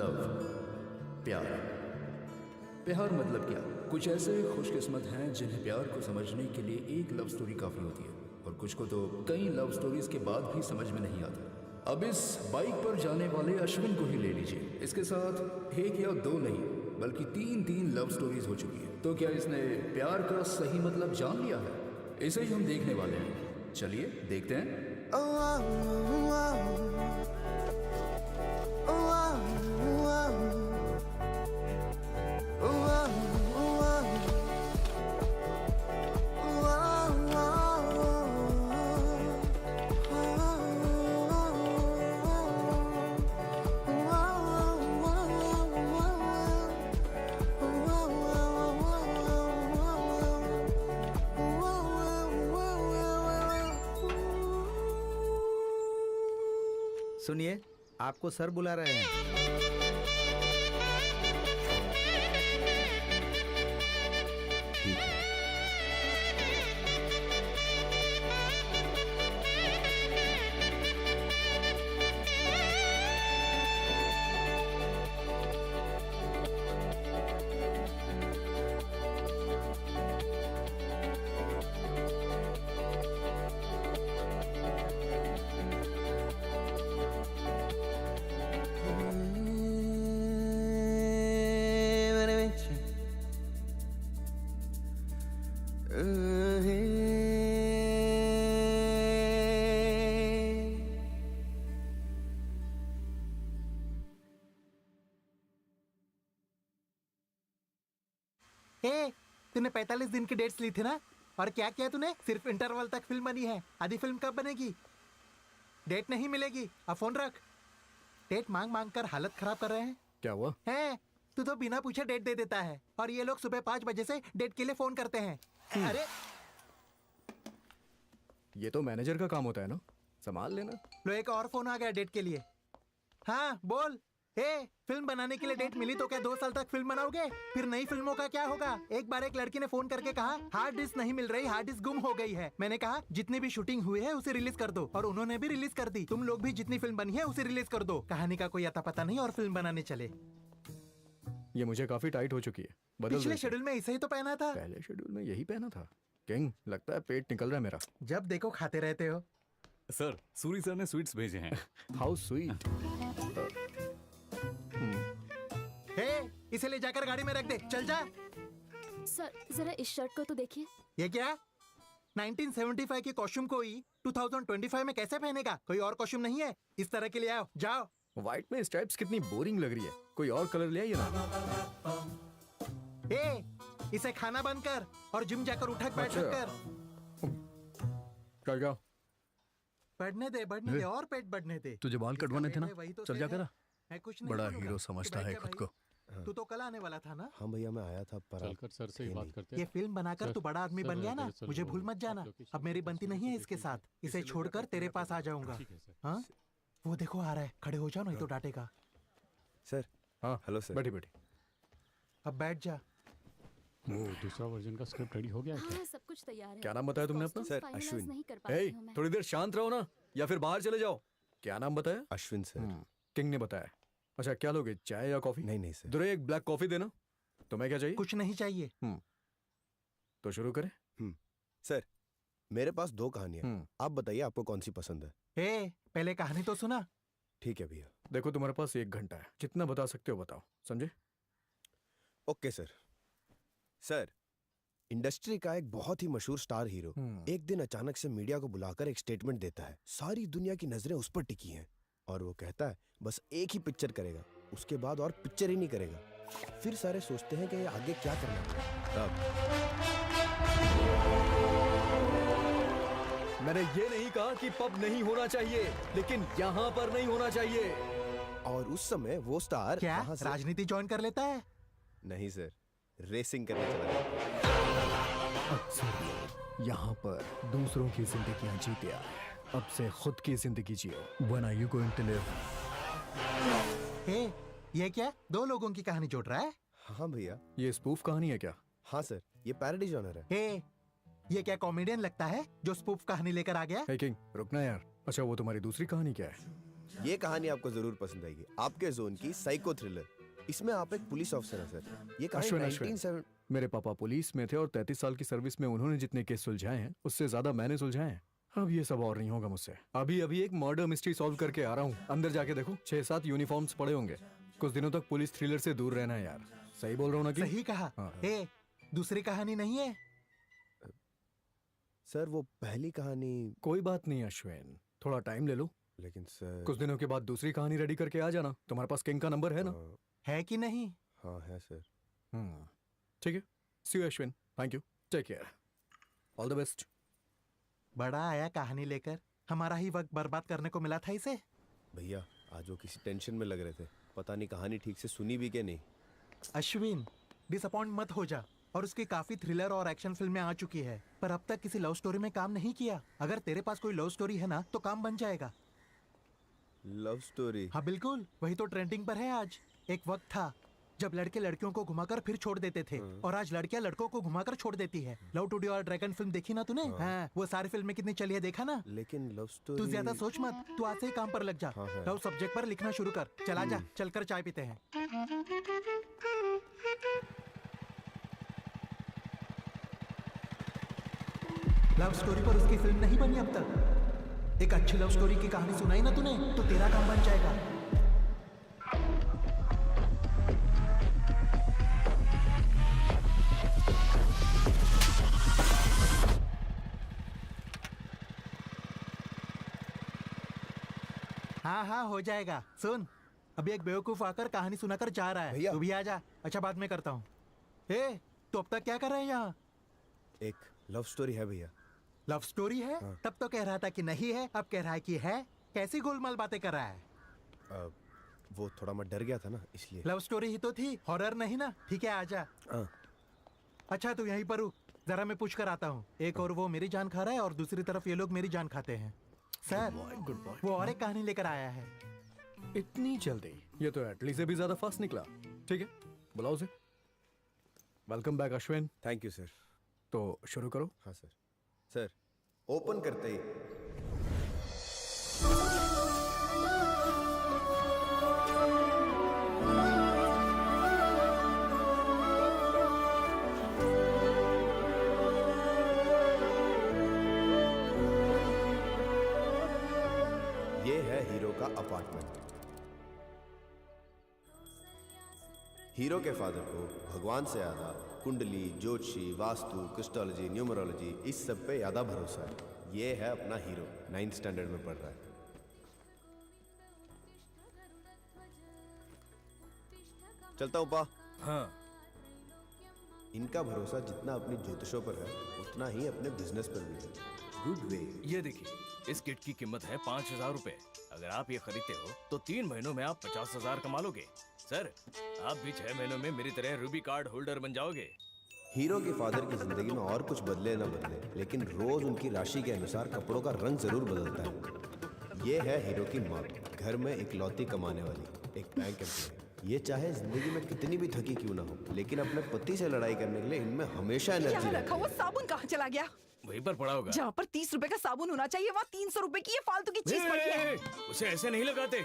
Love, प्यार। प्यार मतलब क्या? कुछ ऐसे खुशकिस्मत हैं जिन्हें प्यार को समझने के लिए एक लव स्टोरी काफ़ी होती है, और कुछ को तो कई लव स्टोरीज के बाद भी समझ में नहीं आता। अब इस बाइक पर जाने वाले अश्विन को ही ले लीजिए। इसके साथ एक या दो नहीं बल्कि तीन लव स्टोरीज हो चुकी है। तो क्या इसने प्यार का सही मतलब जान लिया है? इसे ही हम देखने वाले हैं। चलिए देखते हैं। सुनिए, आपको सर बुला रहे हैं। ठीक है। तूने 45 दिन की डेट्स ली थी ना? और क्या किया तूने? सिर्फ इंटरवल तक फिल्म बनी है। आधी फिल्म कब बनेगी? डेट नहीं मिलेगी। अब फोन रख। डेट मांग मांग कर हालत खराब कर रहे हैं। क्या हुआ? है तू तो बिना पूछे डेट दे देता है, और ये लोग सुबह 5 बजे से डेट के लिए फोन करते हैं। अरे ये तो मैनेजर का काम होता है ना, संभाल लेना। लो, एक और फोन आ गया डेट के लिए। हाँ बोल। फिल्म बनाने के लिए डेट मिली तो क्या 2 साल तक फिल्म बनाओगे? फिर नई फिल्मों का क्या होगा? एक बार एक लड़की ने फोन करके कहा हार्ड डिस्क नहीं मिल रही, हार्ड डिस्क गुम हो गई है। मैंने कहा जितनी भी शूटिंग हुई है उसे रिलीज कर दो, और उन्होंने भी रिलीज कर दी। तुम लोग भी जितनी फिल्म बनी है उसे रिलीज कर दो। कहानी का कोई अता पता नहीं और फिल्म बनाने चले। ये मुझे काफी टाइट हो चुकी है। पिछले शेड्यूल में इसे ही तो पहना था। पहले शेड्यूल में यही पहना था। किंग, लगता है पेट निकल रहा है मेरा। जब देखो खाते रहते हो। सर, सूरी सर ने स्वीट्स भेजे हैं। How sweet. इसे ले जाकर गाड़ी में रख दे। चल जा। सर, जरा इस शर्ट को तो देखिए। ये क्या? 1975 की कॉस्ट्यूम को ही 2025 में कैसे पहनेगा? कोई और कॉस्ट्यूम नहीं है? इस तरह के लिए आओ। जाओ। व्हाइट में स्ट्राइप्स कितनी बोरिंग लग रही है। कोई और कलर ले आइए ना। इसे खाना बंद कर और जिम जाकर उठक बैठक कर। चल जाओ। बढ़ने दे और पेट बढ़ने दे। तुझे बाल कटवाने थे ना? तो चल जा करा। कुछ नहीं बड़ा बोलूंगा। हीरो समझता है खुद को। तू तो कल आने वाला था ना? हाँ भैया, मैं आया था पर चलकर सर से ही बात करते हैं। ये फिल्म बनाकर तू बड़ा आदमी बन गया ना, मुझे भूल मत जाना। अब मेरी बनती नहीं है इसके साथ। इसे छोड़कर तेरे पास आ जाऊंगा। हाँ, वो देखो आ रहा है। खड़े हो जाओ नहीं तो डांटेगा। सर। हाँ हेलो सर। बैठी बैठी। अब बैठ जा। दूसरा वर्जन का स्क्रिप्ट रेडी हो गया है क्या? हाँ, सब कुछ तैयार है। क्या नाम बताया तुमने अपना? सर, अश्विन। नहीं कर पाती हूँ मैं। थोड़ी देर शांत रहो ना, या फिर बाहर चले जाओ। क्या नाम बताया? अश्विन सर। किंग ने बताया। अच्छा, क्या लोगे, चाय या कॉफी? नहीं सर। दुरे, एक ब्लैक कॉफी देना। तुम्हें क्या चाहिए? कुछ नहीं चाहिए। तो शुरू करें। सर, मेरे पास 2 कहानियां। आप बताइए आपको कौन सी पसंद है। पहले कहानी तो सुना। ठीक है भैया। देखो, तुम्हारे पास 1 घंटा है। जितना बता सकते हो बताओ, समझे? Okay sir. सर, इंडस्ट्री का एक बहुत ही मशहूर स्टार हीरो एक दिन अचानक से मीडिया को बुलाकर एक स्टेटमेंट देता है। सारी दुनिया की नजरें उस पर टिकी हैं, और वो कहता है बस एक ही पिक्चर करेगा, उसके बाद और पिक्चर ही नहीं करेगा। फिर सारे सोचते हैं कि ये आगे क्या करना है। तब मैंने ये नहीं कहा कि पब नहीं होना चाहिए, लेकिन यहाँ पर नहीं होना चाहिए। और उस समय वो स्टार क्या वहां से... राजनीति ज्वाइन कर लेता है? नहीं सर, रेसिंग करने चला गया। अक्सर लोग यहाँ पर दूसरों की जिंदगियां जीते आए, अब से खुद की जिंदगी जियो। When are you going to live? ये क्या 2 लोगों की कहानी जोड़ रहा है? हाँ भैया। ये स्पूफ कहानी है क्या? हाँ सर, ये पैरोडी जॉनर है। ये क्या कॉमेडियन लगता है जो स्पूफ कहानी लेकर आ गया? किंग, रुकना यार। अच्छा, वो तुम्हारी दूसरी कहानी क्या है? ये कहानी आपको जरूर पसंद आएगी। आपके जोन की साइको थ्रिलर। इसमें आप एक पुलिस ऑफिसर हैं सर। ये कहानी अश्विन 1970 मेरे पापा पुलिस में थे और 33 साल की सर्विस में उन्होंने जितने केस सुलझाए हैं उससे ज्यादा मैंने सुलझाए हैं। अब ये सब और नहीं होगा मुझसे। अभी अभी एक मर्डर मिस्ट्री सॉल्व करके आ रहा हूँ। अंदर जाके देखो 6-7 यूनिफॉर्म्स पड़े होंगे। कुछ दिनों तक पुलिस थ्रिलर से दूर रहना है यार। सही बोल रहा हूँ ना कि? सही कहा। हाँ। ए, दूसरी कहानी नहीं है? सर वो पहली कहानी। कोई बात नहीं अश्विन, थोड़ा टाइम ले लो। लेकिन सर कुछ दिनों के बाद दूसरी कहानी रेडी करके आ जाना। तुम्हारे पास किंग का नंबर है ना? है कि नहीं? हाँ है सर। ठीक है। See you Ashwin, thank you, take care, all the best. बड़ा आया कहानी लेकर, हमारा ही वक्त बर्बाद करने को मिला था इसे। भैया आज वो किसी टेंशन में लग रहे थे, पता नहीं कहानी ठीक से सुनी भी कि नहीं। अश्विन डिसअपॉइंट मत हो जा। और उसकी काफी थ्रिलर और एक्शन फिल्में आ चुकी है, पर अब तक किसी लव स्टोरी में काम नहीं किया। अगर तेरे पास कोई लव स्टोरी है ना तो काम बन जाएगा। Love story? हाँ बिल्कुल, वही तो ट्रेंडिंग पर है आज। एक वक्त था जब लड़के लड़कियों को घुमाकर फिर छोड़ देते थे, और आज लड़कियां लड़कों को घुमाकर छोड़ देती है। लव टुडे और ड्रैगन फिल्म देखी ना तूने? हाँ, वो सारी फिल्में कितनी चली है देखा ना? लेकिन लव स्टोरी। तू ज्यादा सोच मत, तू आज से ही काम पर लग जा। हाँ, हाँ। लव सब्जेक्ट पर लिखना शुरू कर। चला जा, चलकर चाय पीते हैं। लव स्टोरी पर उसकी फिल्म नहीं बनी अब तक। एक अच्छी लव स्टोरी की कहानी सुनाई ना तूने तो तेरा काम बन जाएगा। हाँ हाँ हो जाएगा। सुन, अभी एक बेवकूफ आकर कहानी सुनाकर जा रहा है। भैया। तू भी आ जा। अच्छा बाद में करता हूँ। ए, तो अब तक क्या कर रहे हैं यहाँ? एक लव स्टोरी है भैया। लव स्टोरी है? तब तो कह रहा था कि नहीं है, अब कह रहा है कि है। कैसी गोलमाल बातें कर रहा है? वो थोड़ा मैं डर गया था ना इसलिए। लव स्टोरी ही तो थी, हॉरर नहीं ना। ठीक है आजा। हाँ। अच्छा तू यहीं पर रुक, जरा मैं पूछ कर आता हूँ। एक और वो मेरी जान खा रहा है और दूसरी तरफ ये लोग मेरी जान खाते हैं। Sir good boy. वो और एक कहानी लेकर आया है। इतनी जल्दी? ये तो एटली से भी ज्यादा फास्ट निकला। ठीक है, बुलाओ उसे। Welcome back Ashwin. Thank you sir. तो शुरू करो। हाँ सर। सर ओपन करते ही ये है हीरो का अपार्टमेंट। हीरो के फादर को भगवान से ज्यादा कुंडली, ज्योतिषी, वास्तु, क्रिस्टोलॉजी, न्यूमरोलॉजी इस सब पे ज्यादा भरोसा है। ये है अपना हीरो, 9th स्टैंडर्ड में पढ़ रहा है। चलता हूँ पा। हाँ, इनका भरोसा जितना अपनी ज्योतिषों पर है उतना ही अपने बिजनेस पर भी है। Good way. ये देखिए, इस किट की कीमत है 5,000 रुपए। अगर आप ये खरीदते हो तो 3 महीनों में आप 50,000 कमा लोगे। सर, आप भी 6 महीनों में मेरी तरह रूबी कार्ड होल्डर बन जाओगे। हीरो के फादर की जिंदगी में और कुछ बदले ना बदले, लेकिन रोज उनकी राशि के अनुसार कपड़ों का रंग जरूर बदलता है। ये है हीरो की माँ, घर में इकलौती कमाने वाली, एक बैंक एम्प्लॉय। ये चाहे जिंदगी में कितनी भी थकी क्यों ना हो, लेकिन अपने पति से लड़ाई करने के लिए इनमें हमेशा एनर्जी यहाँ रहती रखा हुआ साबुन कहाँ चला गया? वहीं पर पड़ा होगा। जहाँ पर 30 रुपए का साबुन होना चाहिए वहाँ 300 रुपए की ये फालतू की चीज पड़ी है। उसे ऐसे नहीं लगाते।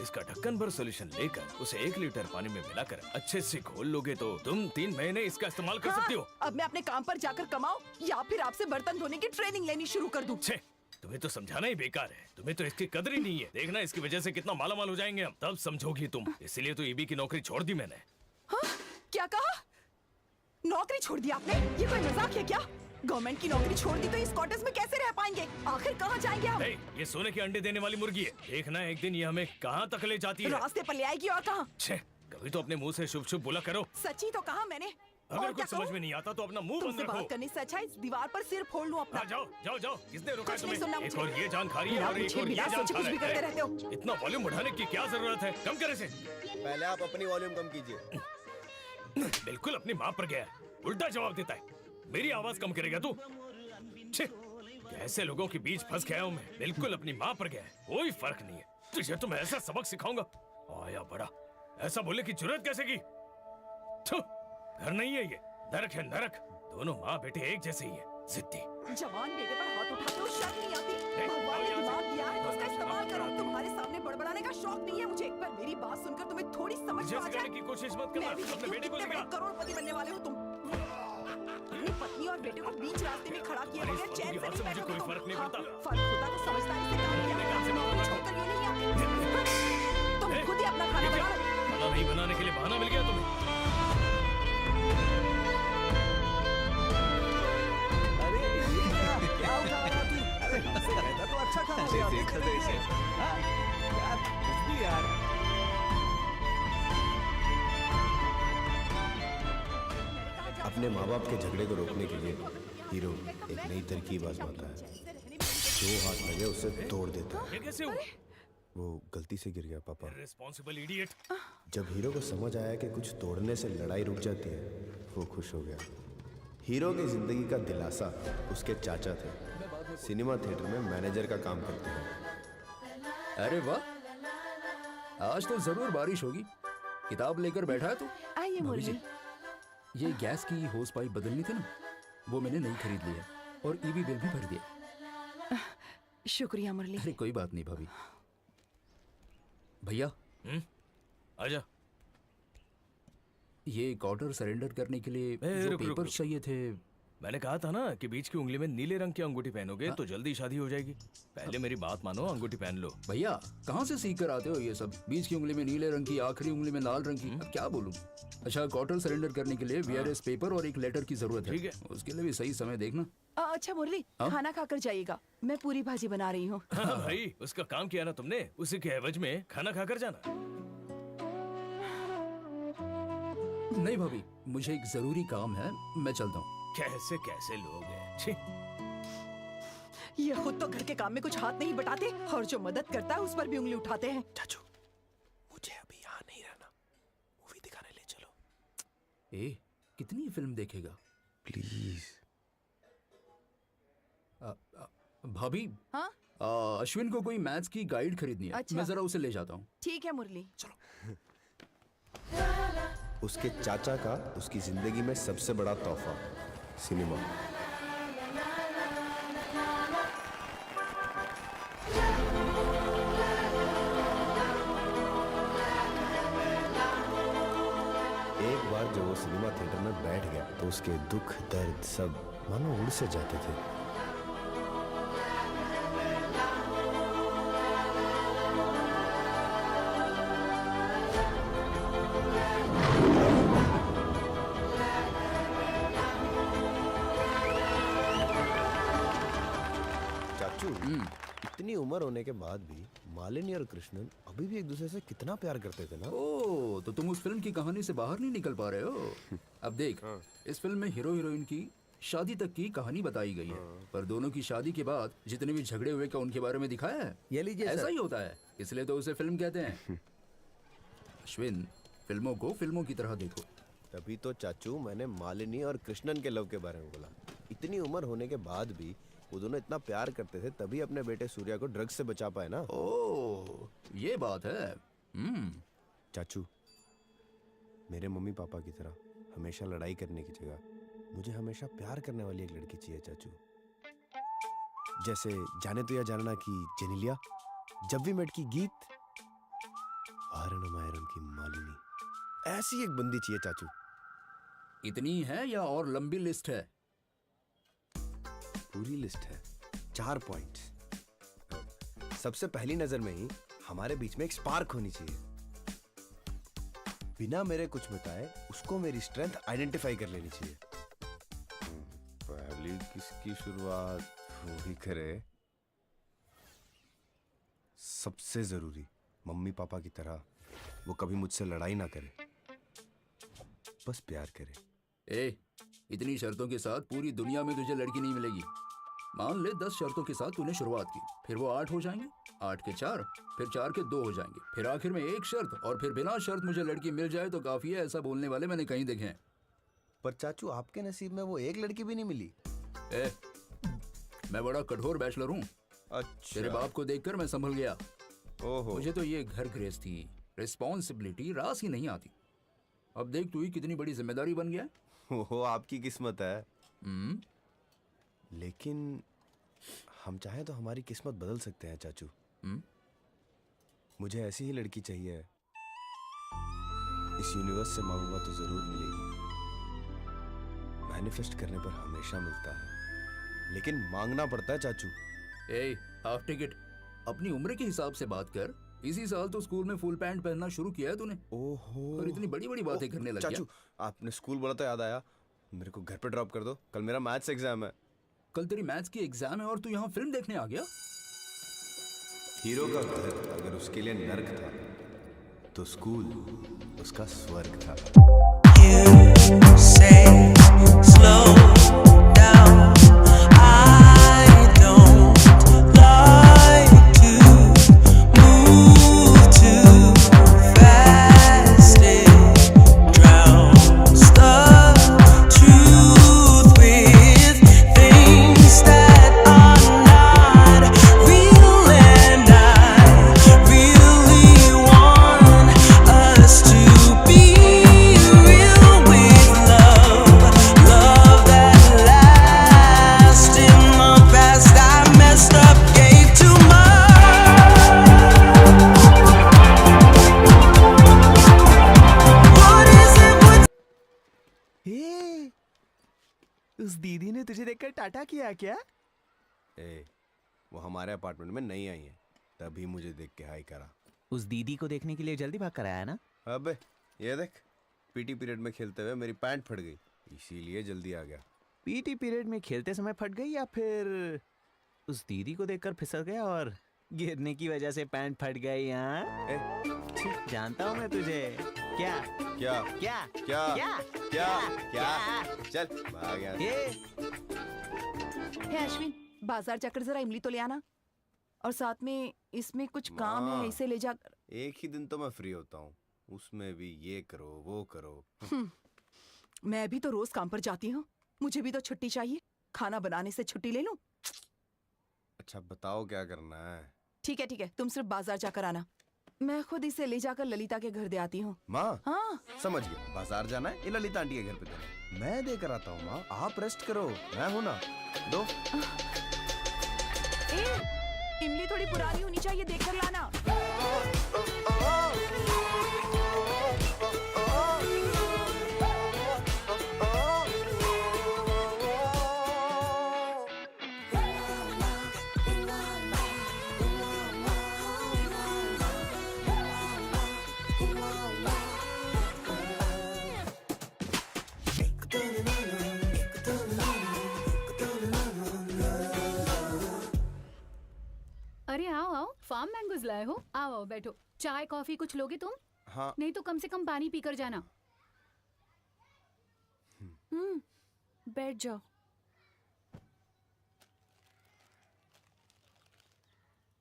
इसका ढक्कन भर सोल्यूशन लेकर उसे 1 लीटर पानी में मिलाकर अच्छे से घोल लोगे तो तुम 3 महीने इसका इस्तेमाल कर सकती हो। अब मैं अपने काम पर जाकर कमाऊं या फिर आपसे बर्तन धोने की ट्रेनिंग लेनी शुरू कर दूं? छे, तुम्हें तो समझाना ही बेकार है। तुम्हें तो इसकी कदर ही नहीं है। देखना इसकी वजह से कितना मालामाल हो जाएंगे हम, तब समझोगी तुम। इसीलिए तो ईबी की नौकरी छोड़ दी मैंने। हाँ? क्या कहा? नौकरी छोड़ दी आपने? ये कोई मजाक है क्या? गवर्नमेंट की नौकरी छोड़ दी तो इस क्वार्टर्स में कैसे रह पाएंगे? आखिर कहाँ जाएंगे हम? ये सोने के अंडे देने वाली मुर्गी है। देखना एक दिन ये हमें कहाँ तक ले जाती है। रास्ते पर ले आएगी और कहाँ? छे, कभी तो अपने मुंह से शुभ शुभ बोला करो। सच्ची तो कहा मैंने। अगर और क्या कुछ समझ कहूं? में नहीं आता तो अपना मुंह बंद तुमसे रखो। बात करने से अच्छा इस दीवार पर सिर फोड़ लूं अपना। हाँ, जाओ जाओ जाओ। किसने रोका कुछ नहीं सुनना तुम्हें? एक मुझे। और ये जान खा रही है बिना और एक पूछे, और ये बिना जान सोचे खा कुछ भी करते रहा रहते है। हो। इतना वॉल्यूम बढ़ाने की क्या जरूरत है? कम करे से। पहले आप अपनी वॉल्यूम कम कीजिए। बिल्कुल अपनी माँ पर गया है। उल्टा जवाब देता है। मेरी आवाज कम करेगा तू? छे, कैसे लोगों के बीच फंस गया हूँ मैं। बिल्कुल अपनी माँ पर गया है। कोई फर्क नहीं है। तुझे तो मैं ऐसा सबक सिखाऊंगा। आया बड़ा, ऐसा बोले की जरूरत कैसे की? छो, घर नहीं है ये, नरक है नरक। दोनों माँ बेटे एक जैसे ही है, जिद्दी। जवान बेटे पर हाथ उठाते हो, शर्म नहीं आती? भगवान ने दिमाग दिया है तो उसका इस्तेमाल करो। तुम्हारे सामने बड़बड़ाने मुझे तो सिखाने की कोशिश मत करना, मैं भी अपने बेटे को कितने सिखा। बड़े करोड़पति बनने वाले हो तुम। अपनी पत्नी और बेटे को बीच रास्ते में खड़ा किए अरे इस बगैर बात चैन की से बात से नहीं मुझे बैठोगे कोई तुम। फर्क नहीं हाँ, पड़ता। फर्क होता तो समझदारी से काम किया काम से करते। बात नौकरी छोड़कर यूं नहीं आते। तुम ए, खुद ही अपना खाना ये क्या? बनाओ। खाना नहीं बनाने के लिए बहाना मिल गया तुम्हें। अरे ये क्या उठा रहा तू? अरे हमसे कहता तो अच्छा काम हो गया। देखा तो इसे। हाँ? यार कुछ भी यार। अपने माँ बाप के झगड़े को रोकने के लिए हीरो एक नई तरकीब आजमाता है। जो हाथ लगे उसे तोड़ देता है। ये कैसे हुआ? वो गलती से गिर गया पापा। Responsible idiot. जब हीरो को समझ आया कि कुछ तोड़ने से लड़ाई रुक जाती है, वो खुश हो गया। हीरो की जिंदगी का दिलासा उसके चाचा थे। सिनेमा थिएटर में मैनेजर का काम करते हैं। अरे वाह, आज तो जरूर बारिश होगी। किताब लेकर बैठा है तू? आइए भाभी जी, मुरली। ये गैस की होस पाइप बदलनी थी ना, वो मैंने नई खरीद ली है और ईबी बिल भी भर दिया। शुक्रिया मुरली। अरे कोई बात नहीं भाभी। भैया, आजा। ये एक ऑर्डर सरेंडर करने के लिए जो रुक, रुक, पेपर रुक। चाहिए थे। मैंने कहा था ना कि बीच की उंगली में नीले रंग की अंगूठी पहनोगे तो जल्दी शादी हो जाएगी। पहले मेरी बात मानो, अंगूठी पहन लो। भैया कहाँ से सीख कर आते हो ये सब? बीच की उंगली में नीले रंग की, आखिरी उंगली में लाल रंग की, अब क्या बोलूं? अच्छा, क्वार्टर सरेंडर करने के लिए वीआरएस पेपर और एक लेटर की जरूरत है। ठीक है। उसके लिए भी सही समय देखना। अच्छा मुरली, हाँ? खाना खाकर जाइएगा। मैं पूरी भाजी बना रही हूँ। हाँ भाई, उसका काम किया ना तुमने, उसी के एवज में खाना खाकर जाना। नहीं भाभी, मुझे एक जरूरी काम है, मैं चलता हूँ। कैसे कैसे लोग हैं। छी। ये खुद तो घर के काम में कुछ हाथ नहीं बटाते और जो मदद करता है उस पर भी उंगली उठाते हैं। चाचू, मुझे अभी यहाँ नहीं रहना, मूवी दिखाने ले चलो ए, कितनी फिल्म देखेगा? प्लीज। भाभी, हाँ? अश्विन को कोई मैथ्स की गाइड खरीदनी है। अच्छा। मैं जरा उसे ले जाता हूँ। ठीक है मुरली। उसके चाचा का उसकी जिंदगी में सबसे बड़ा तोहफा, सिनेमा। एक बार जब वो सिनेमा थिएटर में बैठ गया तो उसके दुख दर्द सब मानो उड़ से जाते थे। चाचू, इतनी उम्र होने के बाद भी मालिनी और कृष्णन अभी भी एक दूसरे से कितना प्यार करते थे ना। ओ, तो तुम उस फिल्म की कहानी से बाहर नहीं निकल पा रहे हो। अब देख, इस फिल्म में हीरो हीरोइन की शादी तक की कहानी बताई गई है, पर दोनों की शादी के बाद जितने भी झगड़े हुए क्या उनके बारे में दिखाया है? ये लीजिए ऐसा सर। ही होता है, इसलिए तो उसे फिल्म कहते हैं। अश्विन, फिल्मों को फिल्मों की तरह देखो। तभी तो चाचू मैंने मालिनी और कृष्णन के लव के बारे में बोला। इतनी उम्र होने के बाद भी वो दोनों इतना प्यार करते थे, तभी अपने बेटे सूर्या को ड्रग्स से बचा पाए ना। ओ, ये बात है। चाचू, मेरे मम्मी पापा की तरह हमेशा लड़ाई करने की जगह मुझे हमेशा प्यार करने वाली एक लड़की चाहिए चाचू। जैसे जाने तो या जानना की जेनिलिया, जब भी मेट की गीत, वारणम आयरन की मालिनी, ऐसी एक बंदी चाहिए चाचू। इतनी है या और लंबी लिस्ट है? पूरी लिस्ट है, 4 पॉइंट। सबसे पहली नजर में ही हमारे बीच में एक स्पार्क होनी चाहिए। बिना मेरे कुछ बताए उसको मेरी स्ट्रेंथ आइडेंटिफाई कर लेनी चाहिए। पहली किसकी शुरुआत वो ही करे। सबसे जरूरी, मम्मी पापा की तरह वो कभी मुझसे लड़ाई ना करे, बस प्यार करे। ए, इतनी शर्तों के साथ पूरी दुनिया में तुझे लड़की नहीं मिलेगी। मान ले 10 शर्तों के साथ तूने शुरुआत की, फिर वो 8 हो जाएंगे, 8 के 4, फिर 4 के 2 हो जाएंगे, फिर आखिर में एक शर्त, और फिर बिना शर्त मुझे लड़की मिल जाए तो काफी है। ऐसा बोलने वाले मैंने कहीं देखे हैं। पर चाचू, आपके नसीब में वो एक लड़की भी नहीं मिली। ए, मैं बड़ा कठोर बैचलर हूँ। अच्छा। तेरे बाप को देखकर मैं संभल गया। ओहो। मुझे तो ये घर गृहस्थी, रिस्पॉन्सिबिलिटी रास ही नहीं आती। अब देख तू ही कितनी बड़ी जिम्मेदारी बन गया। ओहो, आपकी किस्मत है। हम्म, लेकिन हम चाहें तो हमारी किस्मत बदल सकते हैं चाचू। मुझे ऐसी ही लड़की चाहिए इस यूनिवर्स से मांगूंगा तो जरूर मिलेगी। मैनिफेस्ट करने पर हमेशा मिलता है, लेकिन मांगना पड़ता है चाचू। ए हाफ टिकट, अपनी उम्र के हिसाब से बात कर। इसी साल तो स्कूल में फुल पैंट पहनना शुरू किया है तूने, ओहो, और इतनी बड़ी बड़ी बातें करने लग चाचू गया। आपने स्कूल बोला तो याद आया, मेरे को घर पे ड्रॉप कर दो, कल मेरा मैथ्स एग्जाम है। कल तेरी मैथ्स की एग्जाम है और तू यहाँ फिल्म देखने आ गया? हीरो का घर अगर उसके लिए नर्क था तो स्कूल उसका स्वर्ग था। Say slow down. I don't like to move too fast. It drowns the truth with things that are not real, and I really want us to be real with love, love that lasts. In the past I messed up, gave too much. What is it with हे, उस दीदी ने तुझे देखकर टाटा किया क्या? ए, वो हमारे apartment में नहीं आई है, तभी मुझे देख के हाई करा। उस दीदी को देखने के लिए जल्दी भाग कर आया है ना? अबे ये देख, पीटी पीरियड में खेलते हुए मेरी पैंट फट गई, इसीलिए जल्दी आ गया। पीटी पीरियड में खेलते समय फट गई, या फिर उस दीदी को देखकर फिसल गया और गिरने की वजह से पैंट फट गई? हाँ, ए, जानता हूँ मैं तुझे। क्या क्या क्या क्या क्या क्या क्या? चल भाग यहाँ से। ये हे अश्विन, बाजार जाकर जरा इमली तो ले आना, और साथ में इसमें कुछ काम है, माँ। इसे ले जाकर। एक ही दिन तो मैं फ्री होता हूँ, उसमें भी ये करो वो करो। मैं भी तो रोज काम पर जाती हूँ, मुझे भी तो छुट्टी चाहिए। खाना बनाने से छुट्टी ले लूं? अच्छा बताओ क्या करना है? ठीक है, तुम सिर्फ बाजार जाकर आना, मैं खुद इसे ले जाकर ललिता के घर दे आती हूँ। माँ हाँ, समझ गया, बाजार जाना है, ये ललिता आंटी के घर पे जाना है। मैं देकर आता हूँ माँ, आप रेस्ट करो, मैं हूँ ना। दो ए, इमली थोड़ी पुरानी होनी चाहिए, देखकर लाना। अरे आओ आओ, फार्म मैंगोज लाए हो। आओ आओ बैठो, चाय कॉफी कुछ लोगे तुम? हाँ नहीं तो कम से कम पानी पीकर जाना। बैठ जाओ।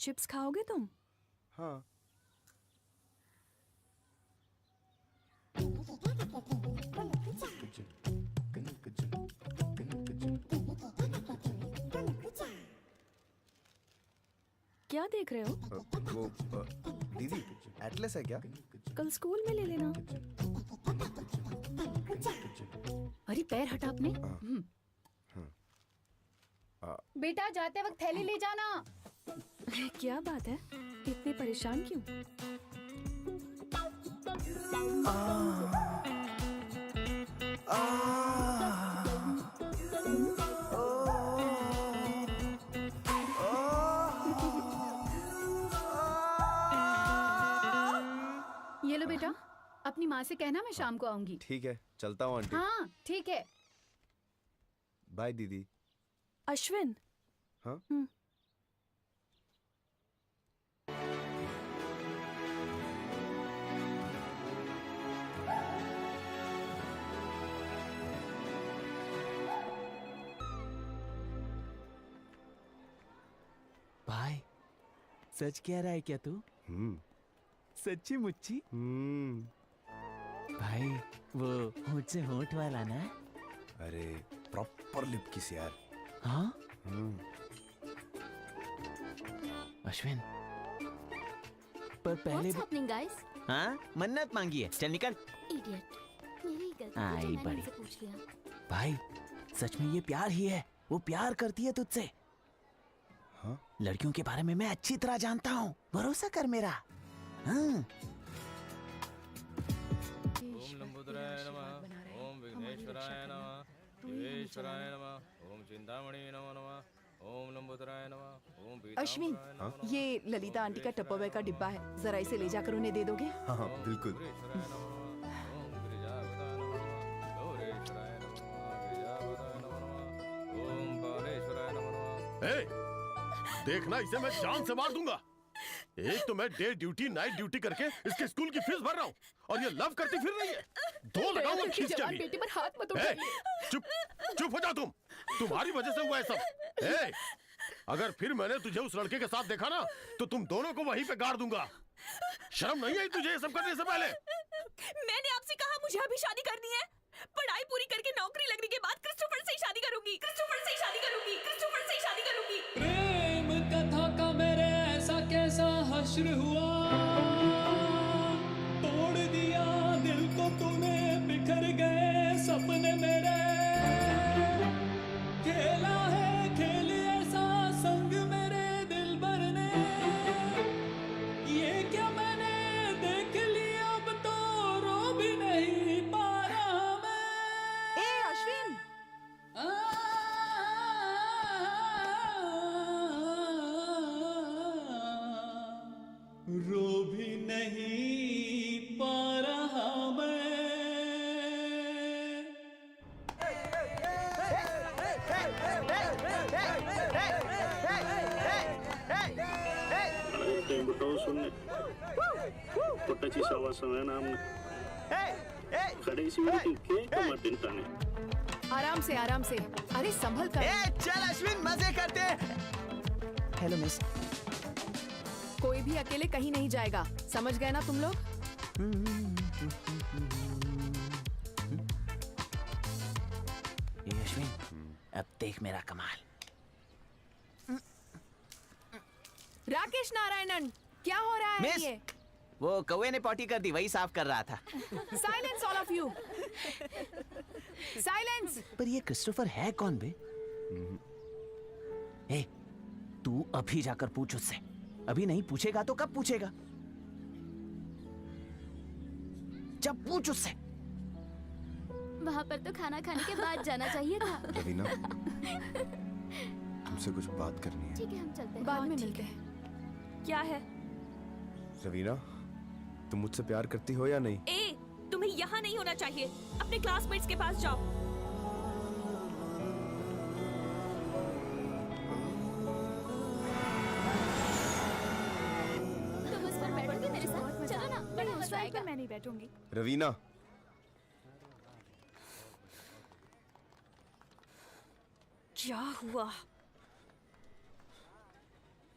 चिप्स खाओगे तुम? हाँ। क्या देख रहे हो? वो दीदी एटलस है क्या? कल स्कूल में ले लेना। अरे पैर हटा अपने। बेटा जाते वक्त थैली ले जाना। क्या बात है, इतने परेशान क्यों? ये लो बेटा, अपनी माँ से कहना मैं शाम को आऊंगी। ठीक है, चलता हूँ आंटी। हाँ ठीक है। बाय दीदी। अश्विन। हाँ? भाई सच कह रहा है क्या तू? सच्ची मुच्ची? भाई वो होंठ से होंठ वाला ना? अरे प्रॉपर लिप किस यार। हाँ अश्विन, पर पहले What's happening, guys? हाँ मन्नत मांगी है, चल निकल। Idiot. मेरी गलती आई है, मैंने बड़ी। उनसे पूछ लिया। भाई सच में ये प्यार ही है, वो प्यार करती है तुझसे। हाँ? लड़कियों के बारे में मैं अच्छी तरह जानता हूँ, भरोसा कर मेरा। हाँ गणेशाय नमः देवेश्वराय नमः ओम चिंतामणि नमो नमः ओम लंबोदराय नमः ओम अश्विन, पीताम्बराय नमः नमः ये ललिता आंटी का टप्परवेयर का डिब्बा है, जरा इसे ले जाकर उन्हें दे दोगे? हाँ हाँ बिल्कुल। गिरीश्वराय नमः ओम गिरिजापदाय नमः गौरेश्वराय नमः गिरिजापदाय नमः ओम बालेश्वराय नमः देखना, इसे मैं जान से मार दूंगा। एक तो मैं डे ड्यूटी नाइट ड्यूटी करके इसके स्कूल की फीस भर रहा हूँ और ये लव करती फिर रही है। दो लगाऊंगा खींच के भी। बेटी पर हाथ मत ए, चुप चुप हो जा तुम। तुम्हारी वजह से हुआ है सब। ए, अगर फिर मैंने तुझे उस लड़के के साथ देखा ना तो तुम दोनों को वहीं पे गाड़ दूंगा। शर्म नहीं आई तुझे ये सब करने से पहले? मैंने आपसे कहा मुझे अभी शादी करनी है। पढ़ाई पूरी करके नौकरी लगने के बाद क्रिस्टोफर से ही शादी करूंगी। क्रिस्टोफर से ही शादी करूंगी। क्रिस्टोफर से ही शादी करूंगी। प्रेम कथा का मेरे ऐसा कैसा हश्र हुआ, तोड़ दिया दिल को तूने, बिखर गए सपने मेरे, खेला है खेल ऐसा संग मेरे दिल भर ने, ये क्या मैंने देख लिया, अब तो रो भी नहीं पा रहा मैं। ए अश्विन, रो भी नहीं पा रहा मैं। आराम से आराम से, अरे संभल कर। चल अश्विन, मजे करते हैं। Hello miss. कोई भी अकेले कहीं नहीं जाएगा, समझ गए ना तुम लोग? ये अश्विन, अब देख मेरा कमाल। राकेश नारायणन, क्या हो रहा है मिस! ये? वो कौवे ने पॉटी कर दी, वही साफ कर रहा था। Silence all of you, silence. पर ये क्रिस्टोफर है कौन बे? ए, तू अभी जाकर पूछ उससे। अभी नहीं पूछेगा तो कब पूछेगा? जब पूछ उससे। वहाँ पर तो खाना खाने के बाद जाना चाहिए था। रवीना, तुमसे कुछ बात करनी है। ठीक है, हम चलते हैं। बाद में मिलते हैं। क्या है? रवीना, तुम मुझसे प्यार करती हो या नहीं? ए, तुम्हें यहाँ नहीं होना चाहिए। अपने क्लासमेट्स के पास जाओ। तुम उस पर बैठोगे मेरे साथ? चलो ना, बड़ा मजा आएगा। मैं नहीं बैठूंगी। रवीना, क्या हुआ?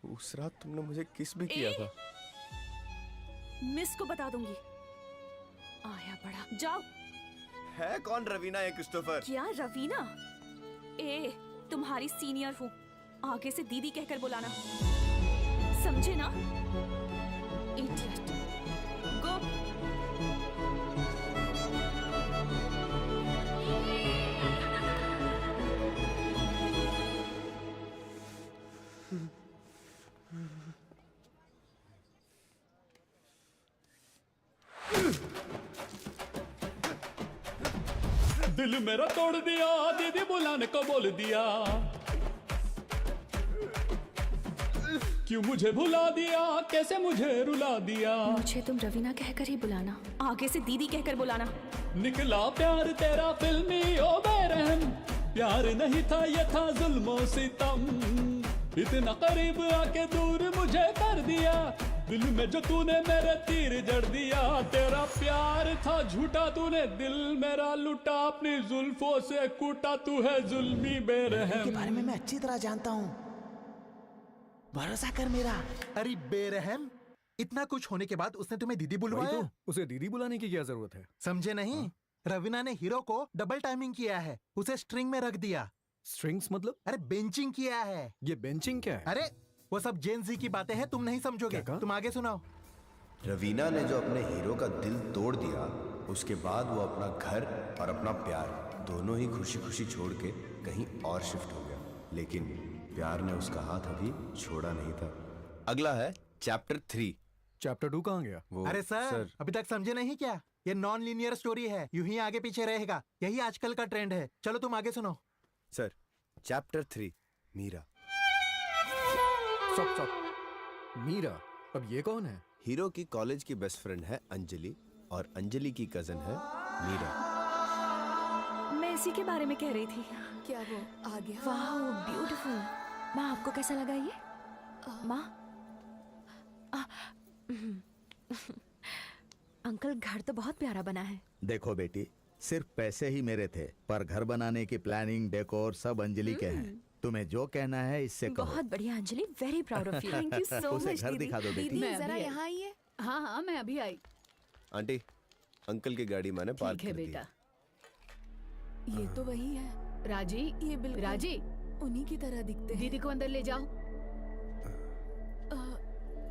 उस रात तुमने मुझे किस भी किया था। मिस को बता दूंगी। आया बड़ा। जाओ। है कौन रवीना या क्रिस्टोफर? क्या रवीना? ए, तुम्हारी सीनियर हूँ, आगे से दीदी कहकर बुलाना, समझे ना? इडियट। गो। दिल मेरा तोड़ दिया, दीदी बुलाने को बोल दिया, क्यों मुझे भुला दिया, कैसे मुझे रुला दिया। मुझे तुम रवीना कहकर ही बुलाना। आगे से दीदी कहकर बुलाना। निकला प्यार तेरा फिल्मी ओ बेरहम, प्यार नहीं था ये था जुल्मो सितम, इतना करीब आके दूर मुझे कर दिया, दिल में जो तूने मेरे तीर जड़ दिया, तेरा प्यार था झूठा, तूने दिल मेरा लुटा, अपनी जुल्फों से कूटा, तू है जुल्मी बेरहम। के बारे में मैं अच्छी तरह जानता हूँ, भरोसा कर मेरा। अरे बेरहम, इतना कुछ होने के बाद उसने तुम्हें दीदी वही बुलवाया? तो, उसे दीदी बुलाने की क्या जरूरत है? समझे नहीं? रवीना ने हीरो को डबल टाइमिंग किया है, उसे स्ट्रिंग में रख दिया। स्ट्रिंग्स मतलब? अरे बेंचिंग किया है। ये बेंचिंग क्या है? अरे वो सब जेन जी की बातें हैं, तुम नहीं समझोगे। क्या कहा? तुम आगे सुनाओ। रवीना ने जो अपने हीरो का दिल तोड़ दिया, उसके बाद वो अपना घर और अपना प्यार दोनों ही खुशी खुशी छोड़ के कहीं और शिफ्ट हो गया, लेकिन प्यार ने उसका हाथ अभी छोड़ा नहीं था। अगला है चैप्टर 3। चैप्टर 2 कहाँ गया? वो अरे सर, अभी तक समझे नहीं क्या? ये नॉन लीनियर स्टोरी है, यूं ही आगे पीछे रहेगा। यही आजकल का ट्रेंड है। चलो तुम आगे सुनो। Sir, chapter 3 Meera. Stop. Meera, अब ये कौन है? हीरो की कॉलेज की बेस्ट फ्रेंड है अंजलि और अंजलि की कजन है मीरा। मैं इसी के बारे में कह रही थी। क्या वो आ गया? वाह, ब्यूटीफुल। माँ, आपको कैसा लगा ये? माँ, अंकल घर तो बहुत प्यारा बना है। देखो बेटी, सिर्फ पैसे ही मेरे थे, पर घर बनाने की प्लानिंग, डेकोर सब अंजलि के हैं। तुम्हें जो कहना है इससे कहो। बहुत बढ़िया Anjali, very proud of you. Thank you so उसे मच। घर दिखा दो बेटी। दीदी जरा यहाँ आइए। हाँ हाँ मैं अभी आई। आंटी, अंकल की गाड़ी मैंने पार्क ठीक है कर दी। बेटा। ये तो वही है राजी। ये बिल्कुल राजी उन्हीं की तरह दिखते हैं। दीदी को अंदर ले जाओ।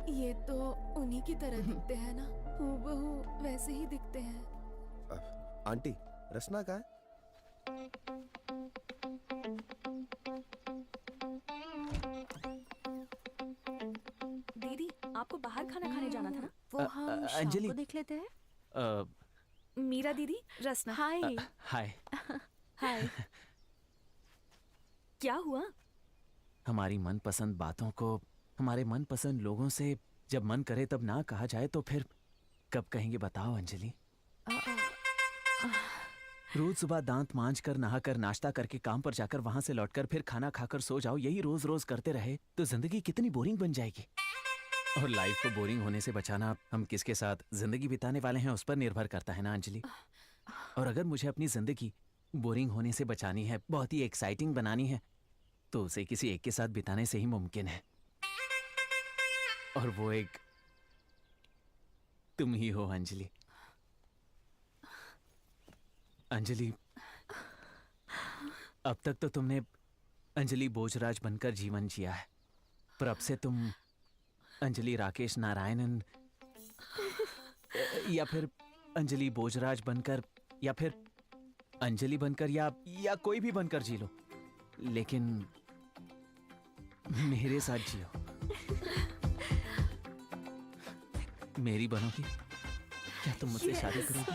ये तो उन्हीं की तरह दिखते हैं ना, हूबहू वैसे ही दिखते हैं। आंटी, रसना कहाँ है? दीदी, आपको बाहर खाना खाने जाना था ना? वो हम अंजलि। शाम को देख लेते हैं। अ, मीरा दीदी, रसना। हाय। हाय। हाय। क्या हुआ? हमारी मनपसंद बातों को हमारे मनपसंद लोगों से जब मन करे तब ना कहा जाए तो फिर कब कहेंगे बताओ अंजलि? रोज सुबह दांत मांज कर, नहाकर, नाश्ता करके, काम पर जाकर, वहां से लौटकर फिर खाना खाकर सो जाओ, यही रोज रोज करते रहे तो जिंदगी कितनी बोरिंग बन जाएगी। और लाइफ को बोरिंग होने से बचाना हम किसके साथ जिंदगी बिताने वाले हैं उस पर निर्भर करता है ना अंजलि। और अगर मुझे अपनी जिंदगी बोरिंग होने से बचानी है, बहुत ही एक्साइटिंग बनानी है, तो उसे किसी एक के साथ बिताने से ही मुमकिन है। और वो एक तुम ही हो अंजलि। अंजलि, अब तक तो तुमने अंजलि बोजराज बनकर जीवन जिया है, पर अब से तुम अंजलि राकेश नारायणन या फिर अंजलि बोजराज बनकर या फिर अंजलि बनकर या कोई भी बनकर जी लो, लेकिन मेरे साथ जियो। मेरी बनोगी? क्या तुम मुझसे शादी करोगी?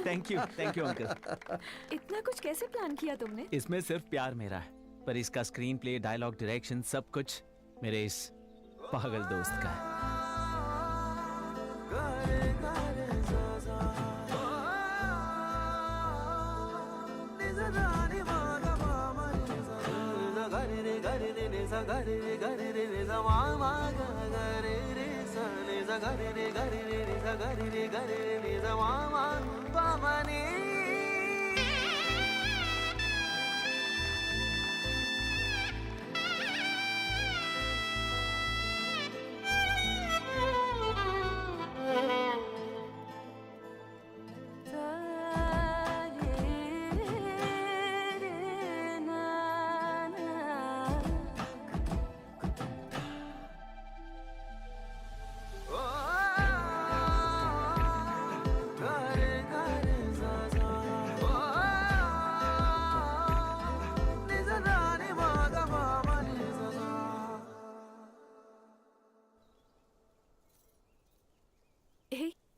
Thank you uncle. इतना कुछ कैसे प्लान किया तुमने? इसमें सिर्फ प्यार मेरा है, पर इसका स्क्रीन प्ले, डायलॉग, डायरेक्शन सब कुछ मेरे इस पागल दोस्त का है।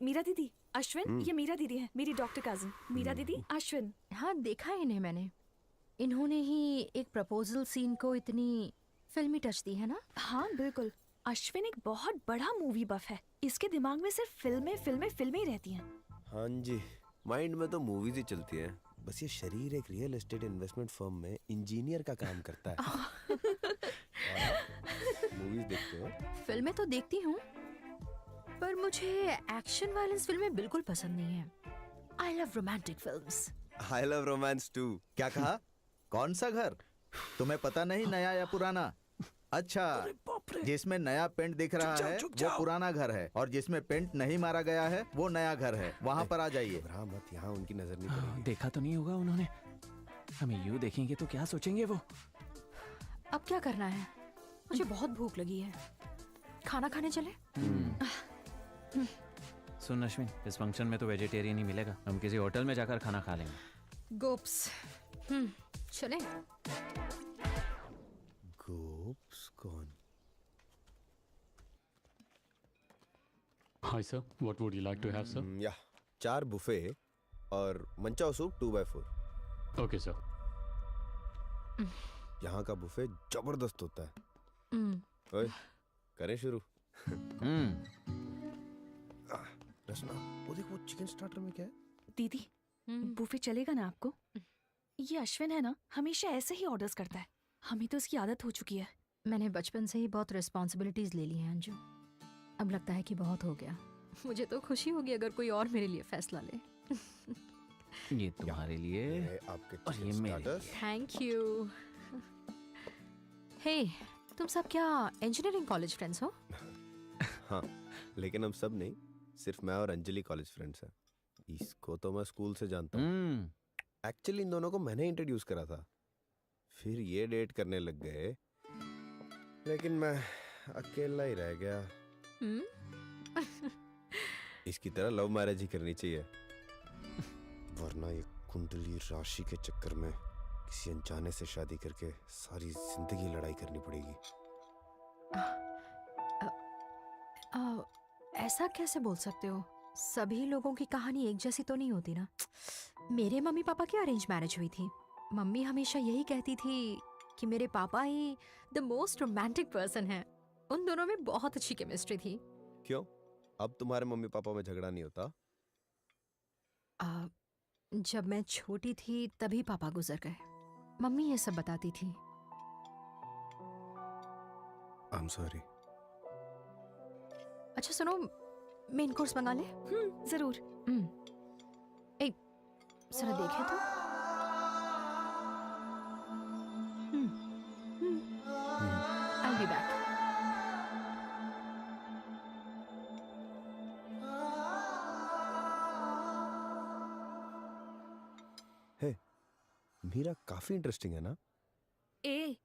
मीरा दीदी, अश्विन, ये मीरा दीदी है, मेरी डॉक्टर कजिन। मीरा दीदी, अश्विन। हाँ देखा है इन्हें मैंने। इन्होंने ही एक प्रपोजल सीन को इतनी फिल्मी टच दी है ना। हाँ बिल्कुल। अश्विन एक बहुत बड़ा मूवी बफ है, इसके दिमाग में सिर्फ फिल्में फिल्में फिल्में ही रहती हैं। हाँ जी, माइंड में तो मूवीज ही चलती है। बस ये शरीर एक रियल एस्टेट इन्वेस्टमेंट फर्म में इंजीनियर का काम करता है। मूवीज देखते हो? फिल्में तो देखती हूँ, पर मुझे एक्शन वायलेंस फिल्में बिल्कुल पसंद नहीं है। I love romantic films. I love romance too. क्या कहा? कौन सा घर? तुम्हें पता नहीं, नया या पुराना? अच्छा, जिसमें नया पेंट दिख रहा है वो पुराना घर है, और जिसमें पेंट नहीं मारा गया है वो नया घर है। वहाँ पर आ जाइए। घबरा मत, यहाँ उनकी नजर नहीं हाँ, पड़ेगी। देखा तो नहीं होगा उन्होंने। हमें यूं देखेंगे तो क्या सोचेंगे वो। अब क्या करना है? मुझे बहुत भूख लगी है। खाना खाने चले? सुन अश्विन, इस फंक्शन में तो वेजिटेरियन ही मिलेगा। हम किसी होटल में जाकर खाना खा लेंगे। गोप्स। चले? गोप्स कौन? Hi sir, what would you like to have sir? या 4 बुफे और manchow soup 2x4। Okay sir. यहाँ का बुफे जबरदस्त होता है। ओए, करें शुरू। रचना, वो देखो चिकन स्टार्टर में क्या है? दीदी, बुफे चलेगा ना आपको? ये अश्विन है ना, हमेशा ऐसे ही ऑर्डर्स करता है। हमें तो उसकी आदत हो चुकी है। मैंने बचपन से ही बहुत रिस्पॉन्सिबिलिटीज ले ली हैं अंजू। अब लगता है कि बहुत हो गया। मुझे तो खुशी होगी अगर कोई और मेरे लिए फैसला ले। ये तुम्हारे लिए ये आपके और ये चिकन मेरे स्टार्टर्स। Thank you. हे, तुम सब क्या इंजीनियरिंग कॉलेज फ्रेंड्स हो? हाँ, लेकिन हम सब नहीं, सिर्फ मैं और अंजलि कॉलेज फ्रेंड्स हैं। इसको तो मैं स्कूल से जानता हूँ। एक्चुअली इन दोनों को मैंने इंट्रोड्यूस करा था, फिर ये डेट करने लग गए, लेकिन मैं अकेला ही रह गया। इसकी तरह लव मैरिज ही करनी चाहिए, वरना ये कुंडली राशि के चक्कर में किसी अनजाने से शादी करके सारी जिंदगी लड़ाई करनी पड़ेगी। ऐसा कैसे बोल सकते हो? सभी लोगों की कहानी एक जैसी तो नहीं होती ना। मेरे मम्मी पापा की अरेंज मैरिज हुई थी। मम्मी हमेशा यही कहती थी कि मेरे पापा ही द मोस्ट रोमांटिक पर्सन है। उन दोनों में बहुत अच्छी केमिस्ट्री थी। क्यों? अब तुम्हारे मम्मी पापा में झगड़ा नहीं होता? जब मैं छोटी थी तभी पापा गुजर गए। मम्मी ये सब बताती थी। आई एम सॉरी। अच्छा सुनो, मेन कोर्स मंगा ले। जरूर। एक जरा देखें तो। I'll be back. हे, मीरा काफी इंटरेस्टिंग है ना? ए,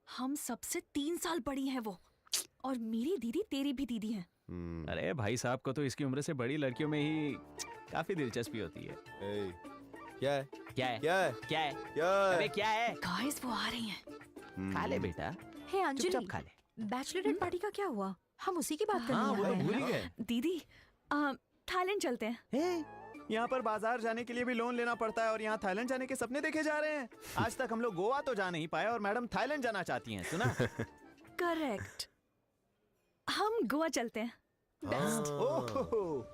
हम सबसे 3 साल बड़ी हैं वो, और मेरी दीदी तेरी भी दीदी है। अरे भाई साहब को तो इसकी उम्र से बड़ी लड़कियों में ही काफी दिलचस्पी होती है। क्या है? क्या है? क्या है? क्या है? क्या है? अबे क्या है? गाइस वो आ रही हैं। खा ले बेटा, हे अंजलि, चुपचाप खा ले। बैचलरेट पार्टी का क्या हुआ? हम उसी की बात हाँ, करने वो तो वाले भूल ही हैं। गए। दीदी, थाईलैंड चलते हैं। यहाँ पर बाजार जाने के लिए भी लोन लेना पड़ता है, और यहाँ थाईलैंड जाने के सपने देखे जा रहे हैं। आज तक हम लोग गोवा तो जा नहीं पाए, और मैडम थाईलैंड जाना चाहती हैं, सुना? करेक्ट। हम गोवा चलते हैं। Best. ओह,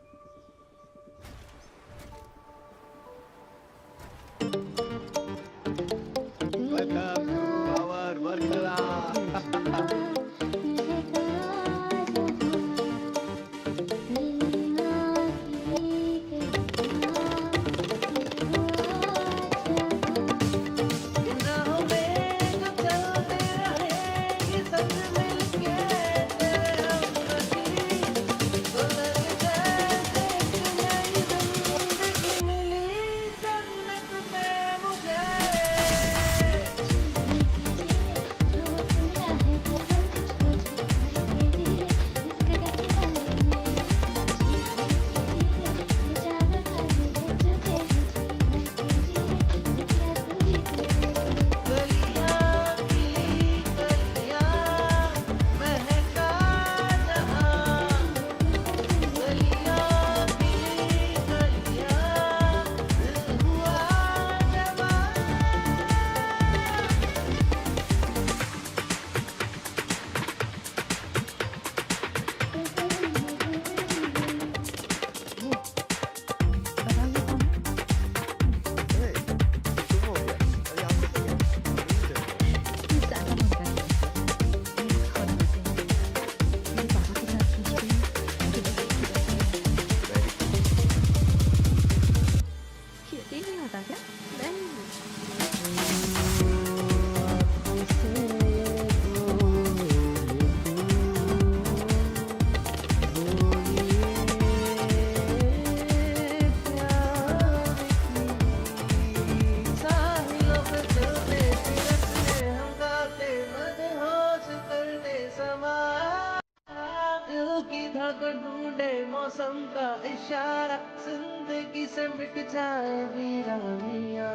सीधा कर ढूंढे मौसम का इशारा, जिंदगी से मिट जाए मेरा मियां।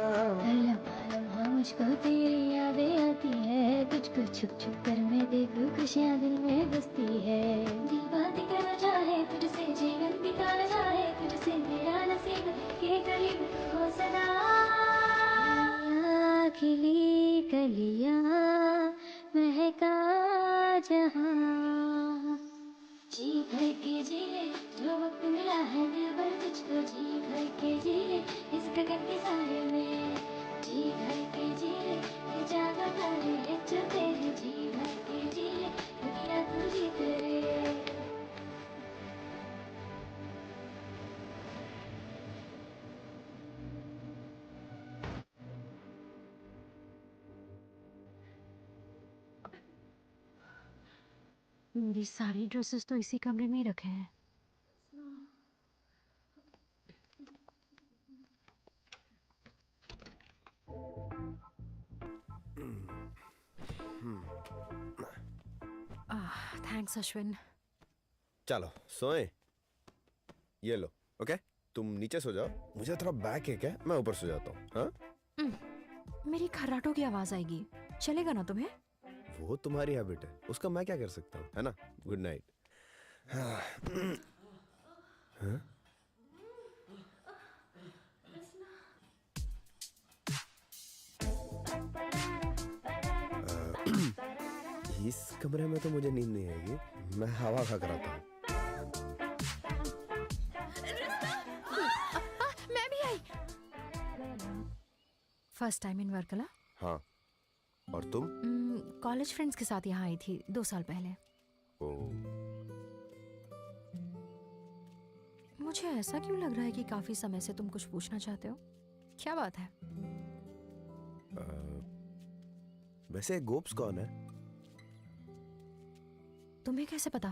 लम्हा मुझको तेरी यादें आती है, तुझको छुप छुप कर मैं देखूं खुशियाँ दिल में बसती है। दिल बात करना चाहे तुझसे, जीवन बिताना चाहे तुझसे, मेरा नसीब के करीब हो सदा। खिली कलियाँ महका जहाँ, जी भर के जी ले जो वक्त मिला है दिल भर तुझको, जी भर के जी ले इस गगन के साए में, जी भर के जी ले ये जागा तारे हैं जो तेरे, जी भर के जी ले दुनिया तू जीत रे। मेरी सारी ड्रेसेस तो इसी कमरे में ही रखे हैं। थैंक्स अश्विन। चलो सोए, ये लो। ओके, तुम नीचे सो जाओ, मुझे थोड़ा बैक एक है, मैं ऊपर सो जाता हूँ। हाँ, मेरी खर्राटों की आवाज आएगी, चलेगा ना तुम्हें? वो तुम्हारी हैबिट है, उसका मैं क्या कर सकता हूँ, है ना। Good night. हाँ? इस कमरे में तो मुझे नींद नहीं आएगी, मैं हवा खा कर आता हूँ। मैं भी आई। First time in Varkala? हाँ, और तुम? कॉलेज फ्रेंड्स के साथ यहाँ आई थी 2 साल पहले। मुझे ऐसा क्यों लग रहा है कि काफी समय से तुम कुछ पूछना चाहते हो? क्या बात है? वैसे गोप्स कौन है? तुम्हें कैसे पता?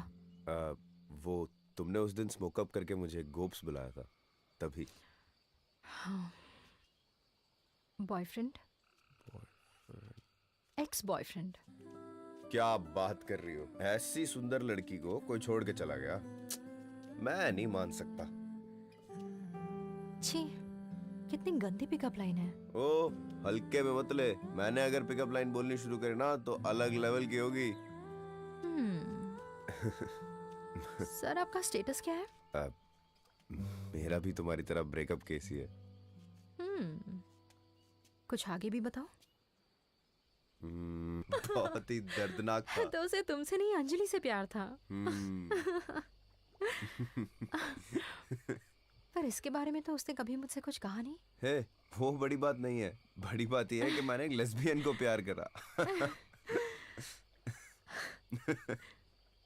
वो तुमने उस दिन स्मोक अप करके मुझे गोप्स बुलाया था, तभी। हाँ। बॉयफ्रेंड? Ex boyfriend? क्या बात कर रही हो? ऐसी सुंदर लड़की को कोई छोड़ के चला गया? मैं नहीं मान सकता। छी, कितनी गंदी पिकअप लाइन है। ओ, हल्के में मत ले, मैंने अगर पिकअप लाइन बोलनी शुरू करी ना तो अलग लेवल की होगी। सर, आपका स्टेटस क्या है? मेरा भी तुम्हारी तरह ब्रेकअप केस ही है। कुछ आगे भी बताओ। बहुत ही दर्दनाक था। तो उसे तुमसे नहीं अंजलि से प्यार था। पर इसके बारे में तो उसने कभी मुझसे कुछ कहा नहीं है। वो बड़ी बात नहीं है, बड़ी बात यह है कि मैंने एक लेस्बियन को प्यार करा।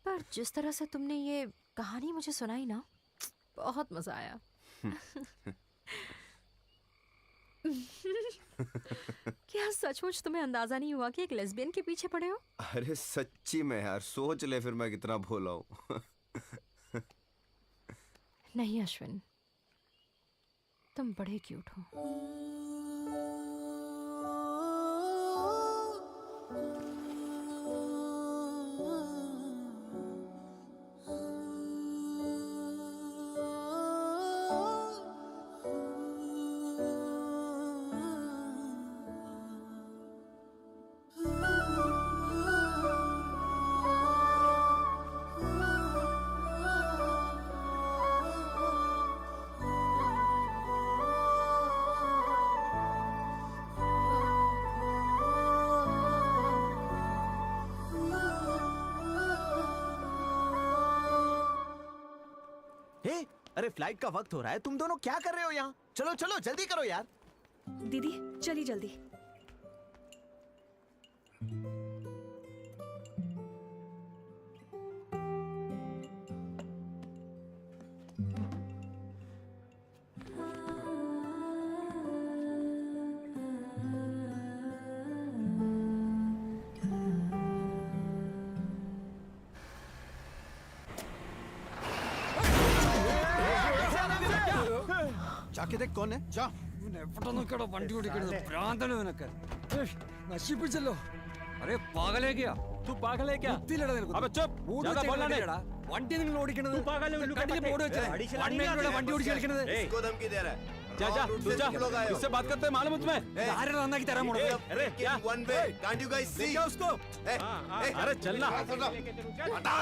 पर जिस तरह से तुमने ये कहानी मुझे सुनाई ना, बहुत मजा आया। क्या सचमुच तुम्हें अंदाजा नहीं हुआ कि एक लेस्बियन के पीछे पड़े हो? अरे सच्ची में यार, सोच ले फिर मैं कितना भोला हूँ। नहीं अश्विन, तुम बड़े क्यूट हो। अरे फ्लाइट का वक्त हो रहा है, तुम दोनों क्या कर रहे हो यहाँ? चलो चलो जल्दी करो यार। दीदी चलिए जल्दी। जाके देख कौन है, जा। अरे पागल है क्या? तू पागल है क्या? अबे चुप, ज्यादा बोलना नहीं। വണ്ടി നിങ്ങൾ ഓടിക്കണത് പാകാലെ ഉള്ളു കണ്ടില്ലേ ബോർഡ് വെച്ചത് വൺ മിനിറ്റ് വണ്ടി ഓടിച്ച് കളിക്കണത് इसको धमकी दे रहा है जा जा Wrong route तू से जा तुम लोग आए हो। इससे बात करते हैं मालूम है तुम्हें आरे नन्ना की तरह मुड़ अरे क्या one way can't you guys see क्या उसको अरे चलना हटा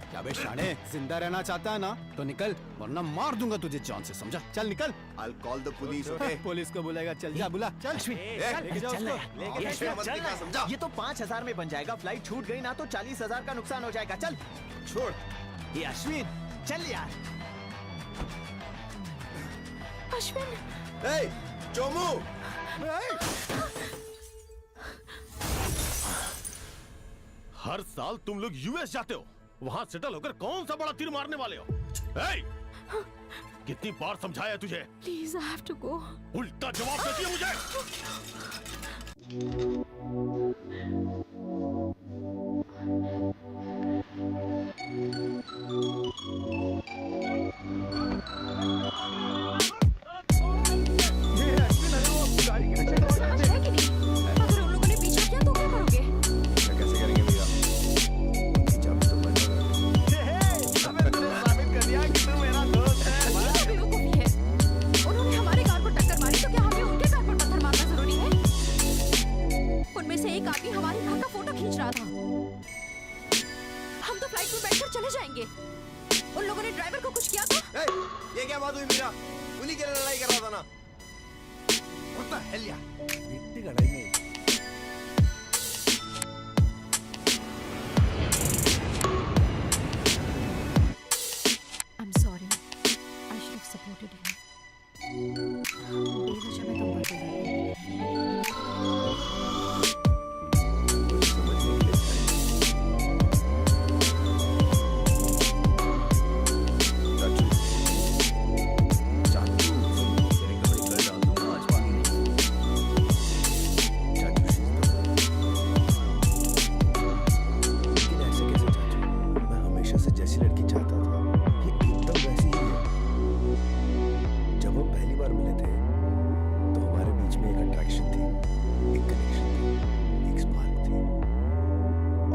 क्या बे शाने जिंदा रहना चाहता है ना तो निकल वरना मार दूंगा तुझे जान से समझा चल निकल I'll call the police okay police को बुलाएगा चल जा बुला चल लेके जाओ उसको मत दिखा समझा ये तो 5,000 में बन जाएगा। फ्लाइट छूट गई ना तो 40,000 का नुकसान हो जाएगा। चल छोड़ ये अश्विन चल यार। अश्विन ए चोमू हर साल तुम लोग यूएस जाते हो, वहां सेटल होकर कौन सा बड़ा तीर मारने वाले हो? कितनी बार समझाया तुझे? Please I have to go. उल्टा जवाब देती है मुझे। अगर उन लोगों ने पीछा किया तो क्या करोगे? कैसे करेंगे मीरा जब तो बेवकूफी है। उन्होंने हमारे कार को टक्कर मारी तो क्या हमें उनके कार पर पत्थर मारना जरूरी है? उनमें से एक आदमी हमारी कार का फोटो खींच रहा था। हम तो फ्लाइट में बैठकर चले जाएंगे। उन लोगों ने ड्राइवर को कुछ किया तो? ये क्या बात हुई मीरा? उन्हीं के लिए लड़ाई कर रहा था ना? What the hell यार? इतनी लड़ाई में I'm sorry. I should have supported him. बेवजह मैं तुम पर दे रही हूँ। मुझे समझने के लिए चाचू चाचू तेरे कपड़े कल डाल दूंगा आज पानी नहीं चाचू लेकिन ऐसे कैसे चाचू? मैं हमेशा से जैसी लड़की चाहता था ये एकदम वैसी ही है। जब हम पहली बार मिले थे तो हमारे बीच में एक अट्रैक्शन थी, एक कनेक्शन था, एक स्पार्क थी।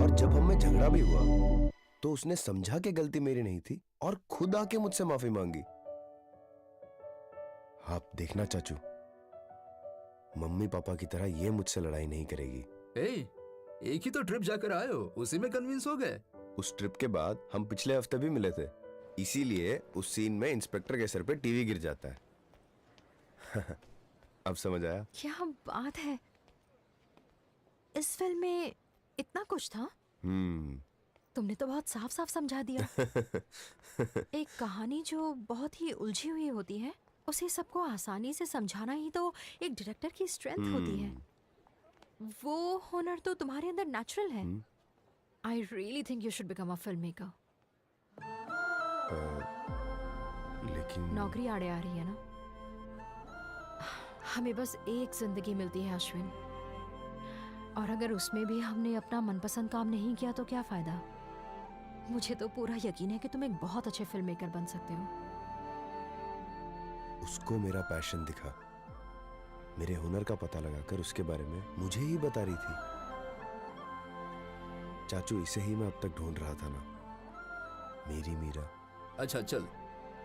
और जब हम में झगड़ा भी हुआ तो उसने समझा कि गलती मेरी नहीं थी और खुद आके मुझसे माफी मांगी। आप देखना चाचू, मम्मी पापा की तरह ये मुझसे लड़ाई नहीं करेगी। एक ही तो ट्रिप जाकर आए हो, उसी में कन्विंस हो गए। उस ट्रिप के बाद हम पिछले हफ्ते भी मिले थे, इसीलिए उस सीन में इंस्पेक्टर के सर पे टीवी गिर जाता है। अब समझ आया? क्या बात है? इस फिल्म में इतना कुछ था? तुमने तो बहुत साफ साफ समझा दिया। एक कहानी जो बहुत ही उलझी हुई होती है उसे सबको आसानी से समझाना ही तो एक डायरेक्टर की स्ट्रेंथ होती है। वो हुनर तो तुम्हारे अंदर नेचुरल है। I really think you should become a film maker. लेकिन नौकरी आड़े आ रही है ना? हमें बस एक जिंदगी मिलती है अश्विन, और अगर उसमें भी हमने अपना मनपसंद काम नहीं किया तो क्या फायदा? मुझे तो पूरा यकीन है कि तुम एक बहुत अच्छे फिल्म मेकर बन सकते हो। उसको मेरा पैशन दिखा, मेरे हुनर का पता लगाकर उसके बारे में मुझे ही बता रही थी। चाचू इसे ही मैं अब तक ढूंढ रहा था ना, मेरी मीरा। अच्छा चल,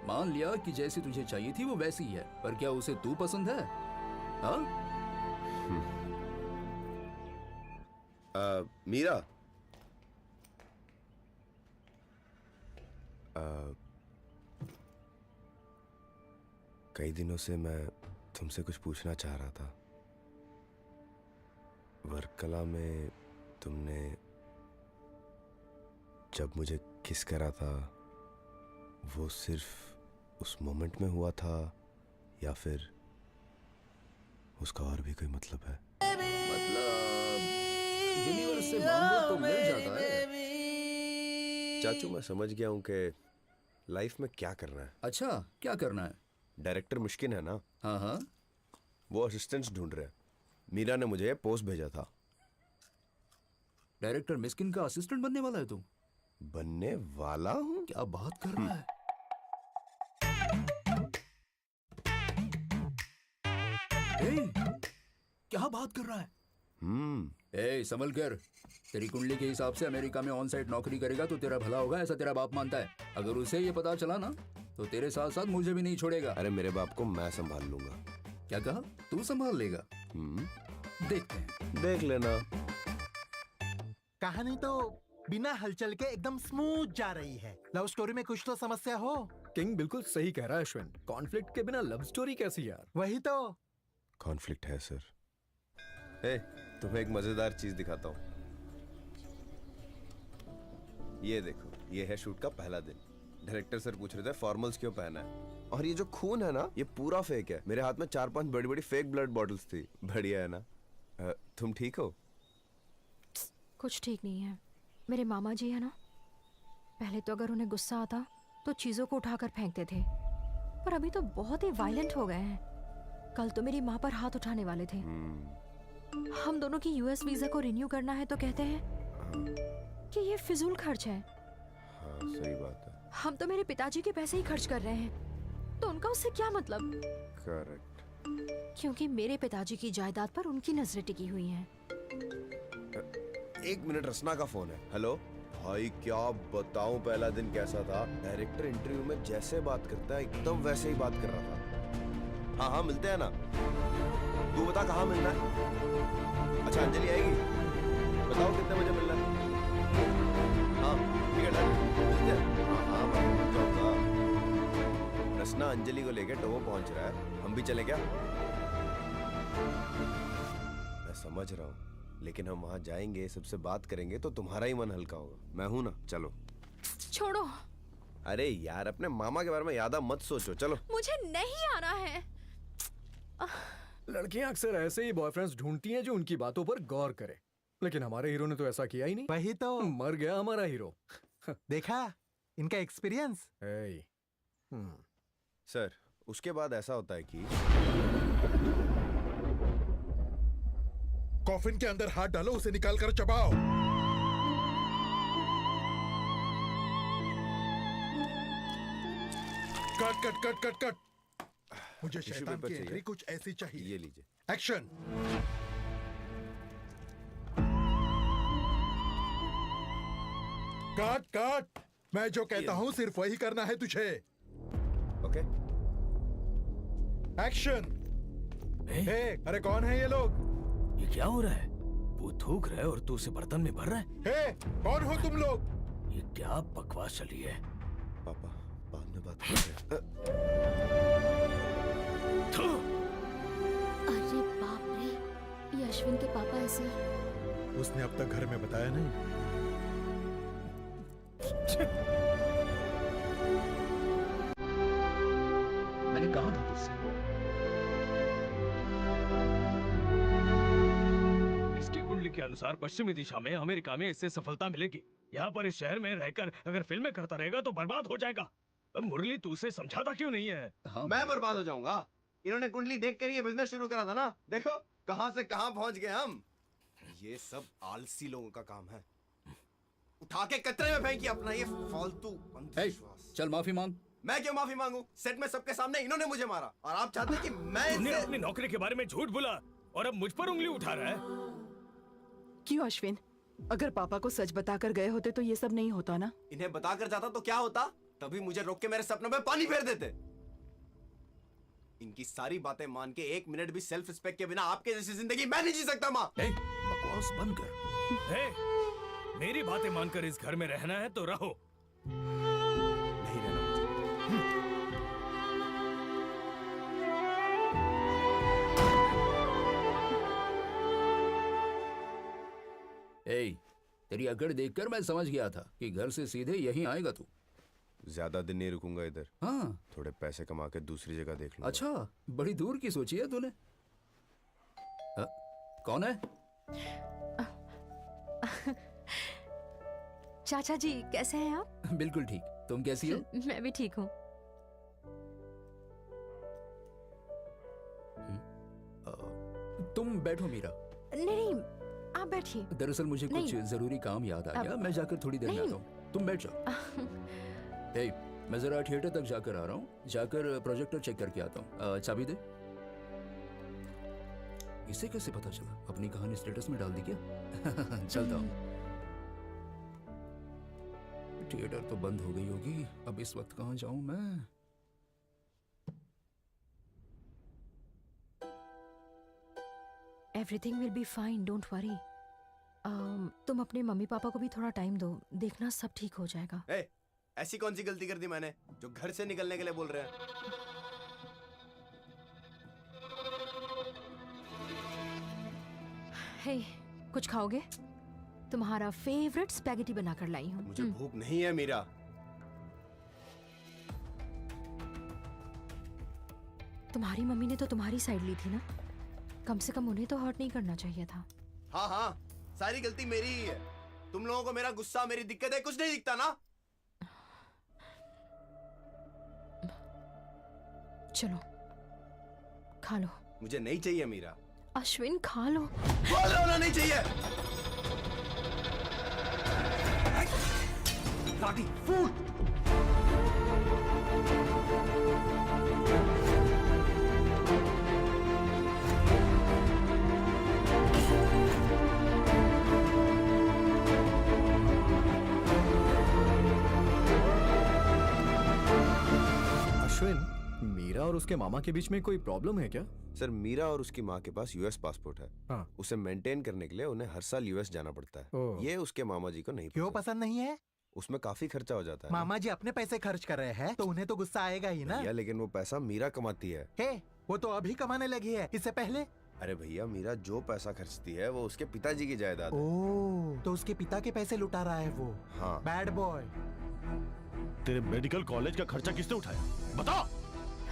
मान लिया कि जैसी तुझे चाहिए थी वो वैसी ही है, पर क्या उसे तू पसंद है? हाँ? मीरा, कई दिनों से मैं तुमसे कुछ पूछना चाह रहा था। वर्कला में तुमने जब मुझे किस करा था वो सिर्फ उस मोमेंट में हुआ था या फिर उसका और भी कोई मतलब है? मतलब यूनिवर्स से मांगो तो मिल जाता है। चाचू मैं समझ गया हूँ कि लाइफ में क्या करना है। अच्छा, क्या करना है? डायरेक्टर मुश्किल है ना? हाँ हाँ। वो असिस्टेंट्स ढूंढ रहे हैं। मीरा ने मुझे पोस्ट भेजा था। डायरेक्टर मिस्किन का असिस्टेंट बनने वाला है तू? बनने वाला हूँ? क्या बात कर रहा है? क्या बात कर रहा है? ए संभल कर, तेरी कुंडली के हिसाब से अमेरिका में ऑन साइट नौकरी करेगा तो तेरा भला होगा, ऐसा तेरा बाप मानता है। अगर उसे ये पता चला ना तो तेरे साथ साथ मुझे भी नहीं छोड़ेगा। अरे मेरे बाप को मैं संभाल लूंगा। क्या कहा? तू संभाल लेगा? देखते हैं। देख लेना। कहानी तो बिना हलचल के एकदम स्मूथ जा रही है। लव स्टोरी में कुछ तो समस्या हो। किंग बिल्कुल सही कह रहा है अश्विन, कॉन्फ्लिक्ट के बिना लव स्टोरी कैसी यार? वही तो। कॉन्फ्लिक्ट है सर। ए, तुम्हें एक मजेदार चीज दिखाता हूँ। ये देखो, ये है शूट का पहला दिन। डायरेक्टर सर पूछ रहे थे फॉर्मल्स क्यों पहना है, और ये जो खून है ना, ये पूरा फेक है। मेरे हाथ में 4-5 बड़ी बड़ी फेक ब्लड बॉटल्स थी। बढ़िया है ना? तुम ठीक हो? कुछ ठीक नहीं है। मेरे मामा जी है ना, पहले तो अगर उन्हें गुस्सा आता तो चीजों को उठाकर फेंकते थे, पर अभी तो बहुत ही वायलेंट हो गए हैं। कल तो मेरी माँ पर हाथ उठाने वाले थे। हम दोनों की यूएस वीजा को रिन्यू करना है तो कहते हैं कि ये फिजूल खर्च है। हाँ, सही बात है। हम तो मेरे पिताजी के पैसे ही खर्च कर रहे हैं, तो उनका उससे क्या मतलब? करेक्ट। क्योंकि मेरे पिताजी की जायदाद पर उनकी नजरें टिकी हुई हैं। 1 मिनट, रसना का फोन है। हेलो भाई, क्या बताऊं पहला दिन कैसा था। डायरेक्टर इंटरव्यू में जैसे बात करता है एकदम वैसे ही बात कर रहा था। हाँ हाँ, मिलते हैं ना। तू बता कहाँ मिलना है? अच्छा, अंजलि आएगी? बताओ कितने बजे मिलना है? हाँ ठीक है, डन, मिलते हैं। हाँ हाँ, मैं पहुंच जाऊंगा। रसना अंजलि को लेके टोबो पहुंच रहा है, हम भी चले क्या? मैं समझ रहा हूँ, लेकिन हम वहां जाएंगे, सबसे बात करेंगे तो तुम्हारा ही मन हल्का होगा। मैं हूं ना, चलो। छोड़ो। अरे यार, अपने मामा के बारे में ज्यादा मत सोचो, चलो। मुझे नहीं आना है। लड़कियां अक्सर ऐसे ही बॉयफ्रेंड्स ढूंढती हैं जो उनकी बातों पर गौर करे, लेकिन हमारे हीरो ने तो ऐसा किया ही नहीं। वही तो। मर गया हमारा हीरो। देखा इनका एक्सपीरियंस। सर, उसके बाद ऐसा होता है कि कॉफिन के अंदर हाथ डालो, उसे निकाल कर चबाओ। Cut cut cut cut cut. मुझे टिश्यू शैतान पेपर की चाहिए। एंट्री कुछ ऐसी चाहिए। ये लीजिए। एक्शन। काट काट। मैं जो कहता हूँ सिर्फ वही करना है तुझे। ओके। एक्शन। हे, अरे कौन है ये लोग? ये क्या हो रहा है? वो थूक रहा है और तू उसे बर्तन में भर रहा है। हे, कौन हो तुम लोग? ये क्या बकवास चली है? पापा, बाद में बात करते हैं। अरे बाप रे, ये अश्विन के पापा है सर। उसने अब तक घर में बताया नहीं। मैंने कहा था तुझसे, इसकी कुंडली के अनुसार पश्चिमी दिशा में अमेरिका में इससे सफलता मिलेगी। यहाँ पर इस शहर में रहकर अगर फिल्में करता रहेगा तो बर्बाद हो जाएगा। अब मुरली, तू उसे समझाता क्यों नहीं है? हाँ, मैं बर्बाद हो जाऊंगा? इन्होंने कुंडली देख कर ये बिजनेस शुरू करा था ना। देखो कहां से कहां पहुंच गए हम। ये सब आलसी लोगों का काम है। उठा के कचरे में फेंकी अपना ये फालतू अंधविश्वास। चल माफी मांग। मैं क्यों माफी मांगू? सेट में सबके सामने इन्होंने मुझे मारा, और आप चाहते हैं कि मैं तूने इनसे... अपनी नौकरी के बारे में झूठ बोला और अब मुझ पर उंगली उठा रहा है। क्यों अश्विन? अगर पापा को सच बताकर गए होते तो ये सब नहीं होता ना। इन्हें बताकर जाता तो क्या होता? तभी मुझे रोक के मेरे सपनों में पानी फेर देते। इनकी सारी बातें मान के 1 मिनट भी सेल्फ रिस्पेक्ट के बिना आपके जैसी जिंदगी मैं नहीं जी सकता। माँ, बकवास बंद कर। हे, मेरी बातें मानकर इस घर में रहना है तो रहो। नहीं रहना मुझे। ए, तेरी अकड़ देखकर मैं समझ गया था कि घर से सीधे यहीं आएगा तू। ज्यादा दिन नहीं रुकूंगा इधर। हाँ, थोड़े पैसे कमा के दूसरी जगह देख लूंगा। अच्छा, बड़ी दूर की सोची है तूने। कौन है? चाचा जी कैसे हैं आप? बिल्कुल ठीक। तुम कैसी हो? मैं भी ठीक हूँ। तुम बैठो मीरा। नहीं नहीं, आप बैठिए। दरअसल मुझे कुछ नहीं। जरूरी काम याद आ गया, मैं जाकर थोड़ी देर में नहीं। आता हूँ। तुम बैठ जाओ। ए, मैं जरा थिएटर तक जाकर आ रहा हूँ, जाकर प्रोजेक्टर चेक करके आता हूँ। चाबी दे। इसे कैसे पता चला? अपनी कहानी स्टेटस में डाल दी क्या? चलता हूँ। थिएटर तो बंद हो गई होगी, अब इस वक्त कहाँ जाऊं मैं? Everything will be fine, don't worry. तुम अपने मम्मी पापा को भी थोड़ा टाइम दो, देखना सब ठीक हो जाएगा। ऐसी कौन सी गलती कर दी मैंने जो घर से निकलने के लिए बोल रहे हैं? हे, कुछ खाओगे? तुम्हारा फेवरेट स्पैगेटी बनाकर लाई हूँ। मुझे भूख नहीं है मीरा। तुम्हारी मम्मी ने तो तुम्हारी साइड ली थी ना, कम से कम उन्हें तो हर्ट नहीं करना चाहिए था। हाँ हाँ, सारी गलती मेरी ही है। तुम लोगों को मेरा गुस्सा, मेरी दिक्कतें कुछ नहीं दिखता ना। चलो खा लो। मुझे नहीं चाहिए मीरा। अश्विन खा लो। बोल रहा हूं ना, नहीं चाहिए। फूड। अश्विन, मीरा और उसके मामा के बीच में कोई प्रॉब्लम है क्या? सर, मीरा और उसकी माँ के पास यूएस पासपोर्ट है। हाँ। उसे मेंटेन करने के लिए उन्हें हर साल यूएस जाना पड़ता है। ओह। ये उसके मामा जी को नहीं क्यों पसंद नहीं है? उसमें काफी खर्चा हो जाता है ना। मामा जी अपने पैसे खर्च कर रहे हैं तो उन्हें तो गुस्सा आएगा ही ना। भैया, लेकिन वो पैसा मीरा कमाती है। हे, वो तो अभी कमाने लगी है, इससे पहले। अरे भैया, मीरा जो पैसा खर्चती है वो उसके पिताजी की जायदाद है। ओह, तो उसके पिता के पैसे लुटा रहा है वो। हाँ। Bad boy. तेरे मेडिकल कॉलेज का खर्चा किसने उठाया? बता।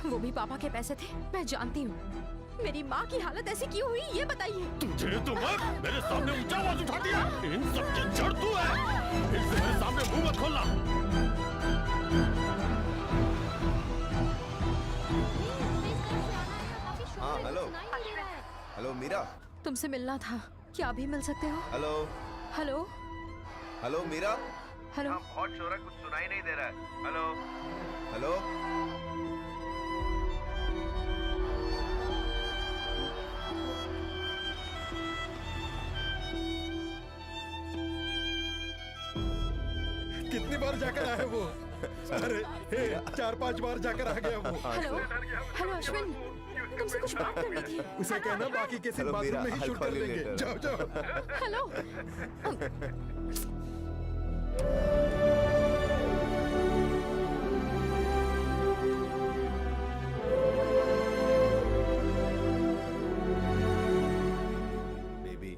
वो भी पापा के पैसे थे, मैं जानती हूँ। मेरी माँ की हालत ऐसी क्यों हुई, ये बताइए। तुझे तो मेरे सामने ऊंचा आवाज उठा दिया। इन सब की जड़ तू है। फिर से मेरे सामने मुंह मत खोलना। हाँ, हेलो। हेलो मीरा। तुमसे मिलना था, क्या अभी मिल सकते हो? Hello. Hello. Hello Meera. Hello. बहुत शोर है, कुछ सुनाई नहीं दे रहा है। हेलो। हेलो। कितनी बार जाकर आया वो? अरे, 4-5 बार जाकर आ गया वो। हेलो। हेलो अश्विन, तुमसे कुछ बात करनी थी। उसे कहना बाकी के सिर्फ बाथरूम में ही शूट कर देंगे। जाओ जाओ। हेलो। बेबी।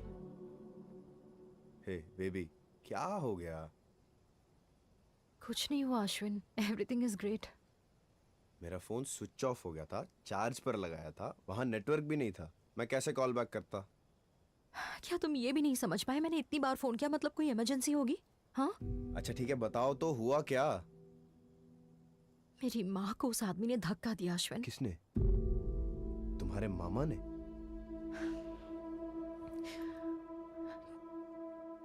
हे बेबी, क्या हो गया? कुछ नहीं हुआ अश्विन, एवरीथिंग इज ग्रेट। मेरा फोन स्विच ऑफ हो गया था, चार्ज पर लगाया था, वहां नेटवर्क भी नहीं था। मैं कैसे कॉल बैक करता? क्या तुम ये भी नहीं समझ पाए मैंने इतनी बार फोन किया, मतलब कोई इमरजेंसी होगी? हाँ। अच्छा ठीक है, बताओ तो हुआ क्या? मेरी माँ को उस आदमी ने धक्का दिया अश्विन। किसने? तुम्हारे मामा ने?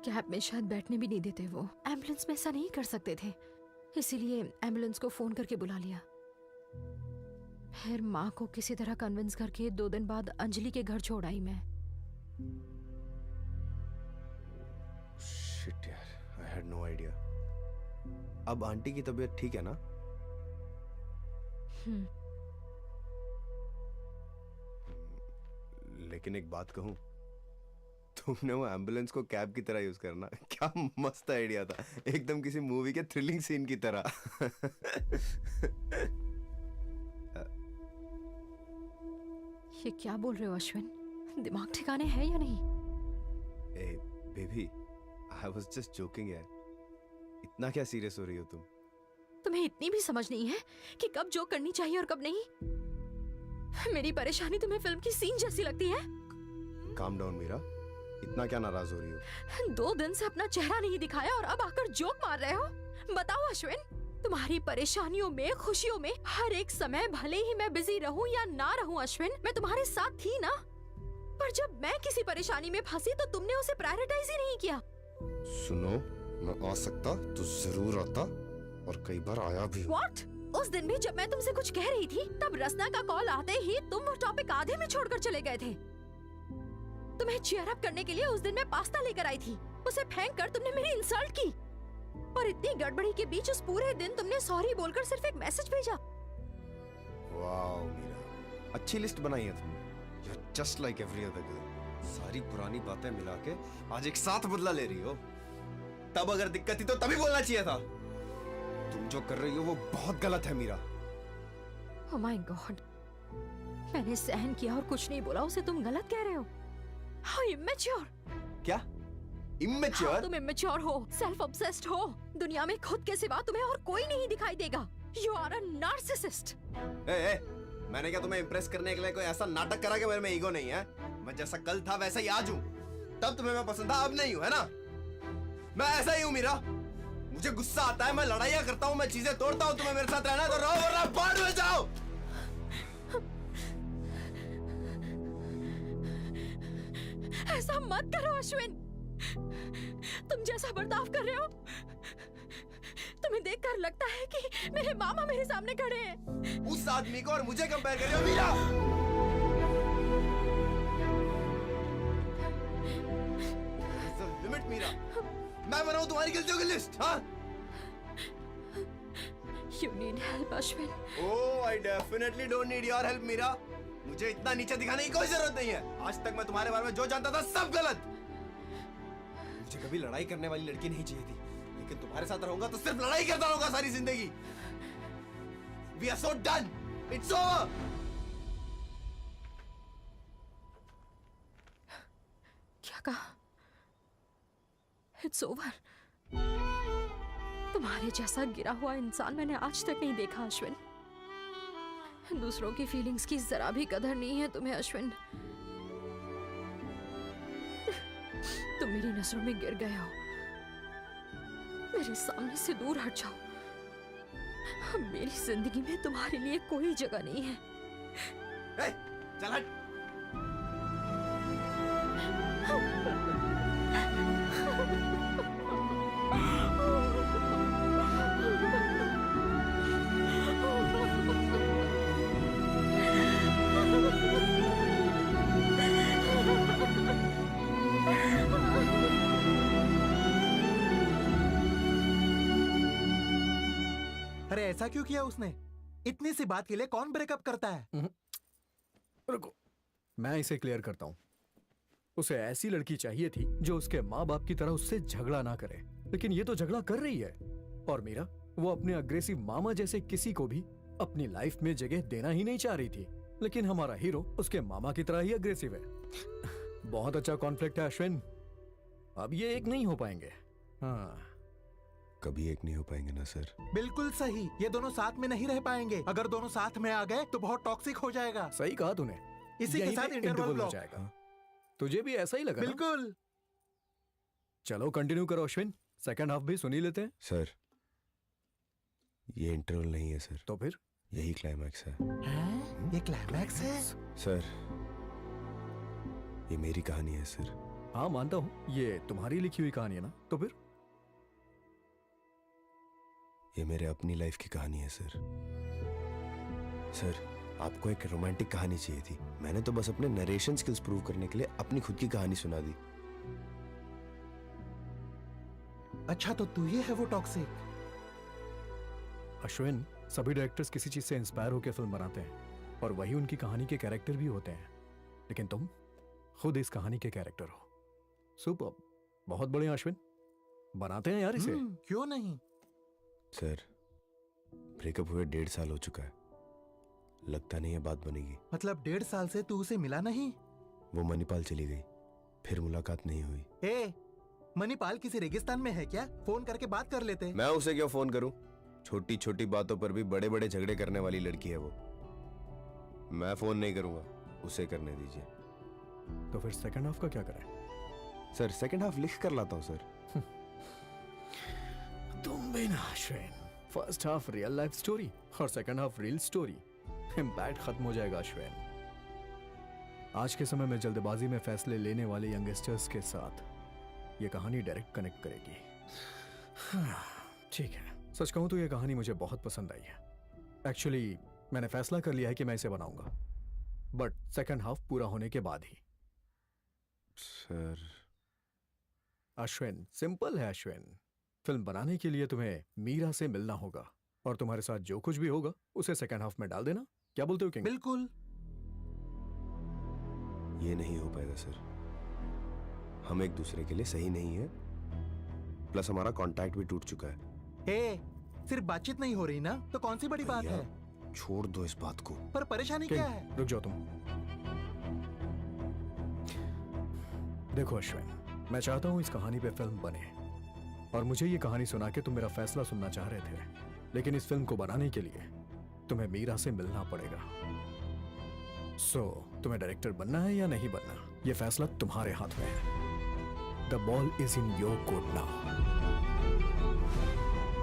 कैब में शायद बैठने भी नहीं देते वो। एम्बुलेंस में ऐसा नहीं कर सकते थे, इसीलिए एम्बुलेंस को फोन करके बुला लिया। फिर माँ को किसी तरह कन्विंस करके 2 दिन बाद अंजलि के घर छोड़ आई मैं। शिट यार, आई हैड नो आइडिया। अब आंटी की तबीयत ठीक है ना? लेकिन एक बात कहूं, तुमने वो एम्बुलेंस को कैब की तरह यूज करना, क्या मस्त आइडिया था, एकदम किसी मूवी के थ्रिलिंग सीन की तरह। ये क्या बोल रहे हो अश्विन, दिमाग ठिकाने है या नहीं? Hey baby, I was just joking यार। इतना क्या सीरियस हो रही हो तुम? तुम्हें इतनी भी समझ नहीं है कि कब जोक करनी चाहिए और कब नहीं? मेरी परेशानी तुम्हें फिल्म की सीन जैसी लगती है? काम डाउन मीरा, इतना क्या नाराज हो रही हो? 2 दिन से अपना चेहरा नहीं दिखाया और अब आकर जोक मार रहे हो? बताओ अश्विन, तुम्हारी परेशानियों में, खुशियों में, हर एक समय भले ही मैं बिजी रहूं या ना रहूं अश्विन, मैं तुम्हारे साथ थी ना। पर जब मैं किसी परेशानी में फंसी तो तुमने उसे प्रायोरिटाइज ही नहीं किया। सुनो, मैं आ सकता तो जरूर आता, और कई बार आया भी। What? उस दिन भी जब मैं तुमसे कुछ कह रही थी, तब रसना का कॉल आते ही तुम वो टॉपिक आधे में छोड़कर चले गए थे। तुम्हें चीयर अप करने के लिए उस दिन मैं पास्ता लेकर आई थी, उसे फेंक कर तुमने मेरी इंसल्ट की, और इतनी गड़बड़ी के बीच उस पूरे दिन तुमने सॉरी बोलकर सिर्फ एक मैसेज भेजा। वाओ मीरा, अच्छी लिस्ट बनाई है तुमने। You're just like every other girl. सारी पुरानी बातें मिला के आज एक साथ बदला ले रही हो। तब अगर दिक्कत थी तो तभी बोलना चाहिए था। तुम जो कर रही हो वो बहुत गलत है मीरा। Oh my God, मैंने सहन किया और कुछ नहीं बोला, उसे तुम गलत कह रहे हो। How immature! क्या? Immature? हाँ, तुम immature हो, self obsessed हो, दुनिया में खुद के सिवा तुम्हें और कोई नहीं दिखाई देगा। You are a narcissist. मैंने क्या तुम्हें इम्प्रेस करने के लिए कोई ऐसा नाटक करा कि मेरे में ईगो नहीं है? मैं जैसा कल था वैसा ही आज हूँ। तब तुम्हें मैं पसंद था, अब नहीं हूँ, है ना? मैं ऐसा ही हूँ मीरा। मुझे गुस्सा आता है, मैं लड़ाइयाँ करता हूँ, मैं चीजें तोड़ता हूँ। तुम्हें मेरे साथ रहना है तो रहो, वरना बाहर में जाओ। ऐसा मत करो अश्विन, तुम जैसा बर्ताव कर रहे हो तुम्हें देखकर लगता है कि मेरे मामा मेरे सामने खड़े हैं। उस आदमी को और मुझे कंपेयर कर रहे हो मीरा? लिमिट मीरा, मैं बनाऊं तुम्हारी गलतियों की लिस्ट? हाँ? You need help Ashwin. Oh, I definitely don't need your help Meera. मुझे इतना नीचे दिखाने की कोई जरूरत नहीं है। आज तक मैं तुम्हारे बारे में जो जानता था सब गलत। मुझे कभी लड़ाई करने वाली लड़की नहीं चाहिए थी, लेकिन तुम्हारे साथ रहूंगा तो सिर्फ लड़ाई करता रहूंगा सारी जिंदगी। We are so done. It's over. क्या कहा? It's over. तुम्हारे जैसा गिरा हुआ इंसान मैंने आज तक नहीं देखा अश्विन। दूसरों की फीलिंग्स की जरा भी कदर नहीं है तुम्हें अश्विन। तुम मेरी नजरों में गिर गए हो, मेरे सामने से दूर हट जाओ। मेरी जिंदगी में तुम्हारे लिए कोई जगह नहीं है। चल हट। अरे ऐसा क्यों किया उसने? इतनी सी बात के लिए कौन ब्रेकअप करता है? रुको, मैं इसे क्लियर करता हूँ। उसे ऐसी लड़की चाहिए थी जो उसके माँ बाप की तरह उससे झगड़ा ना करे, लेकिन ये तो झगड़ा कर रही है। और मीरा, वो अपने अग्रेसिव मामा जैसे किसी को भी अपनी लाइफ में जगह देना ही नहीं चाह रही थी, लेकिन हमारा हीरो उसके मामा की तरह ही अग्रेसिव है। बहुत अच्छा कॉन्फ्लिक्ट है अश्विन, अब ये एक नहीं हो पाएंगे। हाँ, कभी एक नहीं हो पाएंगे ना सर? बिल्कुल सही, ये दोनों साथ में नहीं रह पाएंगे। अगर दोनों साथ में आ गए तो बहुत टॉक्सिक हो जाएगा। सही कहा तूने। इसी के यहीं साथ पे इंटरवल हो ब्लॉक। जाएगा। तुझे भी ऐसा ही लगा ना? बिल्कुल। चलो कंटिन्यू करो अश्विन, सेकंड हाफ भी सुन ही लेते हैं। सर, ये इंटरवल नहीं है सर। तो फिर? यही क्लाइमैक्स है। ये क्लाइमैक्स है? सर, ये मेरी कहानी है सर। हाँ मानता हूँ, ये तुम्हारी लिखी हुई कहानी है ना? तो फिर? ये मेरे अपनी लाइफ की कहानी है सर। सर, आपको एक रोमांटिक कहानी चाहिए थी, मैंने तो बस अपने नरेशन स्किल्स प्रूव करने के लिए अपनी खुद की कहानी सुना दी। अच्छा, तो तू ही है वो टॉक्सिक? अश्विन, सभी डायरेक्टर्स किसी चीज से इंस्पायर होकर फिल्म बनाते हैं और वही उनकी कहानी के कैरेक्टर भी होते हैं, लेकिन तुम खुद इस कहानी के कैरेक्टर हो। सुपर, बहुत बढ़िया अश्विन, बनाते हैं यार इसे। क्यों नहीं? सर, ब्रेकअप हुए 1.5 साल हो चुका है, लगता नहीं है बात बनेगी। मतलब 1.5 साल से तू उसे मिला नहीं? वो मणिपाल चली गई, फिर मुलाकात नहीं हुई। ए, मणिपाल किसी रेगिस्तान में है क्या? फोन करके बात कर लेते। मैं उसे क्यों फोन करूं? छोटी छोटी बातों पर भी बड़े बड़े झगड़े करने वाली लड़की है वो। मैं फोन नहीं करूंगा, उसे करने दीजिए। तो फिर सेकंड हाफ का क्या करें? सर, सेकंड हाफ लिख कर लाता हूं सर। तुम भी ना Ashwin, first half real life story और second half reel story, impact खत्म हो जाएगा अश्विन। आज के समय में जल्दबाजी में फैसले लेने वाले यंगस्टर्स के साथ ये कहानी डायरेक्ट कनेक्ट करेगी। ठीक है, सच कहूं तो ये कहानी मुझे बहुत पसंद आई है। एक्चुअली मैंने फैसला कर लिया है कि मैं इसे बनाऊंगा, बट सेकंड हाफ पूरा होने के बाद ही। सर अश्विन, सिंपल है अश्विन। फिल्म बनाने के लिए तुम्हें मीरा से मिलना होगा और तुम्हारे साथ जो कुछ भी होगा उसे सेकंड हाफ में डाल देना। क्या बोलते हो किंग? बिल्कुल। ये नहीं हो पाएगा सर, हम एक दूसरे के लिए सही नहीं है, प्लस हमारा कांटेक्ट भी टूट चुका है। हे, सिर्फ बातचीत नहीं हो रही ना, तो कौन सी बड़ी बात भैया, है? छोड़ दो इस बात को। पर परेशानी क्या है? रुक जाओ तुम। देखो अश्विन, मैं चाहता हूं इस कहानी पे फिल्म बने और मुझे ये कहानी सुना के तुम मेरा फैसला सुनना चाह रहे थे, लेकिन इस फिल्म को बनाने के लिए तुम्हें मीरा से मिलना पड़ेगा। तुम्हें डायरेक्टर बनना है या नहीं बनना, ये फैसला तुम्हारे हाथ में है। The ball is in your court now.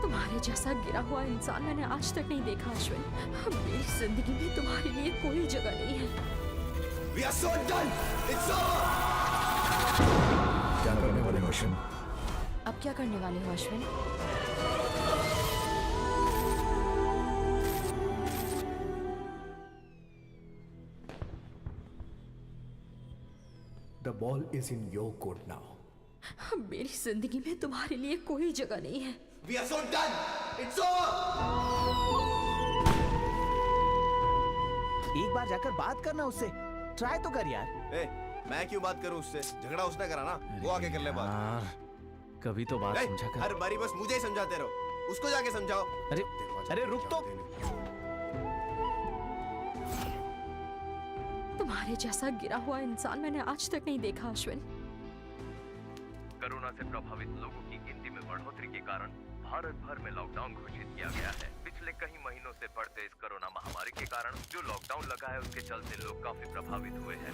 तुम्हारे जैसा गिरा हुआ इंसान मैंने आज तक नहीं देखा अश्विन। मेरी जिंदगी में तुम्हारे लिए कोई जगह नहीं है। We are so done. It's over. क्या करने वाले हो अश्विन? अब क्या करने वाले हो Ashwin? The ball is in your court now. मेरी जिंदगी में तुम्हारे लिए कोई जगह नहीं है। We are so done. It's over. एक बार जाकर बात करना उससे, ट्राई तो कर यार। मैं क्यों बात करूं उससे? झगड़ा उसने करा ना, वो आके कर ले बात। कभी तो बात समझा कर। हर बारी बस मुझे ही समझाते रहो, उसको जाके समझाओ। अरे रुक तो। तुम्हारे जैसा गिरा हुआ इंसान मैंने आज तक नहीं देखा अश्विन। कोरोना से प्रभावित लोगों की गिनती में बढ़ोतरी के कारण भारत भर में लॉकडाउन घोषित किया गया है। पिछले कई महीनों से बढ़ते इस कोरोना महामारी के कारण जो लॉकडाउन लगा है उसके चलते लोग काफी प्रभावित हुए हैं।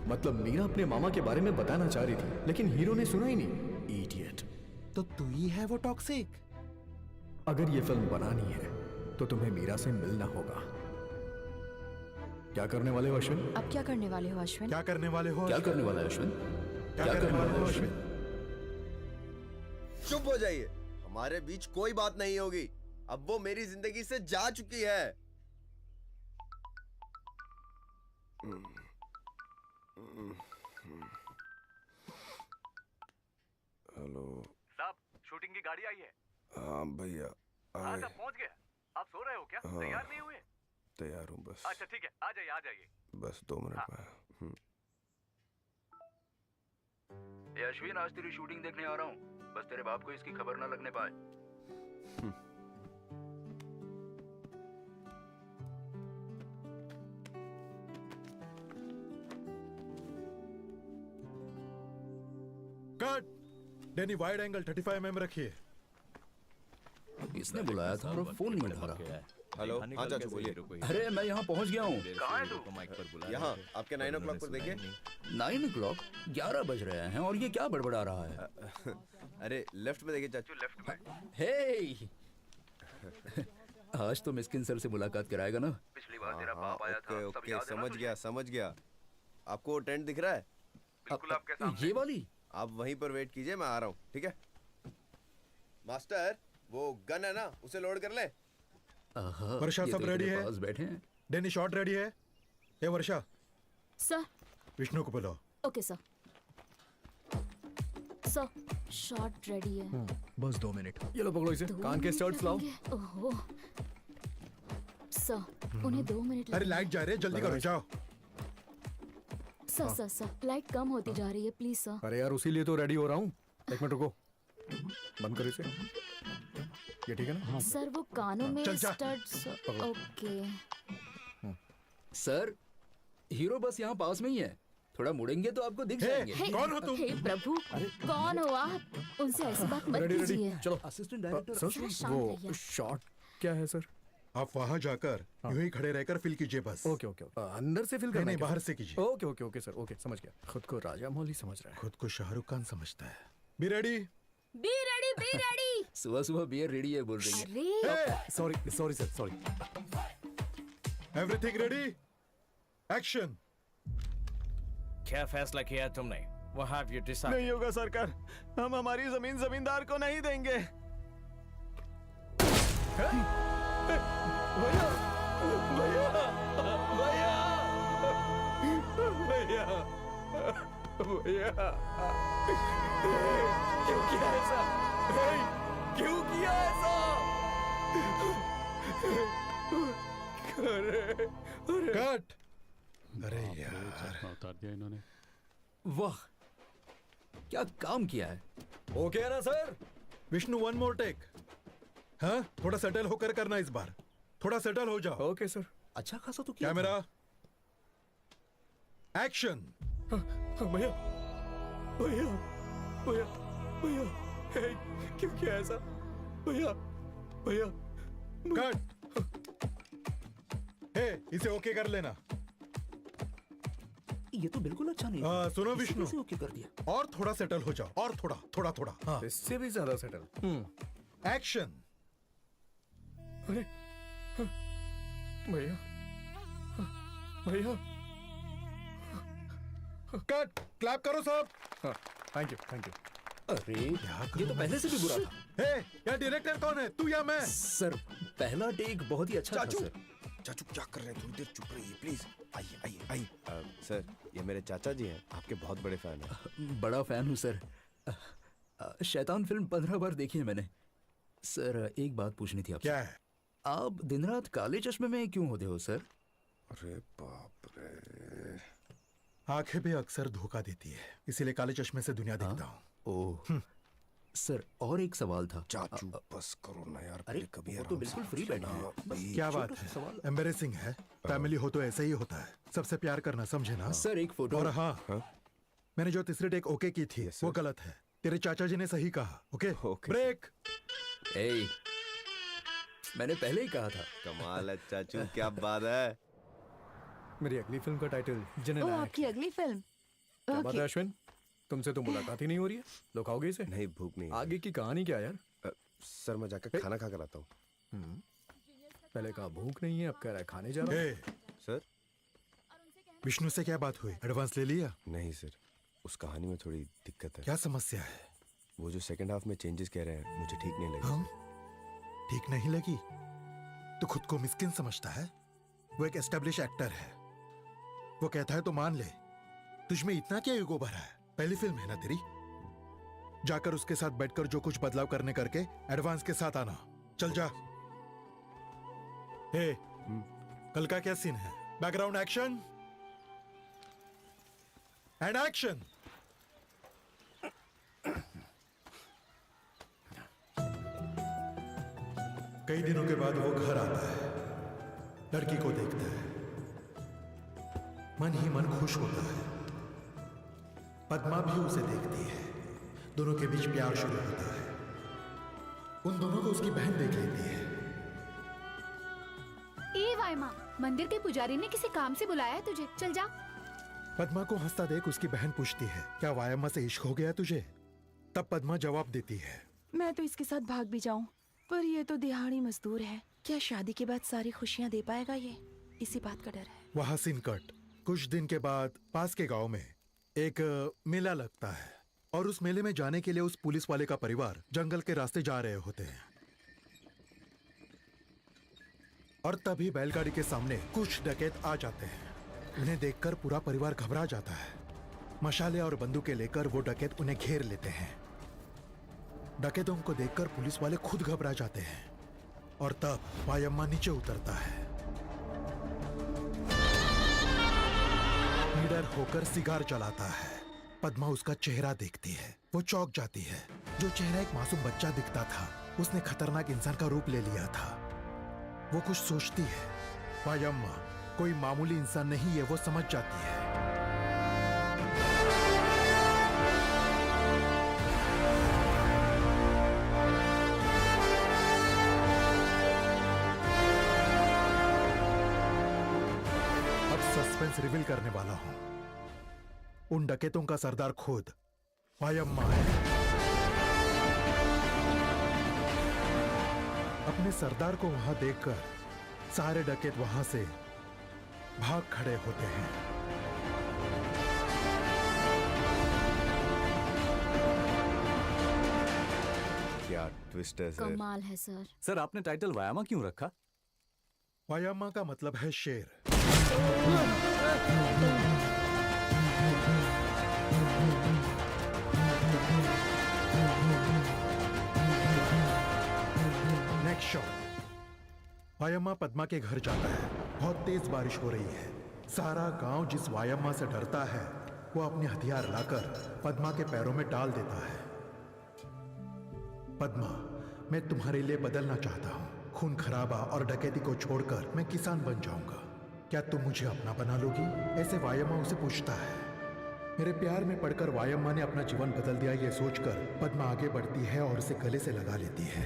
मतलब मीरा अपने मामा के बारे में बताना चाह रही थी, लेकिन हीरो ने सुना ही नहीं। इडियट। तो तू ही है वो टॉक्सिक। अगर ये फिल्म बनानी है तो तुम्हें मीरा से मिलना होगा। क्या करने वाले हो अश्विन? अब क्या करने वाले हो अश्विन? क्या करने वाले हो? क्या करने वाला है अश्विन? क्या करने वाले हो अश्विन? चुप हो जाइए, हमारे बीच कोई बात नहीं होगी। अब वो मेरी जिंदगी से जा चुकी है। हेलो साहब, शूटिंग की गाड़ी आई है। हाँ भैया हाँ आए। साहब, पहुंच गए। आप सो रहे हो क्या? हाँ। तैयार नहीं हुए? तैयार हूँ बस। अच्छा ठीक है, आ जाइए आ जाइए। बस 2 मिनट में। ए अश्विन, आज तेरी शूटिंग देखने आ रहा हूँ। बस तेरे बाप को इसकी खबर ना लगने पाए। कट। डेनी वाइड एंगल 35 mm रखिए। इसने बुलाया था और फोन नहीं उठा रहा। हेलो, हाँ चाचू बोलिए। अरे मैं यहाँ पहुँच गया हूँ। कहाँ है तू? यहाँ आपके 9 o'clock पर देखिए। 9 o'clock? 11 बज रहे हैं और ये क्या बड़बड़ा रहा है? अरे लेफ्ट में देखिए चाचू, लेफ्ट में। हे आज तो मिस्किन सर से मुलाकात कराएगा ना? पिछली बार तेरा बाप आया था, सब ओके, याद है ना समझ तुझे? गया समझ गया। आपको टेंट दिख रहा है? बिल्कुल आपके सामने। ये वाली? आप वहीं पर वेट कीजिए, मैं आ रहा हूँ, ठीक है? मास्टर, वो गन है ना, उसे लोड कर ले। वर्षा ये सब तो रेडी इतने है? पास बैठे हैं। डेनी शॉट रेडी है? ये वर्षा, सर। विष्णु को बुलाओ। Okay sir. Sir, shot ready है। बस 2 मिनट। ये लो पकड़ो इसे। कान के स्टड्स लाओ। ओहो सर, उन्हें 2 मिनट अरे लाइट जा रही है, जल्दी करो, जाओ। सर सर सर, लाइट कम होती जा रही है, प्लीज सर। अरे यार, उसी लिए तो रेडी हो रहा हूँ। 1 मिनट रुको, बंद करो इसे। ये ठीक है ना? सर वो कानों में चल जा। स्टड्स। पकड़ो। ओके सर, हीरो बस यहाँ पास में ही है। थोड़ा मुड़ेंगे तो आपको दिख जाएंगे। हे प्रभु, कौन हो आप? उनसे ऐसी बात मत रेडी कीजिए। रेडी, चलो। असिस्टेंट डायरेक्टर थोड़ा शांत वो रहिए। शॉट क्या है सर? आप वहां जाकर यूं ही खड़े रहकर फिल कीजिए बस। Okay okay. अंदर से फिल करना नहीं, है क्या? बाहर से कीजिए। Okay okay okay sir, okay समझ गया। खुद को राजा मौली समझ रहा है। खुद को शाहरुख खान समझता है। Be ready? Be ready, be ready. सुबह सुबह बियर रेडी है बोल रही है। अरे sorry sorry sir, sorry. Everything ready? Action. क्या फैसला किया है तुमने? What have you decided? नहीं होगा सरकार, हम हमारी जमीन जमींदार को नहीं देंगे। भैया भैया भैया भैया भैया, क्यों किया ऐसा? क्यों किया ऐसा? कट। अरे यार, उतार दिया इन्होंने। वाह, क्या काम किया है। ओके है ना sir? Vishnu, one more take. हाँ, थोड़ा सेटल होकर करना इस बार, थोड़ा सेटल हो जाओ। Okay sir. अच्छा खासा तो किया। Camera action. भैया भैया भैया भैया, क्यों किया ऐसा? भैया भैया, कट। इसे ओके कर लेना। ये तो बिल्कुल अच्छा नहीं। सुनो इसे विष्णु, कैसे ओके कर दिया? और थोड़ा सेटल हो जाओ, और थोड़ा थोड़ा थोड़ा। हाँ, इससे भी ज्यादा सेटल। एक्शन। भैया भैया, कट। क्लैप करो सब। Thank you thank you. अरे ये तो पहले से भी बुरा था। यार डायरेक्टर कौन है, तू या मैं? सर, पहला टेक बहुत ही अच्छा था चाचू, सर। चाचू क्या कर रहे हैं? थोड़ी देर चुप रहिए प्लीज। आइए आइए आइए। सर, ये मेरे चाचा जी हैं, आपके बहुत बड़े फैन हैं। बड़ा फैन हूँ सर। शैतान फिल्म 15 बार देखी है मैंने। सर, एक बात पूछनी थी आपसे। क्या है? आप दिन रात काले चश्मे में क्यों होते हो सर? अरे बाप रे, आंखें भी अक्सर धोखा देती है, इसीलिए काले चश्मे से दुनिया देखता हूँ। ओह सर, और एक सवाल था। चाचू बस करो ना यार, अरे कभी वो तो बिल्कुल फ्री बैठे हैं। बस क्या छोटा बात सा है? सवाल। एम्बेरेसिंग है। फैमिली हो तो ऐसा ही होता है, सबसे प्यार करना, समझे ना? सर, एक फोटो। और हाँ, मैंने जो तीसरी टेक ओके की थी वो गलत है। तेरे चाचा जी ने सही कहा। Okay, break. मैंने पहले ही कहा था। कमाल है चाचू, क्या बात है। मेरी अगली फिल्म का टाइटल जिन्हें ओ, नायक। आपकी अगली फिल्म। क्या बात है अश्विन, तुमसे तो मुलाकात ही नहीं हो रही है। लो खाओगे इसे? नहीं, भूख नहीं। आगे की कहानी क्या यार? सर, मैं जाकर खाना खा कर आता हूँ। पहले कहा भूख नहीं है, अब कह रहा है खाने जा रहा हूँ। सर, विष्णु से क्या बात हुई? एडवांस ले लिया? नहीं सर, उस कहानी में थोड़ी दिक्कत है। क्या समस्या है? वो जो सेकंड हाफ में चेंजेस कह रहे हैं, मुझे ठीक नहीं लगे। ठीक नहीं लगी तो खुद को मिस्किन समझता है। वो एक एस्टेब्लिश एक्टर है, वो कहता है तो मान ले। तुझमें इतना क्या ईगो भरा है? पहली फिल्म है ना तेरी। जाकर उसके साथ बैठकर जो कुछ बदलाव करने करके एडवांस के साथ आना। चल जा। कल का क्या सीन है? Background action and action. कई दिनों के बाद वो घर आता है, लड़की को देखता है, मन ही मन खुश होता है। पद्मा भी उसे देखती है, दोनों के बीच प्यार शुरू होता है। उन दोनों को उसकी बहन देख लेती है। ए वाइमा, मंदिर के पुजारी ने किसी काम से बुलाया है तुझे, चल जा। पद्मा को हंसता देख उसकी बहन पूछती है, क्या वायम्मा से इश्क हो गया तुझे? तब पद्मा जवाब देती है, मैं तो इसके साथ भाग भी जाऊं, पर ये तो दिहाड़ी मजदूर है। क्या शादी के बाद सारी खुशियां दे पाएगा ये? इसी बात का डर है। वहां सीन कट। कुछ दिन के बाद पास के गांव में एक मेला लगता है और उस मेले में जाने के लिए उस पुलिस वाले का परिवार जंगल के रास्ते जा रहे होते हैं। और तभी बैलगाड़ी के सामने कुछ डकैत आ जाते हैं। उन्हें देखकर पूरा परिवार घबरा जाता है। मशाले और बंदूकें लेकर वो डकैत उन्हें घेर लेते हैं। डकैतों को देखकर पुलिस वाले खुद घबरा जाते हैं और तब वायम्मा नीचे उतरता है। निडर होकर सिगार जलाता है। पद्मा उसका चेहरा देखती है, वो चौंक जाती है। जो चेहरा एक मासूम बच्चा दिखता था, उसने खतरनाक इंसान का रूप ले लिया था। वो कुछ सोचती है। वायम्मा कोई मामूली इंसान नहीं है, वो समझ जाती है। सस्पेंस रिवील करने वाला हूं। उन डकैतों का सरदार खुद वायम्मा है। अपने सरदार को वहां देखकर सारे डकैत वहां से भाग खड़े होते हैं। क्या ट्विस्ट है सर। कमाल है सर। सर आपने टाइटल वायामा क्यों रखा? वायामा का मतलब है शेर। Next shot. वायम्मा पद्मा के घर जाता है। बहुत तेज बारिश हो रही है। सारा गांव जिस वायम्मा से डरता है वो अपने हथियार लाकर पद्मा के पैरों में डाल देता है। पद्मा, मैं तुम्हारे लिए बदलना चाहता हूँ। खून खराबा और डकैती को छोड़कर मैं किसान बन जाऊंगा। क्या तुम मुझे अपना बना लोगी? ऐसे वायम्मा उसे पूछता है। मेरे प्यार में पड़कर वायम्मा ने अपना जीवन बदल दिया ये सोचकर पद्मा आगे बढ़ती है और उसे गले से लगा लेती है।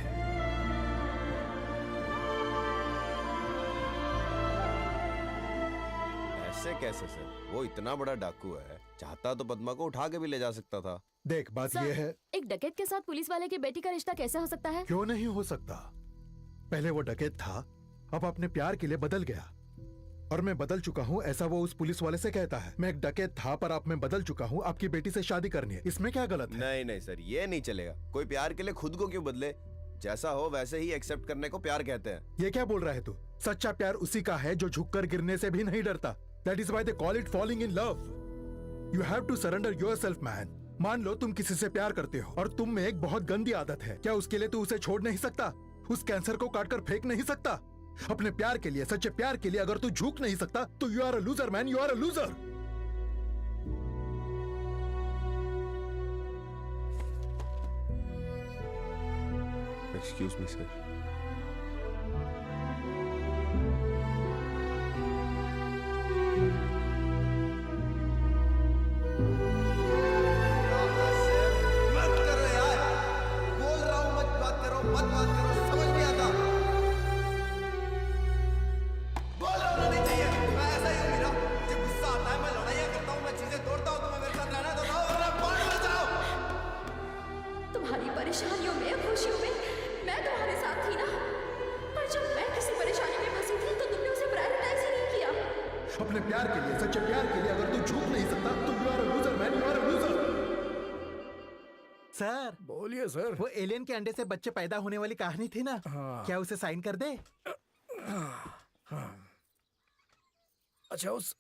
ऐसे कैसे सर? वो इतना बड़ा डाकू है, चाहता तो पद्मा को उठा के भी ले जा सकता था। देख, बात सर, ये है। एक डकैत के साथ पुलिस वाले की बेटी का रिश्ता कैसे हो सकता है? क्यों नहीं हो सकता? पहले वो डकैत था, अब अपने प्यार के लिए बदल गया। और मैं बदल चुका हूँ ऐसा वो उस पुलिस वाले से कहता है। मैं एक डकैत था पर अब मैं बदल चुका हूँ, आपकी बेटी से शादी करनी है। इसमें क्या गलत है? नहीं नहीं सर, ये नहीं चलेगा। कोई प्यार के लिए खुद को क्यों बदले? जैसा हो वैसे ही एक्सेप्ट करने को प्यार कहते हैं। ये क्या बोल रहा है तू? सच्चा प्यार उसी का है जो झुककर गिरने से भी नहीं डरता। That is why they call it falling in love. You have to surrender yourself, man. मान लो तुम किसी से प्यार करते हो और तुम में एक बहुत गंदी आदत है। क्या उसके लिए तू उसे छोड़ नहीं सकता? उस कैंसर को काटकर फेंक नहीं सकता? अपने प्यार के लिए, सच्चे प्यार के लिए अगर तू झुक नहीं सकता तो you are a loser man, you are a loser. Excuse me sir. मत करो यार, बोल रहा हूं मत बात करो, मत बात करो, समझ नहीं आता। बोल रहा हूं नहीं चाहिए, मैं ऐसा ही हूं मेरा। मुझे गुस्सा आता है, मैं लड़ाइयां करता हूं, मैं चीजें तोड़ता हूं, तुम्हें मेरे साथ रहना तो रहो वरना बाहर मत जाओ। तुम्हारी परेशानियों में, खुशियों में मैं तुम्हारे साथ थी ना। पर जब मैं किसी परेशानी में फंसी थी तो तुमने उसे प्रायोरिटाइज ही नहीं किया। अपने प्यार के लिए, सच्चे प्यार के लिए अगर तू झुक नहीं सकता तो you are a loser man, you are a loser. Sir बोलिए सर। वो एलियन के अंडे से बच्चे पैदा होने वाली कहानी थी ना, क्या उसे साइन कर दे? अच्छा, उस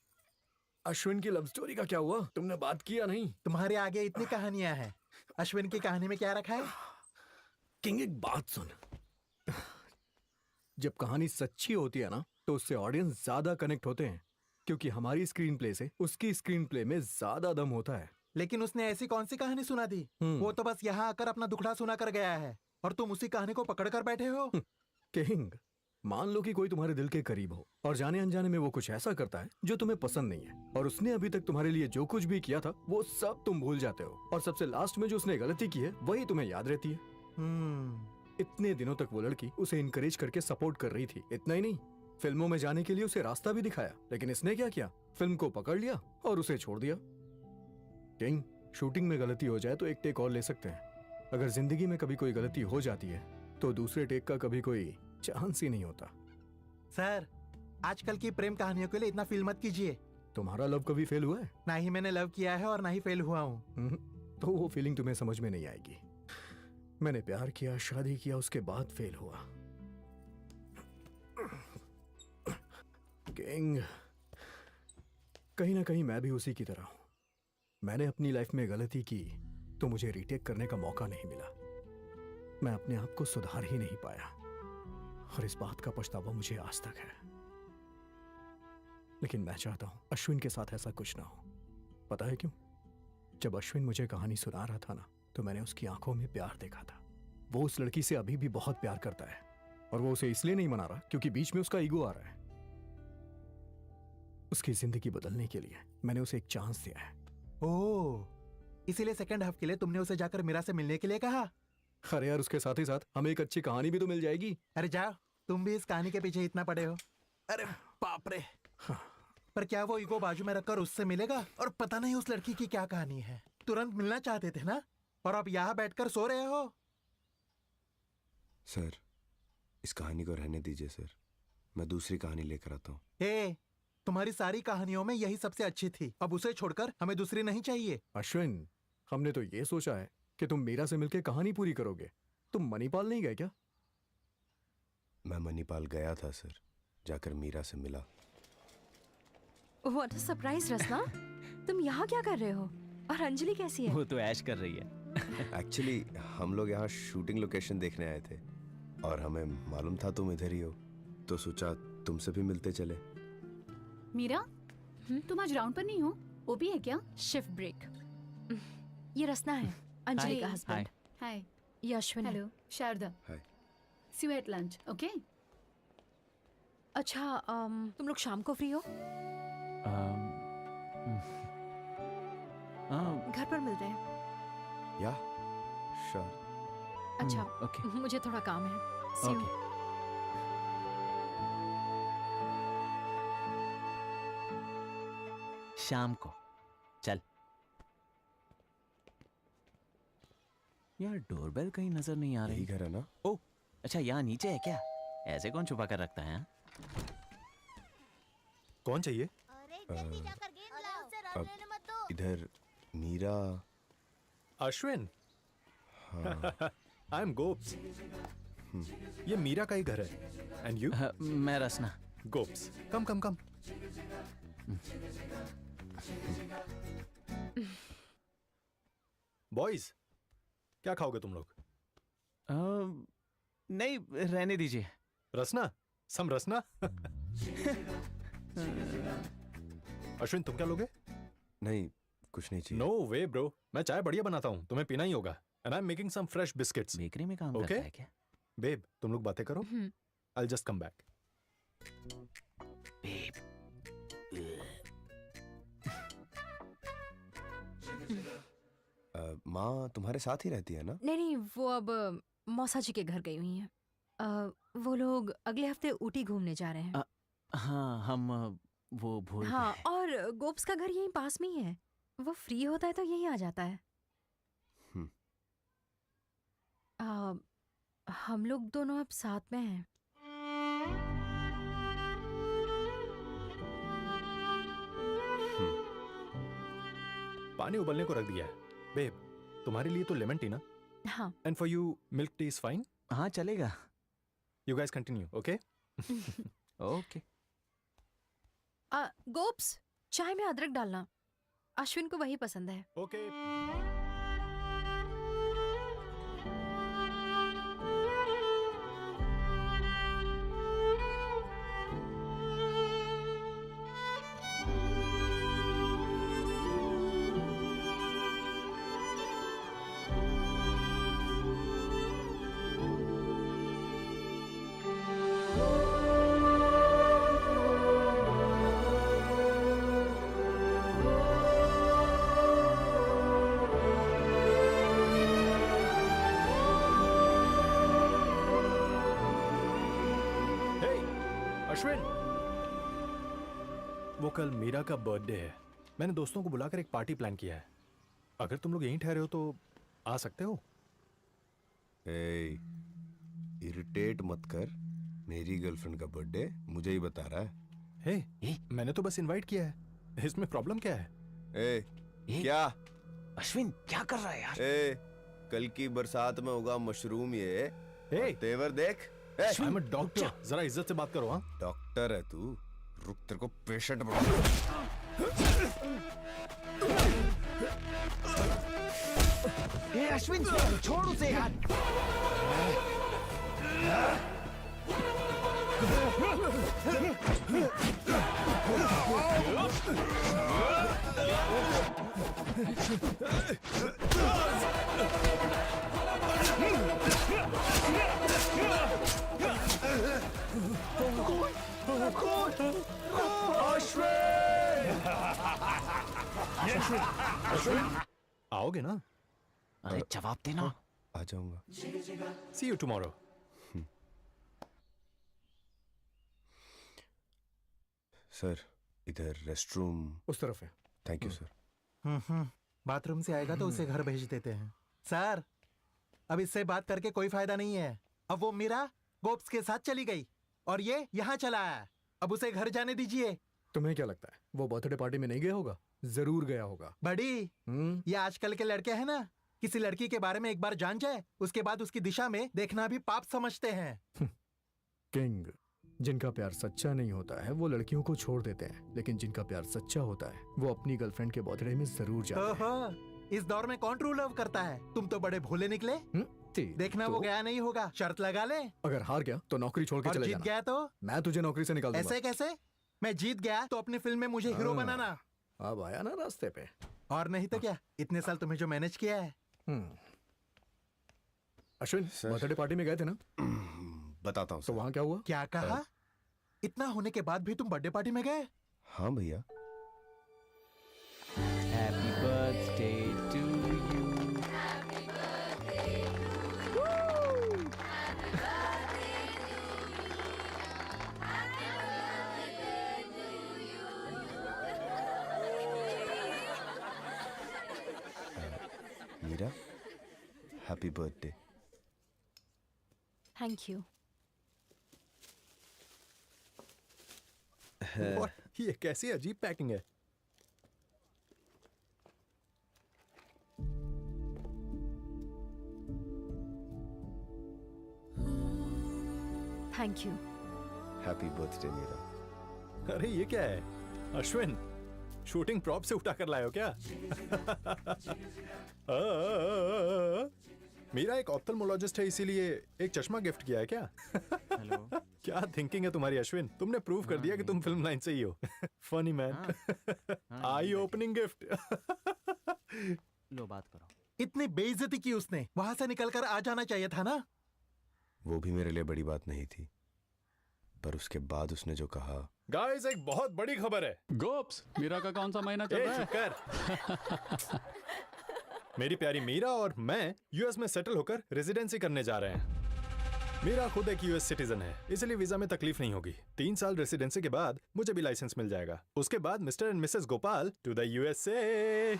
अश्विन की लव स्टोरी का क्या हुआ? तुमने बात किया नहीं? तुम्हारे आगे इतनी कहानियां हैं, अश्विन की कहानी में क्या रखा है? किंग, एक बात सुन। जब कहानी सच्ची होती है ना तो उससे ऑडियंस ज्यादा कनेक्ट होते हैं, क्योंकि हमारी स्क्रीन प्ले से उसकी स्क्रीन प्ले में ज्यादा दम होता है। लेकिन उसने ऐसी कौन सी कहानी सुना दी? वो तो बस यहाँ आकर अपना दुखड़ा सुना कर गया है और तुम उसी कहानी को पकड़ कर बैठे हो। किंग, मान लो कि कोई तुम्हारे दिल के करीब हो और जाने अनजाने में वो कुछ ऐसा करता है जो तुम्हें पसंद नहीं है, और उसने अभी तक तुम्हारे लिए जो कुछ भी किया था वो सब तुम भूल जाते हो, और सबसे लास्ट में जो उसने गलती की है वही तुम्हें याद रहती है। इतने दिनों तक वो लड़की उसे इनकरेज करके सपोर्ट कर रही थी। इतना ही नहीं, फिल्मों में जाने के लिए उसे रास्ता भी दिखाया, लेकिन इसने क्या किया? फिल्म को पकड़ लिया और उसे छोड़ दिया। किंग, शूटिंग में गलती हो जाए तो एक टेक और ले सकते हैं। अगर जिंदगी में कभी कोई गलती हो जाती है तो दूसरे टेक का कभी कोई चांस ही नहीं होता। सर, आजकल की प्रेम कहानियों के लिए इतना फील मत कीजिए। तुम्हारा लव कभी फेल हुआ है? ना ही मैंने लव किया है और ना ही फेल हुआ हूँ। तो वो फीलिंग तुम्हें समझ में नहीं आएगी। मैंने प्यार किया, शादी किया, उसके बाद फेल हुआ। किंग, कहीं ना कहीं मैं भी उसी की तरह हूं। मैंने अपनी लाइफ में गलती की तो मुझे रीटेक करने का मौका नहीं मिला। मैं अपने आप को सुधार ही नहीं पाया और इस बात का पछतावा मुझे आज तक है। लेकिन मैं चाहता हूं अश्विन के साथ ऐसा कुछ ना हो। पता है क्यों? जब अश्विन मुझे कहानी सुना रहा था ना, तो मैंने उसकी आंखों में प्यार देखा था। वो उस लड़की से अभी भी बहुत प्यार करता है, और वो उसे इसलिए नहीं मना रहा क्योंकि बीच में उसका ईगो आ रहा है। उसकी जिंदगी बदलने के लिए मैंने उसे एक चांस दिया है। ओह, इसीलिए सेकंड हाफ के लिए तुमने उसे जाकर मीरा से मिलने के लिए कहा? अरे यार, उसके साथ ही साथ हमें एक अच्छी कहानी भी तो मिल जाएगी। अरे जाओ, तुम भी इस कहानी के पीछे इतना पड़े हो। अरे बाप रे। पर क्या वो ईगो बाजू में रखकर उससे मिलेगा? और पता नहीं उस लड़की की क्या कहानी है। तुरंत मिलना चाहते थे ना, और अब यहाँ बैठकर सो रहे हो। सर, इस कहानी को रहने दीजिए सर, मैं दूसरी कहानी लेकर आता हूँ। तुम्हारी सारी कहानियों में यही सबसे अच्छी थी। अब उसे छोड़कर हमें दूसरी नहीं चाहिए। अश्विन, हमने तो ये सोचा है कि तुम मीरा से मिलके कहानी पूरी करोगे। तुम मणिपाल नहीं गए क्या? मैं मणिपाल गया था सर, जाकर मीरा से मिला। व्हाट अ सरप्राइज रसना। तुम यहाँ क्या कर रहे हो? और अंजलि कैसी है? वो तो ऐश कर रही है। एक्चुअली हम लोग यहाँ शूटिंग लोकेशन देखने आए थे और हमें मालूम था तुम इधर ही हो, तो सोचा तुमसे भी मिलते चले। मीरा, तुम आज राउंड पर नहीं हो? वो भी है क्या? Shift break. ये रसना है, अंजलि का हस्बैंड। हाय। ये अश्विन है। Hello, Sharda. Hi. See you at lunch, okay? अच्छा, तुम लोग शाम को फ्री हो? घर पर मिलते हैं। या श्योर। अच्छा, ओके। मुझे थोड़ा काम है। See you. शाम को चल। यार डोरबेल कहीं नजर नहीं आ रही। यही घर है ना? ओ अच्छा, यहाँ नीचे है क्या? ऐसे कौन छुपा कर रखता है? कौन चाहिए? अब इधर मीरा। अश्विन। हाँ। I am Gops. ये मीरा का ही घर है। And you? मैं रसना। गोप्स, कम कम कम। बॉयज, क्या खाओगे तुम लोग? नहीं, रहने दीजिए। रसना, सम रसना। अश्विन, तुम क्या लोगे? नहीं, कुछ नहीं चाहिए। नो वे ब्रो, मैं चाय बढ़िया बनाता हूँ, तुम्हें पीना ही होगा। And I am making some fresh biscuits. Bakery में काम करता है क्या? बेब, तुम लोग बातें करो। I just come back. Babe. माँ तुम्हारे साथ ही रहती है ना? नहीं नहीं, वो अब मौसा जी के घर गई हुई हैं। वो लोग अगले हफ्ते ऊटी घूमने जा रहे हैं। हाँ, हम वो भूल हाँ, और गोप्स का घर यहीं पास में ही है। वो फ्री होता है तो यहीं आ जाता है। हम लोग दोनों अब साथ में हैं। पानी उबलने को रख दिया है। बेब, तुम्हारे लिए तो लेमन टी ना? हाँ। And for you milk tea is fine? हाँ, चलेगा। You guys continue, okay? Okay. Gops, चाय में अदरक डालना। अश्विन को वही पसंद है। ओके। अश्विन, वो कल मीरा का बर्थडे है। मैंने दोस्तों को बुलाकर एक पार्टी प्लान किया है। अगर तुम लोग यहीं ठहरे हो तो आ सकते हो। इरिटेट मत कर। मेरी गर्लफ्रेंड का बर्थडे मुझे ही बता रहा है। हे, मैंने तो बस इनवाइट किया है। इसमें प्रॉब्लम क्या है? क्या? अश्विन, क्या कर रहा है यार? कल की बरसात में होगा मशरूम ये। तेवर देख। आई एम अ डॉक्टर, जरा इज्जत से बात करो। हाँ, डॉक्टर है तू? रुक, तेरे को पेशेंट बना। अश्विन, छोड़ उसे यार। आओगे ना? अरे जवाब देना। आ जाऊंगा। सी यू टुमारो। सर, इधर रेस्टरूम उस तरफ है। Thank you sir. बाथरूम से आएगा तो उसे घर भेज देते हैं। सर, अब इससे बात करके कोई फायदा नहीं है। अब वो मीरा गोप्स के साथ चली गई और ये यहाँ चला आया। अब उसे घर जाने दीजिए। तुम्हें क्या लगता है वो बर्थडे पार्टी में नहीं गया होगा? जरूर गया होगा। बड़ी, ये आजकल के लड़के हैं ना, किसी लड़की के बारे में एक बार जान जाए उसके बाद उसकी दिशा में देखना भी पाप समझते हैं। किंग, जिनका प्यार सच्चा नहीं होता है वो लड़कियों को छोड़ देते हैं, लेकिन जिनका प्यार सच्चा होता है वो अपनी गर्लफ्रेंड के बर्थडे में जरूर जाते हैं। ओहो, इस दौर में कौन ट्रू लव करता है? तुम तो बड़े भोले निकले। देखना तो? वो गया नहीं होगा, शर्त लगा ले। अगर हार गया तो नौकरी छोड़ के और चले जीत जाना। गया तो? मैं तुझे नौकरी से निकाल दूंगा। ऐसे कैसे? मैं जीत गया तो अपनी फिल्म में मुझे हीरो बनाना। अब आया ना रास्ते पे। और नहीं तो क्या, इतने साल तुम्हें जो मैनेज किया है। अश्विन, बर्थडे पार्टी में गए थे ना? बताता हूँ। तो वहाँ क्या हुआ? क्या कहा? इतना होने के बाद भी तुम बर्थडे पार्टी में गए? हाँ भैया। Happy birthday to you. Meera, happy birthday. Thank you. ये कैसी अजीब पैकिंग है। Thank you. Happy birthday Meera. अरे ये क्या है अश्विन, शूटिंग प्रॉप से उठा कर लाए हो क्या? मीरा एक ऑप्थेल्मोलॉजिस्ट है, इसीलिए एक चश्मा गिफ्ट किया है क्या? हेलो। क्या थिंकिंग है तुम्हारी अश्विन, तुमने प्रूव कर दिया कि तुम फिल्म लाइन से ही हो। Funny man. I opening gift. लो बात करो। इतनी बेइज्जती की उसने, वहां से निकलकर आ जाना चाहिए था ना। वो भी मेरे लिए बड़ी बात नहीं थी, पर उसके बाद उसने जो कहा। गाइस, एक बहुत बड़ी खबर है। गोप्स, मीरा का कौन सा महीना चल ए, रहा है? चुप कर। मेरी प्यारी मीरा और मैं यूएस में सेटल होकर रेजिडेंसी करने जा रहे हैं। मीरा खुद एक यूएस सिटीजन है, इसलिए वीजा में तकलीफ नहीं होगी। 3 साल रेसिडेंसी के बाद मुझे भी लाइसेंस मिल जाएगा। उसके बाद mister and missus Gopal to the USA.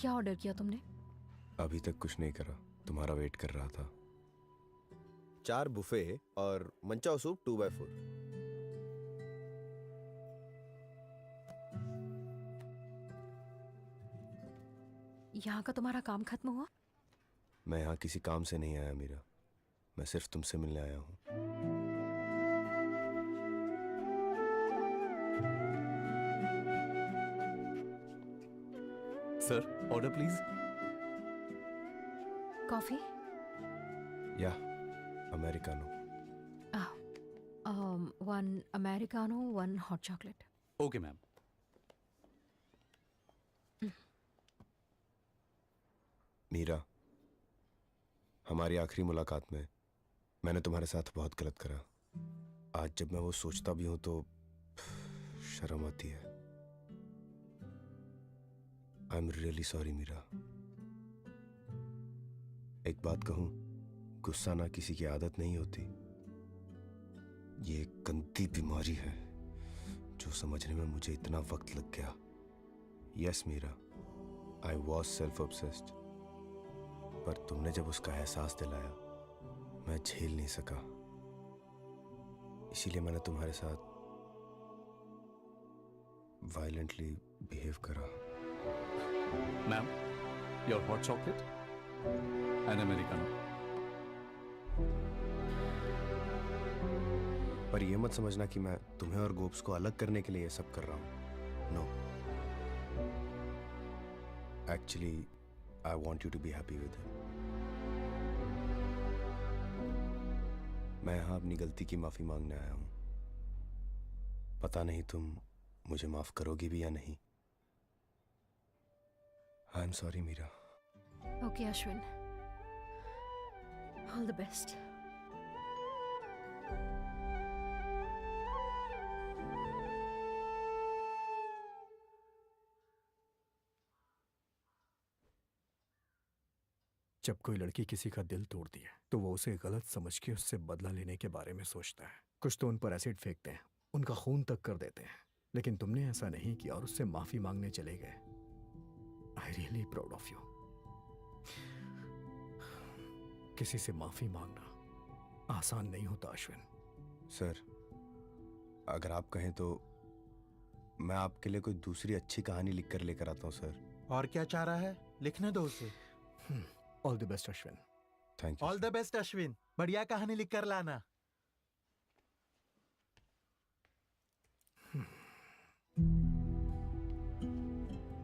क्या ऑर्डर किया तुमने? अभी तक कुछ नहीं करा, तुम्हारा वेट कर रहा था। 4 बुफे और मंचाओ सूप 2x4। यहाँ का तुम्हारा काम खत्म हुआ? मैं यहाँ किसी काम से नहीं आया मीरा, मैं सिर्फ तुमसे मिलने आया हूँ। Sir, order please. कॉफी? या americano. 1 americano, 1 hot chocolate. Okay ma'am. Meera, हमारी आखिरी मुलाकात में मैंने तुम्हारे साथ बहुत गलत करा। आज जब मैं वो सोचता भी हूं तो शर्म आती है। I am really sorry Meera. एक बात कहूं, गुस्सा ना किसी की आदत नहीं होती, ये एक गंदी बीमारी है जो समझने में मुझे इतना वक्त लग गया। Yes Meera, I was self obsessed, पर तुमने जब उसका एहसास दिलाया मैं झेल नहीं सका, इसीलिए मैंने तुम्हारे साथ वायलेंटली बिहेव करा। Ma'am, your hot chocolate and americano. पर ये मत समझना कि मैं तुम्हें और गोप्स को अलग करने के लिए ये सब कर रहा हूं। No, actually I want you to be happy with him. मैं यहाँ अपनी गलती की माफी मांगने आया हूं। पता नहीं तुम मुझे माफ करोगी भी या नहीं। I am sorry Meera. Okay Ashwin, all the best. जब कोई लड़की किसी का दिल तोड़ती है तो वो उसे गलत समझ के उससे बदला लेने के बारे में सोचता है। कुछ तो उन पर एसिड फेंकते हैं, उनका खून तक कर देते हैं, लेकिन तुमने ऐसा नहीं किया और उससे माफी मांगने चले गए। I really proud of you. किसी से माफी मांगना आसान नहीं होता अश्विन। सर, अगर आप कहें तो मैं आपके लिए कोई दूसरी अच्छी कहानी लिख कर लेकर आता हूँ सर। और क्या चाह रहा है? लिखने दो उसे। All the best Ashwin. Thank you. All the best Ashwin, बढ़िया कहानी लिख कर लाना।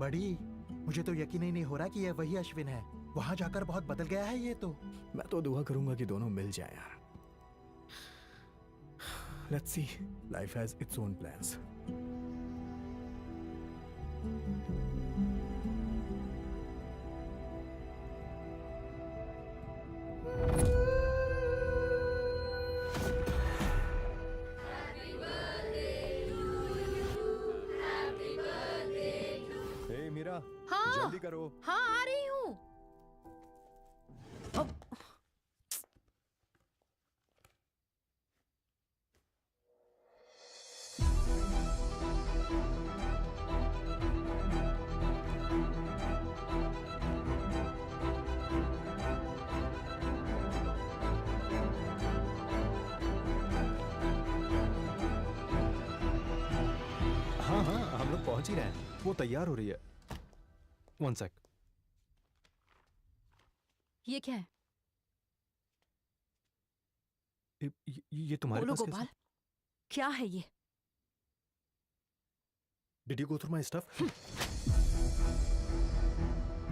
बड़ी, मुझे तो यकीन ही नहीं हो रहा कि यह वही अश्विन है। वहां जाकर बहुत बदल गया है ये तो। मैं तो दुआ करूंगा कि दोनों मिल जाए यार। Let's see, life has its own plans. Meera, हाँ जल्दी करो। हाँ आ रही हूँ। हाँ हाँ, हम लोग पहुंच ही रहे हैं। वो तैयार हो रही है। One sec. ये क्या है? ये तुम्हारे बोलो पास गोपाल, क्या है ये? Did you go through my stuff?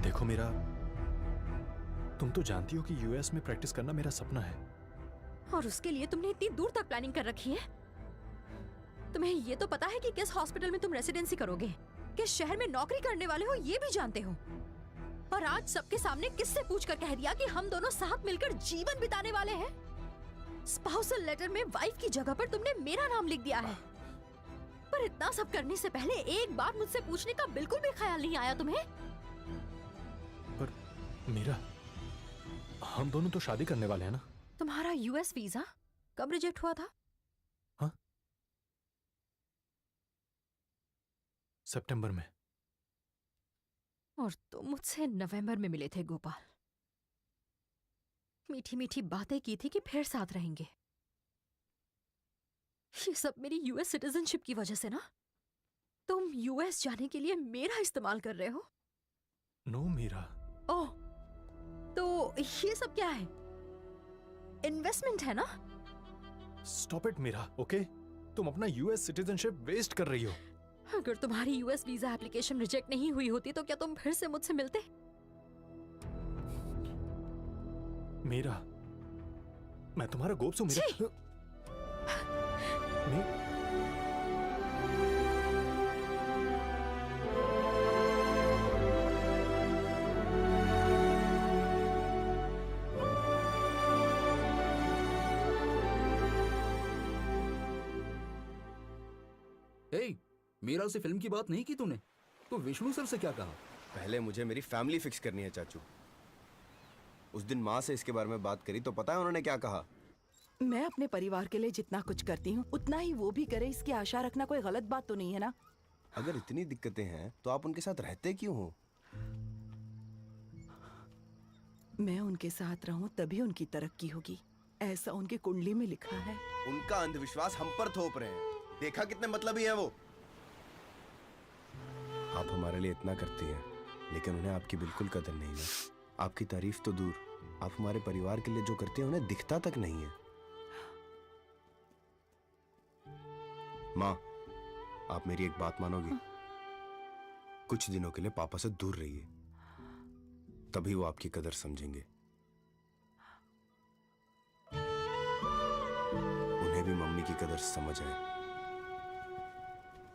देखो मेरा, तुम तो जानती हो कि यूएस में प्रैक्टिस करना मेरा सपना है। और उसके लिए तुमने इतनी दूर तक प्लानिंग कर रखी है? तुम्हें ये तो पता है कि किस हॉस्पिटल में तुम रेसिडेंसी करोगे, किस शहर में नौकरी करने वाले हो, ये भी जानते हो। और आज सबके सामने किससे पूछकर कह दिया कि हम दोनों साथ मिलकर जीवन बिताने वाले हैं। स्पाउसल लेटर में वाइफ की जगह पर तुमने मेरा नाम लिख दिया है। पर इतना सब करने से पहले एक बार मुझसे पूछने का बिल्कुल भी ख्याल नहीं आया तुम्हें? पर मीरा, हम दोनों तो शादी करने वाले हैं ना? तुम्हारा यूएस वीजा कब रिजेक्ट हुआ था? सितंबर में। और तुम मुझसे नवंबर में मिले थे गोपाल। मीठी मीठी बातें की थी कि फिर साथ रहेंगे। ये सब मेरी यूएस सिटीजनशिप की वजह से ना? तुम यूएस जाने के लिए मेरा इस्तेमाल कर रहे हो? नो मीरा। ओह, तो ये सब क्या है? इन्वेस्टमेंट है ना? Stop it Meera, okay? तुम अपना यूएस सिटीजनशिप वेस्ट कर रही हो। अगर तुम्हारी यूएस वीजा एप्लीकेशन रिजेक्ट नहीं हुई होती तो क्या तुम फिर से मुझसे मिलते? मीरा, मैं तुम्हारा गोप्स हूँ मीरा। मीरा से फिल्म की बात नहीं की तूने? तो विष्णु सर से क्या कहा? पहले मुझे मेरी फैमिली फिक्स करनी है चाचू। उस दिन माँ से इसके बारे में बात करी तो पता है उन्होंने क्या कहा? मैं अपने परिवार के लिए जितना कुछ करती हूँ उतना ही वो भी करे, इसकी आशा रखना कोई गलत बात तो नहीं है ना? अगर इतनी दिक्कतें हैं तो आप उनके साथ रहते क्यों हो? मैं उनके साथ रहूं तभी उनकी तरक्की होगी, ऐसा उनकी कुंडली में लिखा है। उनका अंधविश्वास हम पर थोप रहे हैं। देखा कितने मतलबी हैं वो। आप हमारे लिए इतना करती हैं, लेकिन उन्हें आपकी बिल्कुल कदर नहीं है। आपकी तारीफ तो दूर, आप हमारे परिवार के लिए जो करती हैं उन्हें दिखता तक नहीं है। माँ, आप मेरी एक बात मानोगी? कुछ दिनों के लिए पापा से दूर रहिए, तभी वो आपकी कदर समझेंगे। उन्हें भी मम्मी की कदर समझ आए,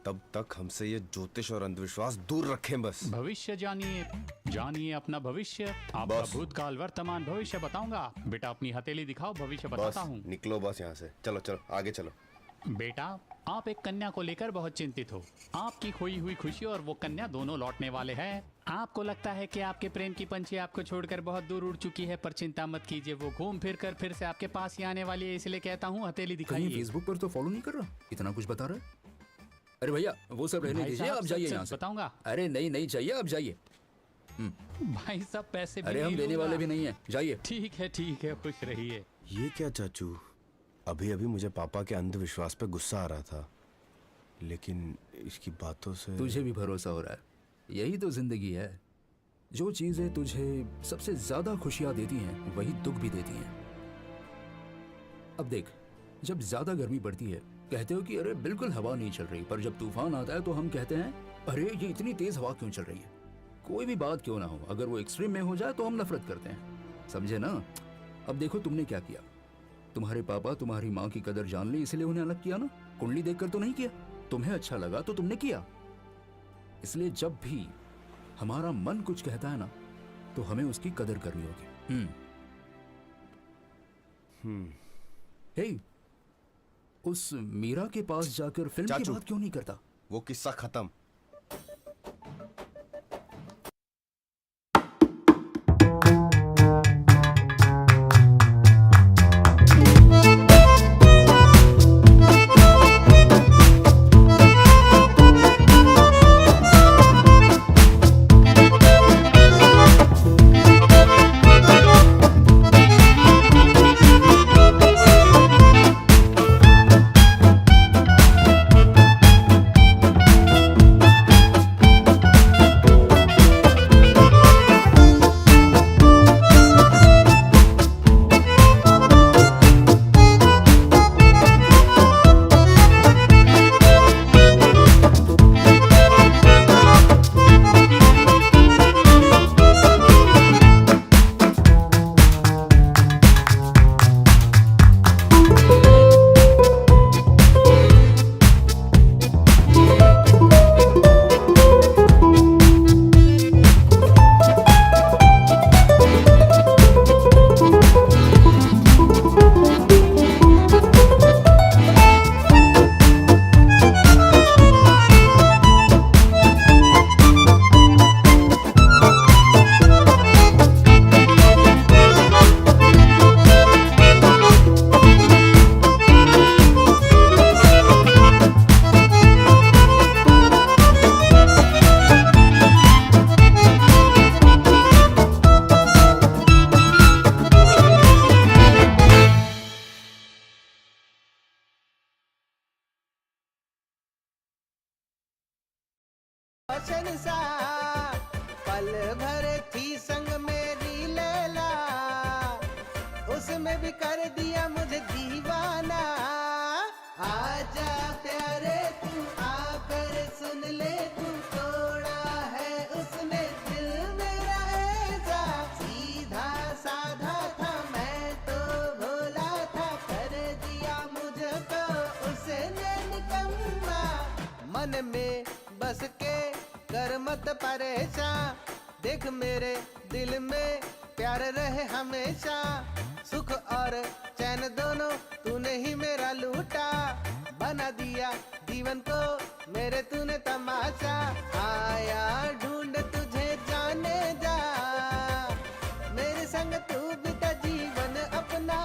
तब तक हमसे ये ज्योतिष और अंधविश्वास दूर रखें बस। भविष्य जानिए, जानिए अपना भविष्य। आपका भूतकाल वर्तमान भविष्य बताऊंगा। बेटा अपनी हथेली दिखाओ, भविष्य बताता हूँ। निकलो बस यहाँ से। चलो चलो आगे चलो। बेटा, आप एक कन्या को लेकर बहुत चिंतित हो। आपकी खोई हुई खुशी और वो कन्या दोनों लौटने वाले हैं। आपको लगता है कि आपके प्रेम की पंछी आपको छोड़कर बहुत दूर उड़ चुकी है, पर चिंता मत कीजिए, वो घूम फिर कर फिर से आपके पास ही आने वाली है। इसलिए कहता हूँ हथेली दिखाइए। फेसबुक पर तो फॉलो नहीं कर रहा, इतना कुछ बता रहा है। अरे भैया वो सब रहने दीजिए, आप जाइए यहाँ से। बताऊंगा। अरे नहीं नहीं चाहिए, आप जाइए। भाई साहब पैसे भी अरे हम नहीं देने लूंगा। वाले भी नहीं है, जाइए। ठीक है, खुश रहिए। ये क्या चाचू, अभी अभी मुझे पापा के अंधविश्वास पे गुस्सा आ रहा था, लेकिन इसकी बातों से तुझे भी भरोसा हो रहा है। यही तो जिंदगी है। जो चीजें तुझे सबसे ज्यादा खुशियां देती हैं वही दुख भी देती हैं। अब देख, जब ज्यादा गर्मी पड़ती है कहते हो कि अरे बिल्कुल हवा नहीं चल रही, पर जब तूफान आता है तो हम कहते हैं अरे ये इतनी तेज हवा क्यों चल रही है। कोई भी बात क्यों ना हो, अगर वो एक्सट्रीम में हो जाए तो हम नफरत करते हैं, समझे ना। अब देखो तुमने क्या किया। तुम्हारे पापा तुम्हारी माँ की कदर जान ली इसलिए उन्हें अलग किया ना। कुंडली देखकर तो नहीं किया, तुम्हें अच्छा लगा तो तुमने किया। इसलिए जब भी हमारा मन कुछ कहता है ना तो हमें उसकी कदर करनी होगी। हे, उस मीरा के पास जाकर फिल्म की चाचू। बात क्यों नहीं करता? वो किस्सा खत्म। वचन सा पल भर थी संग मेरी लैला, उसमें भी कर दिया मुझे दीवाना। आजा प्यारे तू आकर सुन ले, तू तोड़ा है उसने दिल मेरा ऐसा। सीधा साधा था मैं तो भोला था, कर दिया मुझको उसने निकम्मा। मन में बस के कर मत परेशान, देख मेरे दिल में प्यार रहे हमेशा। सुख और चैन दोनों तूने ही मेरा लूटा, बना दिया जीवन को मेरे तूने तमाशा। आया ढूंढ तुझे जाने जा, मेरे संग तू बिता जीवन अपना।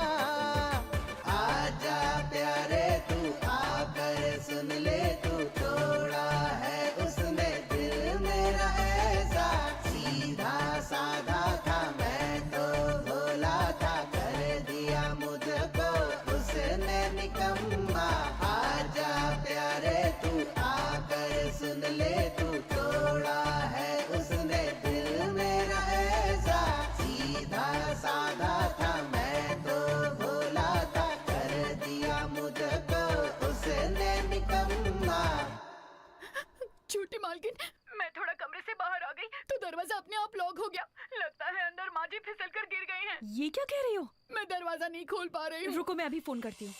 आजा प्यारे तू आकर सुन ले, तू तोड़ा है उसने दिल मेरा ऐसा। सीधा साधा था मैं तो भोला था, कर दिया मुझको उसने निकम्मा। आजा प्यारे तू आकर सुन ले, तू तोड़ा है उसने दिल मेरा ऐसा। सीधा साधा था मैं तो भोला था, कर दिया मुझको उसने निकम्मा। झूठी मालकिन, मैं थोड़ा कमरे से बाहर आ गई तो दरवाजा अपने आप लॉक हो गया। लगता है अंदर माँ जी फिसल कर गिर गई हैं। ये क्या कह रही हो? मैं दरवाजा नहीं खोल पा रही हूँ। रुको, मैं अभी फोन करती हूँ।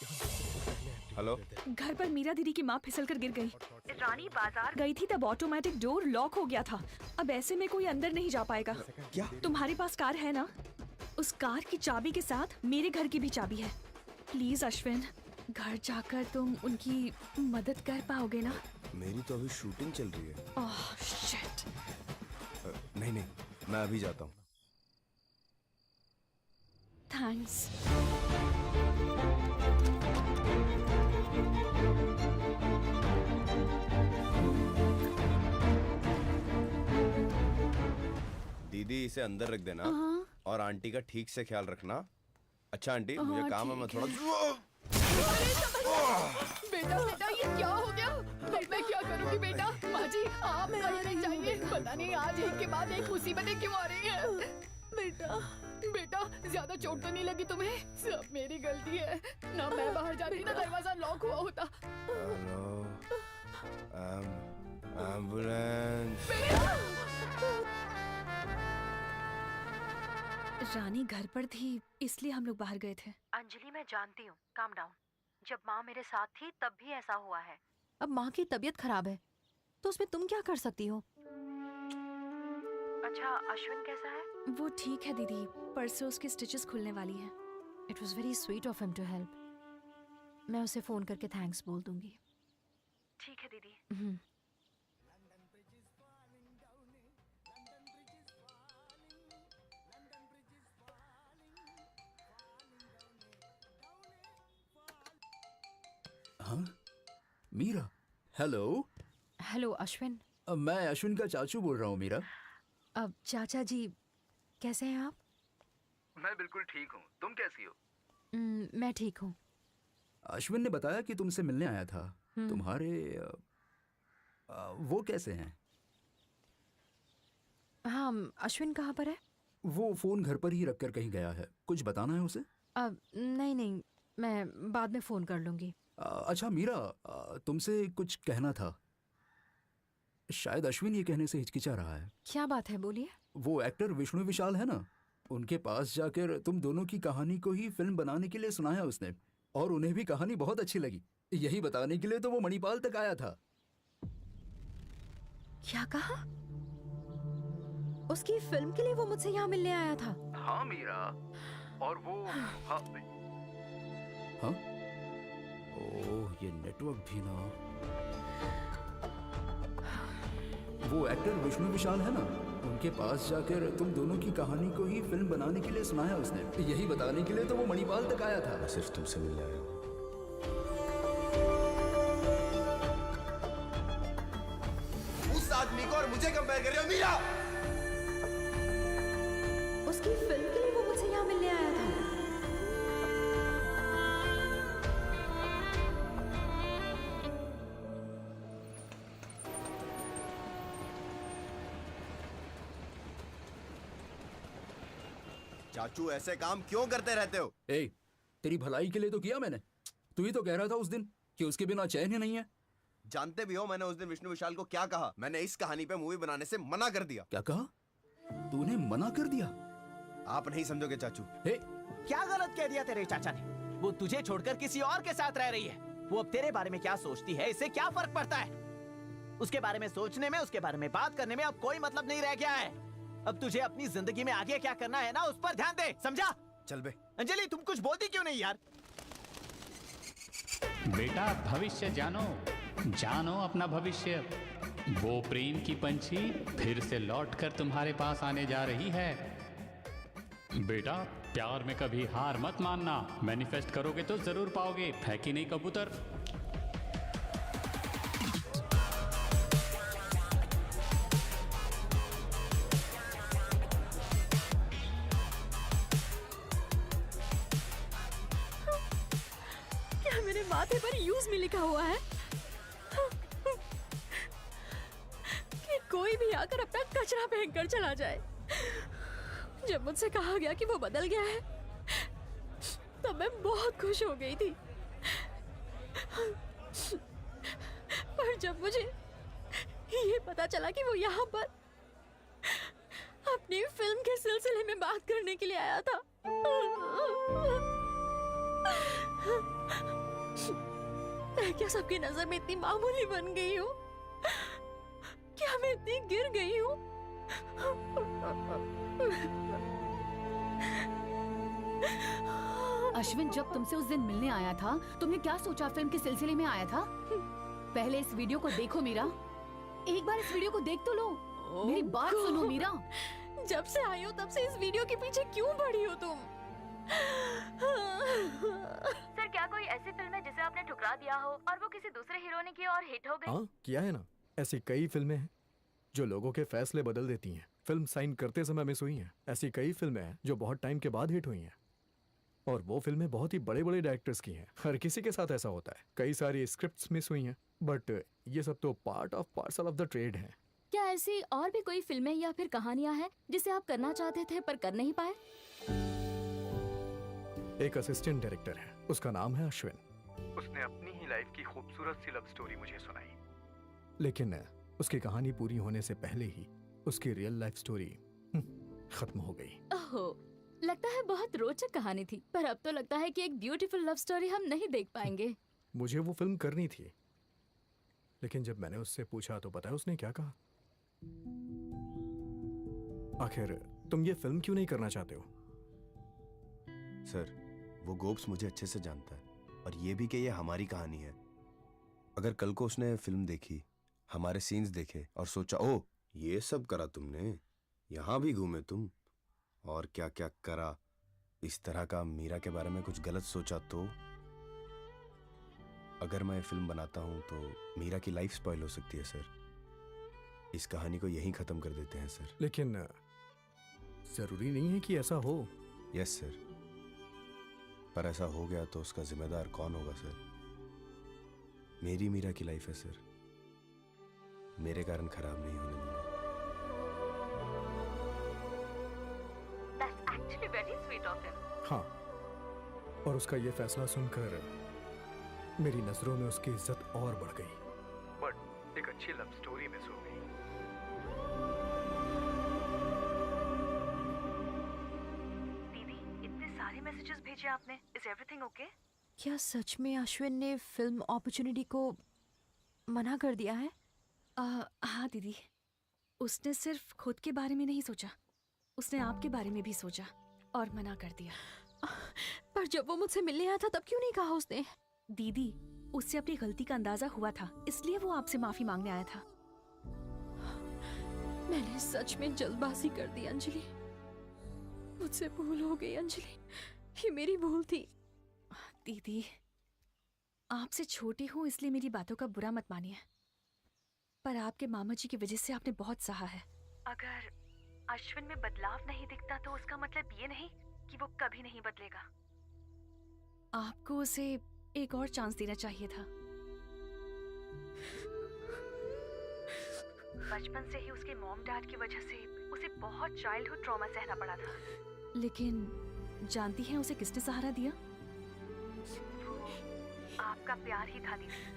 हेलो, घर पर मीरा दीदी की माँ फिसल कर गिर गई। रानी बाजार गई थी तब ऑटोमेटिक डोर लॉक हो गया था। अब ऐसे में कोई अंदर नहीं जा पाएगा। क्या? तुम्हारे पास कार है ना? उस कार की चाबी के साथ मेरे घर की भी चाबी है। प्लीज अश्विन, घर जाकर तुम उनकी मदद कर पाओगे ना? मेरी तो अभी शूटिंग चल रही है। Oh shit. नहीं नहीं, मैं अभी जाता हूँ। थैंक्स। इसे अंदर रख देना और आंटी का ठीक से ख्याल रखना। अच्छा आंटी, मुझे काम है, मैं थोड़ा बेटा बेटा ये क्या हो गया? मैं क्या करूंगी बेटा? माँ जी आप कहीं नहीं जाइए, पता नहीं आज एक के बाद एक मुसीबतें क्यों आ रही हैं। बेटा बेटा ज्यादा चोट तो नहीं लगी तुम्हें? सब मेरी गलती है ना, मैं बाहर जाती ना दरवाजा लॉक हुआ होता। Hello ambulance. रानी घर पर थी इसलिए हम लोग बाहर गए थे। अंजलि मैं जानती हूँ, काम डाउन। जब माँ मेरे साथ थी तब भी ऐसा हुआ है। अब माँ की तबीयत खराब है तो उसमें तुम क्या कर सकती हो? अच्छा अश्विन कैसा है? वो ठीक है दीदी, परसों उसकी स्टिचेस खुलने वाली हैं। It was very sweet of him to help. मैं उसे फोन करके थैंक्स बोल दूंगी। ठीक है दीदी। हाँ मीरा, हेलो। हेलो अश्विन। मैं अश्विन का चाचू बोल रहा हूँ मीरा। अब चाचा जी कैसे हैं आप? मैं बिल्कुल ठीक हूँ, तुम कैसी हो? मैं ठीक हूँ। अश्विन ने बताया कि तुमसे मिलने आया था। तुम्हारे वो कैसे हैं? हाँ अश्विन कहाँ पर है? वो फोन घर पर ही रखकर कहीं गया है। कुछ बताना है उसे? नहीं नहीं, मैं बाद में फोन कर लूंगी। अच्छा मीरा, तुमसे कुछ कहना था। शायद अश्विन ये कहने से हिचकिचा रहा है। क्या बात है, बोलिए। वो एक्टर विष्णु विशाल है ना, उनके पास जाकर तुम दोनों की कहानी को ही फिल्म बनाने के लिए सुनाया उसने, और उन्हें भी कहानी बहुत अच्छी लगी। यही बताने के लिए तो वो मणिपाल तक आया था। क्या कहा? उसकी फिल्म के लिए वो मुझसे यहाँ मिलने आया था? हाँ मीरा, और वो हाँ ओह ये नेटवर्क भी ना। वो एक्टर विष्णु विशाल है ना, उनके पास जाकर तुम दोनों की कहानी को ही फिल्म बनाने के लिए सुनाया उसने। यही बताने के लिए तो वो मणिपाल तक आया था। मैं सिर्फ तुमसे मिलने आया हूँ। उस आदमी को और मुझे कंपेयर कर रहे हो मीरा? उसकी फिल्म के लिए वो मुझसे यहाँ मिलने आया था। चाचू ऐसे काम क्यों करते रहते हो? तेरी भलाई के लिए तो किया मैंने। तू ही तो कह रहा था उस दिन कि उसके बिना चैन ही नहीं है। जानते भी हो मैंने उस दिन विष्णु विशाल को क्या कहा? मैंने इस कहानी पे मूवी बनाने से मना कर दिया। क्या कहा? तूने मना कर दिया? आप नहीं समझोगे चाचू। क्या गलत कह दिया तेरे चाचा ने? वो तुझे छोड़कर किसी और के साथ रह रही है। वो अब तेरे बारे में क्या सोचती है, इससे क्या फर्क पड़ता है? उसके बारे में सोचने में, उसके बारे में बात करने में अब कोई मतलब नहीं रह गया है। अब तुझे अपनी जिंदगी में आगे क्या करना है ना, उस पर ध्यान दे, समझा? चल बे। अंजलि तुम कुछ बोलती क्यों नहीं यार? बेटा भविष्य जानो, जानो अपना भविष्य। वो प्रेम की पंछी फिर से लौटकर तुम्हारे पास आने जा रही है। बेटा प्यार में कभी हार मत मानना। मैनिफेस्ट करोगे तो जरूर पाओगे, है कि नहीं कबूतर? क्या मेरे माथे पर यूज में लिखा हुआ है कि कोई भी आकर अपना कचरा फेंक कर चला जाए? जब मुझसे कहा गया कि वो बदल गया है तब मैं बहुत खुश हो गई थी, पर जब मुझे ये पता चला कि वो यहाँ पर अपनी फिल्म के सिलसिले में बात करने के लिए आया था, मैं क्या सबकी नजर में इतनी मामूली बन गई हूँ? क्या मैं इतनी गिर गई हूँ? अश्विन जब तुमसे उस दिन मिलने आया था तुमने क्या सोचा फिल्म के सिलसिले में आया था? पहले इस वीडियो को देखो मीरा, एक बार इस वीडियो को देख तो लो। मेरी बात सुनो मीरा। जब से आई हो तब से इस वीडियो के पीछे क्यों पड़ी हो तुम? सर क्या कोई ऐसी फिल्म है जिसे आपने ठुकरा दिया हो और वो किसी दूसरे हीरो ने की और हिट हो गई? हाँ किया है ना। ऐसी कई फिल्में हैं जो लोगों के फैसले बदल देती हैं। फिल्म साइन करते समय मिस हुई हैं। ऐसी कई फिल्में हैं जो बहुत टाइम के बाद हिट हुई हैं, और वो फिल्में बहुत ही बड़े बड़े डायरेक्टर्स की हैं। हर किसी के साथ ऐसा होता है। कई सारी स्क्रिप्ट्स मिस हुई हैं, बट ये सब तो part of parcel of the trade है। क्या ऐसी और भी कोई फिल्में या फिर कहानियां हैं जिसे आप करना चाहते थे पर कर नहीं पाए? एक असिस्टेंट डायरेक्टर है, उसका नाम है अश्विन। उसने अपनी ही लाइफ की खूबसूरत सी लव स्टोरी मुझे सुनाई, लेकिन उसकी कहानी पूरी होने से पहले ही उसकी रियल लाइफ स्टोरी खत्म हो गई। ओहो, लगता है बहुत रोचक कहानी थी, पर अब तो लगता है कि एक ब्यूटीफुल लव स्टोरी हम नहीं देख पाएंगे। मुझे वो फिल्म करनी थी, लेकिन जब मैंने उससे पूछा तो पता है उसने क्या कहा? आखिर तुम ये फिल्म क्यों नहीं करना चाहते हो? सर, वो गोप्स मुझे अच्छे से जानता है, और ये भी कि ये हमारी कहानी है। अगर कल को उसने फिल्म देखी, हमारे सीन्स देखे और सोचा ओ ये सब करा तुमने, यहाँ भी घूमे तुम, और क्या क्या करा, इस तरह का मीरा के बारे में कुछ गलत सोचा, तो अगर मैं फिल्म बनाता हूँ तो मीरा की लाइफ स्पॉइल हो सकती है सर। इस कहानी को यहीं खत्म कर देते हैं सर। लेकिन जरूरी नहीं है कि ऐसा हो। यस सर, पर ऐसा हो गया तो उसका जिम्मेदार कौन होगा सर? मेरी मीरा की लाइफ है सर, मेरे कारण खराब नहीं होने दूंगा। That's actually very sweet of him. हाँ, और उसका ये फैसला सुनकर मेरी नजरों में उसकी इज्जत और बढ़ गई। बट एक अच्छी लव स्टोरी मिस हो गई। दीदी, इतने सारे मैसेजेस भेजे आपने, इज एवरीथिंग ओके? क्या सच में अश्विन ने फिल्म अपॉर्चुनिटी को मना कर दिया है? हाँ दीदी, उसने सिर्फ खुद के बारे में नहीं सोचा, उसने आपके बारे में भी सोचा और मना कर दिया। पर जब वो मुझसे मिलने आया था तब क्यों नहीं कहा उसने? दीदी, उससे अपनी गलती का अंदाजा हुआ था, इसलिए वो आपसे माफी मांगने आया था। मैंने सच में जल्दबाजी कर दी अंजलि, मुझसे भूल हो गई अंजलि, ये मेरी भूल थी। दीदी, आपसे छोटी हूँ इसलिए मेरी बातों का बुरा मत मानिए, पर आपके मामा जी की वजह से आपने बहुत सहा है। अगर अश्विन में बदलाव नहीं दिखता तो उसका मतलब ये नहीं कि वो कभी नहीं बदलेगा। आपको उसे एक और चांस देना चाहिए था। बचपन से ही उसके मॉम डैड की वजह से उसे बहुत चाइल्डहुड ट्रॉमा सहना पड़ा था। लेकिन जानती हैं उसे किसने सहारा दिया? आपका प्यार ही था दीदी।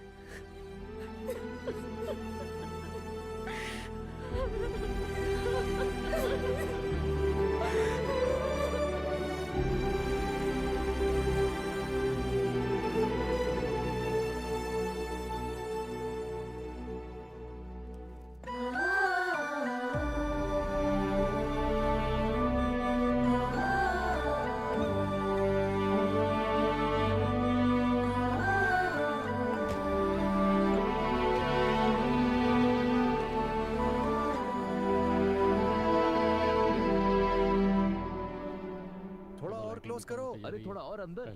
अरे थोड़ा और अंदर,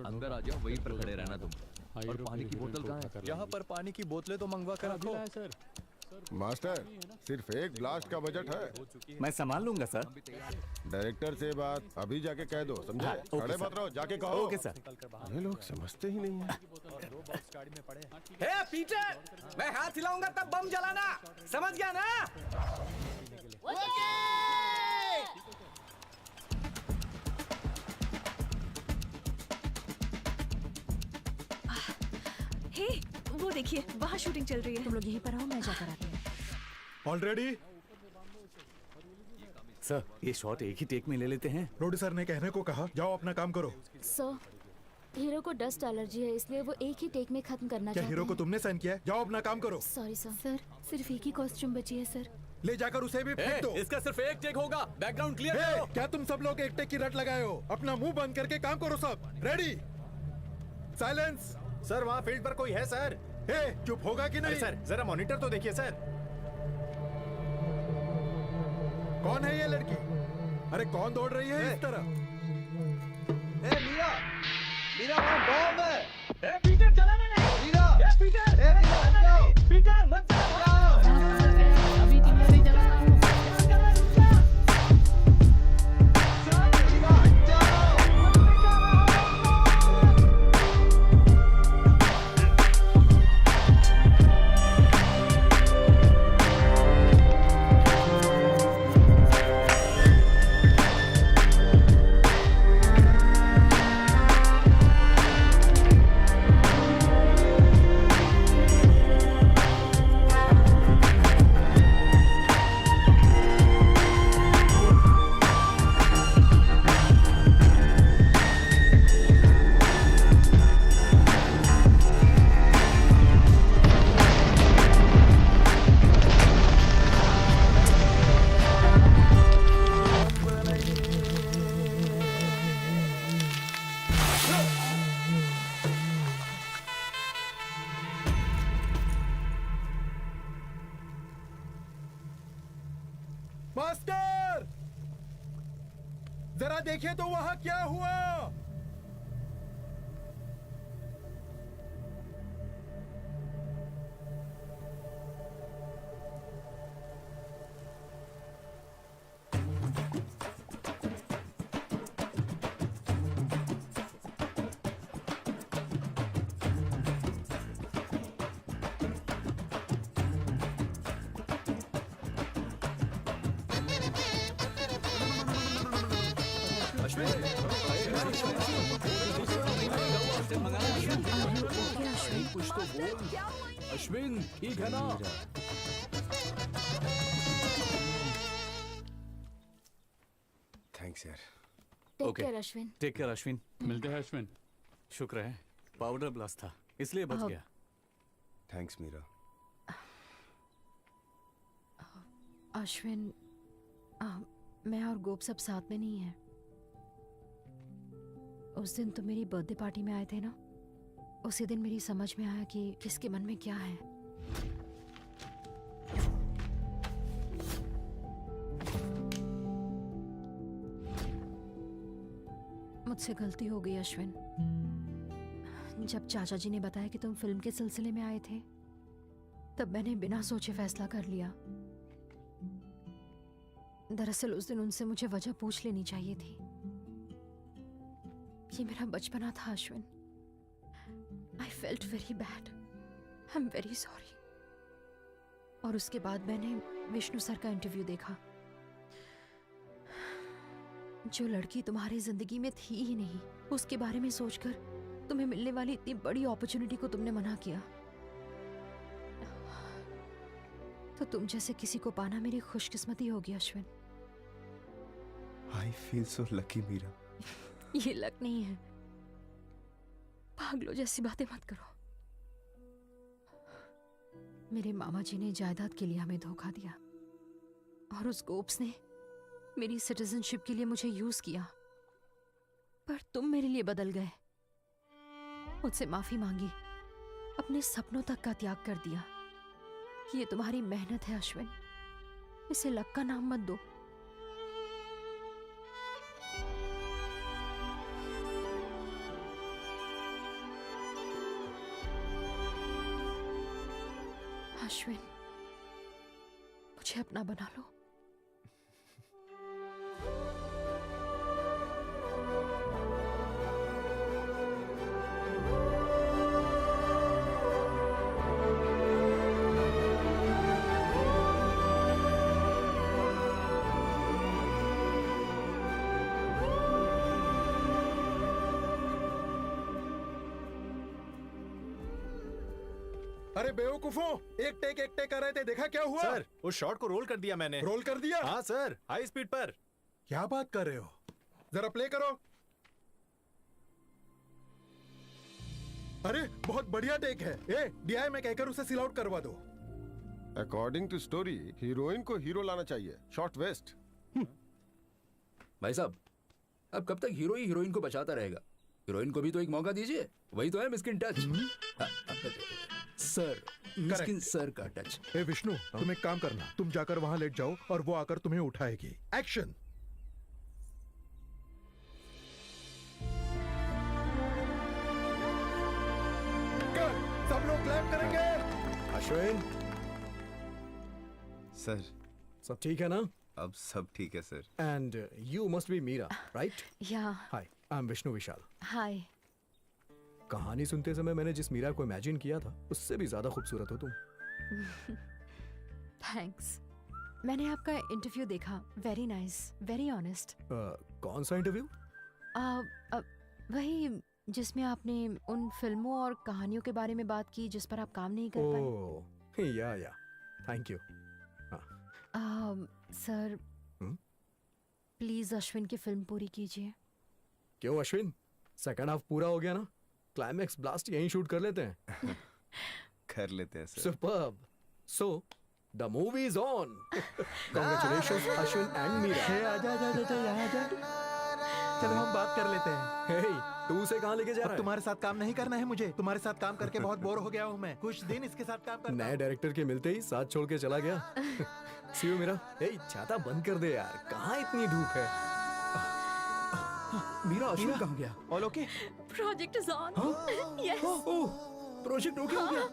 अंदर आ जाओ, वहीं पर खड़े रहना तुम। और पानी की बोतल कहाँ है? यहाँ पर पानी की बोतलें तो मंगवा कर रखो। सर मास्टर, सिर्फ एक ब्लास्ट का बजट है। मैं संभाल लूंगा सर। डायरेक्टर से बात अभी जाके कह दो, समझे? हाँ, ओके खड़े सर। मत रहो, जाके कहो। Okay sir. ये लोग समझते ही नहीं है। हे पीटर, मैं हाथ हिलाऊंगा तब बम जलाना, समझ गया ना? हे, वो देखिए वहाँ शूटिंग चल रही है। तुम लोग यहीं पर आओ, मैं जाकर आती हूँ। ऑलरेडी सर, ये शॉट एक ही टेक में ले लेते हैं। प्रोड्यूसर ने कहने को कहा, जाओ अपना काम करो। सर, हीरो को डस्ट एलर्जी है, इसलिए वो एक ही टेक में खत्म करना क्या चाहते हीरो को हैं। तुमने साइन किया है? जाओ अपना काम करो। Sorry sir. सर, सिर्फ एक ही कॉस्ट्यूम बची है सर। ले जाकर उसे भी फेंक दो। इसका सिर्फ एक टेक होगा, बैकग्राउंड क्लियर हे, करो। क्या तुम सब लोग एक टेक की रट लगाए हो? अपना मुंह बंद करके काम करो सब। Ready, silence. सर, वहाँ फील्ड पर कोई है सर? हे, चुप होगा कि नहीं? सर, जरा मॉनिटर तो देखिए सर। कौन है ये लड़की? अरे कौन दौड़ रही है इस तरह? मीरा, मीरा वहाँ बॉम्ब है। पीटर चलाना नहीं। मीरा, पीटर, मीरा, पीटर मत चलाओ। अभी तुमने नहीं चलाना। जरा देखिए तो वहां क्या हुआ। कुछ तो बोल अश्विन, ठीक है ना? थैंक्स यार। Take care Ashwin. Take care Ashwin. मिलते हैं अश्विन। शुक्र है पाउडर ब्लास्ट था इसलिए बच गया। थैंक्स मीरा। अश्विन, मैं और गोप सब साथ में नहीं हैं। उस दिन तुम मेरी बर्थडे पार्टी में आए थे ना, उसी दिन मेरी समझ में आया कि किसके मन में क्या है। मुझसे गलती हो गई अश्विन। जब चाचा जी ने बताया कि तुम फिल्म के सिलसिले में आए थे, तब मैंने बिना सोचे फैसला कर लिया। दरअसल उस दिन उनसे मुझे वजह पूछ लेनी चाहिए थी। ये मेरा बचपना था Ashwin. I felt very bad. I'm very sorry. और उसके बाद मैंने विष्णु सर का इंटरव्यू देखा। जो लड़की तुम्हारी जिंदगी में थी ही नहीं, उसके बारे में सोचकर तुम्हें मिलने वाली इतनी बड़ी अपॉर्चुनिटी को तुमने मना किया। तो तुम जैसे किसी को पाना मेरी खुशकिस्मती होगी Ashwin. I feel so lucky Meera. ये लक नहीं है। पागलों जैसी बातें मत करो। मेरे मामा जी ने जायदाद के लिए हमें धोखा दिया और उस गोप्स ने मेरी सिटीजनशिप के लिए मुझे यूज किया। पर तुम मेरे लिए बदल गए, मुझसे माफी मांगी, अपने सपनों तक का त्याग कर दिया। ये तुम्हारी मेहनत है अश्विन, इसे लक का नाम मत दो। अश्विन, मुझे अपना बना लो। अरे बेवकूफों, एक टेक कर रहे थे, देखा क्या हुआ? सर, उस शॉट को रोल कर दिया मैंने। रोल कर दिया? हाँ सर, हाई स्पीड पर। क्या बात कर रहे हो? जरा प्ले करो। अरे बहुत बढ़िया टेक है। डीआई में कहकर उसे सिल आउट करवा दो। अकॉर्डिंग टू स्टोरी हीरोइन को हीरो लाना चाहिए, शॉर्ट वेस्ट। भाई साहब, अब कब तक हीरो ही हीरोइन को बचाता रहेगा? हीरोइन को भी तो एक मौका दीजिए। वही तो है Miskin touch. Sir, Miskin sir का टच। ए विष्णु, तुम एक काम करना, तुम जाकर वहां लेट जाओ और वो आकर तुम्हें उठाएगी। एक्शन। सब लोग क्लैप करेंगे। अश्विन, सर, सब ठीक है ना? अब सब ठीक है sir. And you must be Meera, right? Yeah. Hi, I am Vishnu Vishal. Hi. कहानी सुनते समय मैंने जिस मीरा को इमेजिन किया था, उससे भी ज्यादा खूबसूरत हो तुम। थैंक्स। मैंने आपका इंटरव्यू देखा, वेरी नाइस, वेरी ऑनेस्ट। कौन सा इंटरव्यू? वही जिसमें आपने उन फिल्मों और कहानियों के बारे में बात की जिस पर आप काम नहीं कर पाए। ओह, या, thank you. Sir, please Ashwin की फिल्म पूरी कीजिए। क्यों अश्विन, सेकंड हाफ पूरा हो गया ना? क्लाइमैक्स ब्लास्ट यहीं शूट कर लेते हैं। कर लेते हैं sir. Superb. So the movie is on. Congratulations Ashwin and Meera. आजा। चलो हम बात कर लेते हैं। हे, तू से कहां लेके जा रहा है? तुम्हारे साथ काम नहीं करना है मुझे। तुम्हारे साथ काम करके बहुत बोर हो गया हूँ मैं। कुछ दिन इसके साथ काम करना। नए डायरेक्टर के मिलते ही साथ छोड़ के चला गया। सी यू मीरा। हे, छाता बंद कर दे यार, कहाँ इतनी धूप है? मीरा अश्विन कहाँ गया? All okay? Project is on. Yes. Oh, project okay हो गया?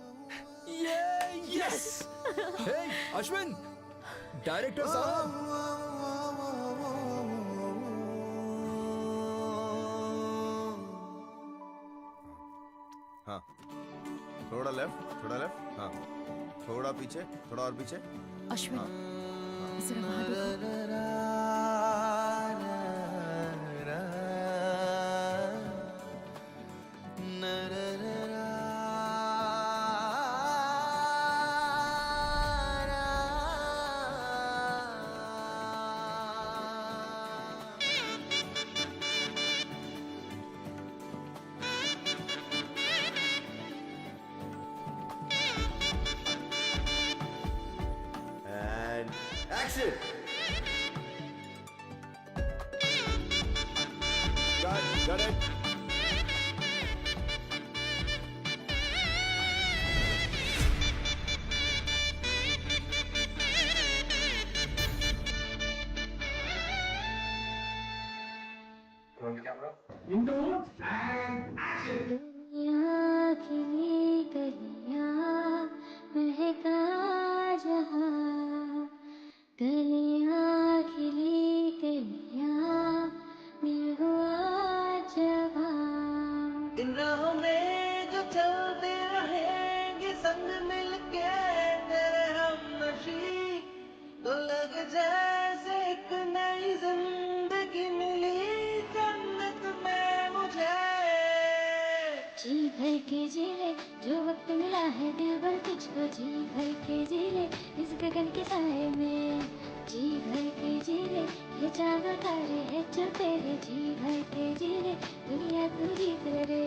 यस। हे अश्विन, डायरेक्टर साहब। हाँ, थोड़ा लेफ्ट, हाँ, थोड़ा पीछे, थोड़ा और पीछे। अश्विन, हाँ, जरा वहाँ देखो। and action. Got it. इन राहों में जो चलते रहेंगे संग मिलके तेरे हमनशी, तो लग जैसे एक नई जिंदगी मिली जन्नत में मुझे। जी भर के जी ले जो वक्त मिला है दिल भर तुझको, जी भर के जी ले इस गगन के साए में, जी भर के जी ले ये चांद तारे हैं जो तेरे, जी भर के जी ले दुनिया तू जीत रे।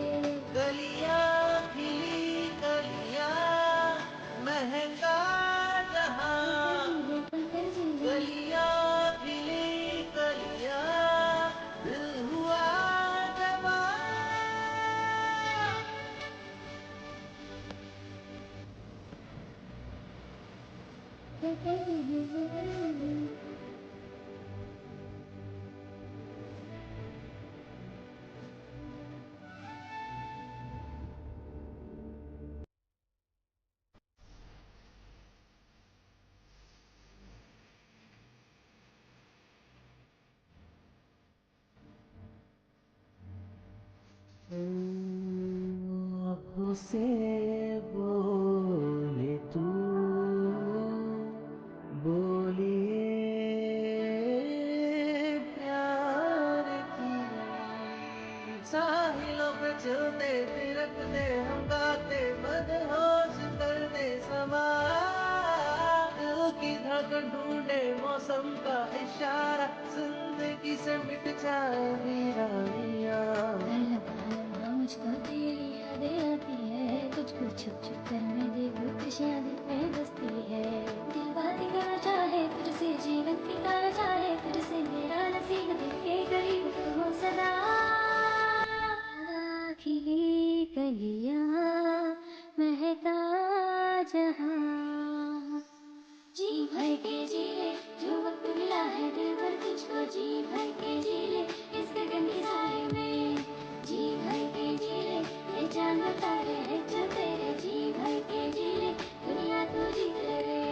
गलियां खिली गलियां महका जहां, गलियां खिली गलियां दिल हुआ जवां। आँखों से बोले तू, बोलिए प्यार की। साहिलों पे चलते थिरकते हम गाते मदहोश कर दे समा, दिल की धड़कन ढूंढे मौसम का इशारा, जिंदगी से मिट जाए वीरानियां। मुझको तेरी यादें आती है, तुझको छुप छुप कर मैं देखूं खुशियाँ दिल में बसती है। दिल बातें करना चाहे तुझसे, जीवन बिताना चाहे तुझसे, मेरा नसीब दिल के करीब तू हो सदा। खिली कलियाँ महका जहाँ, जी भर के जी ले जो वक्त मिला है दिल भर तुझको, जी भर के जी ले इस गगन के साए में, जी भर के जी ले ये चांद तारे हैं जो तेरे, जी भर के जी ले दुनिया तू जीत रे।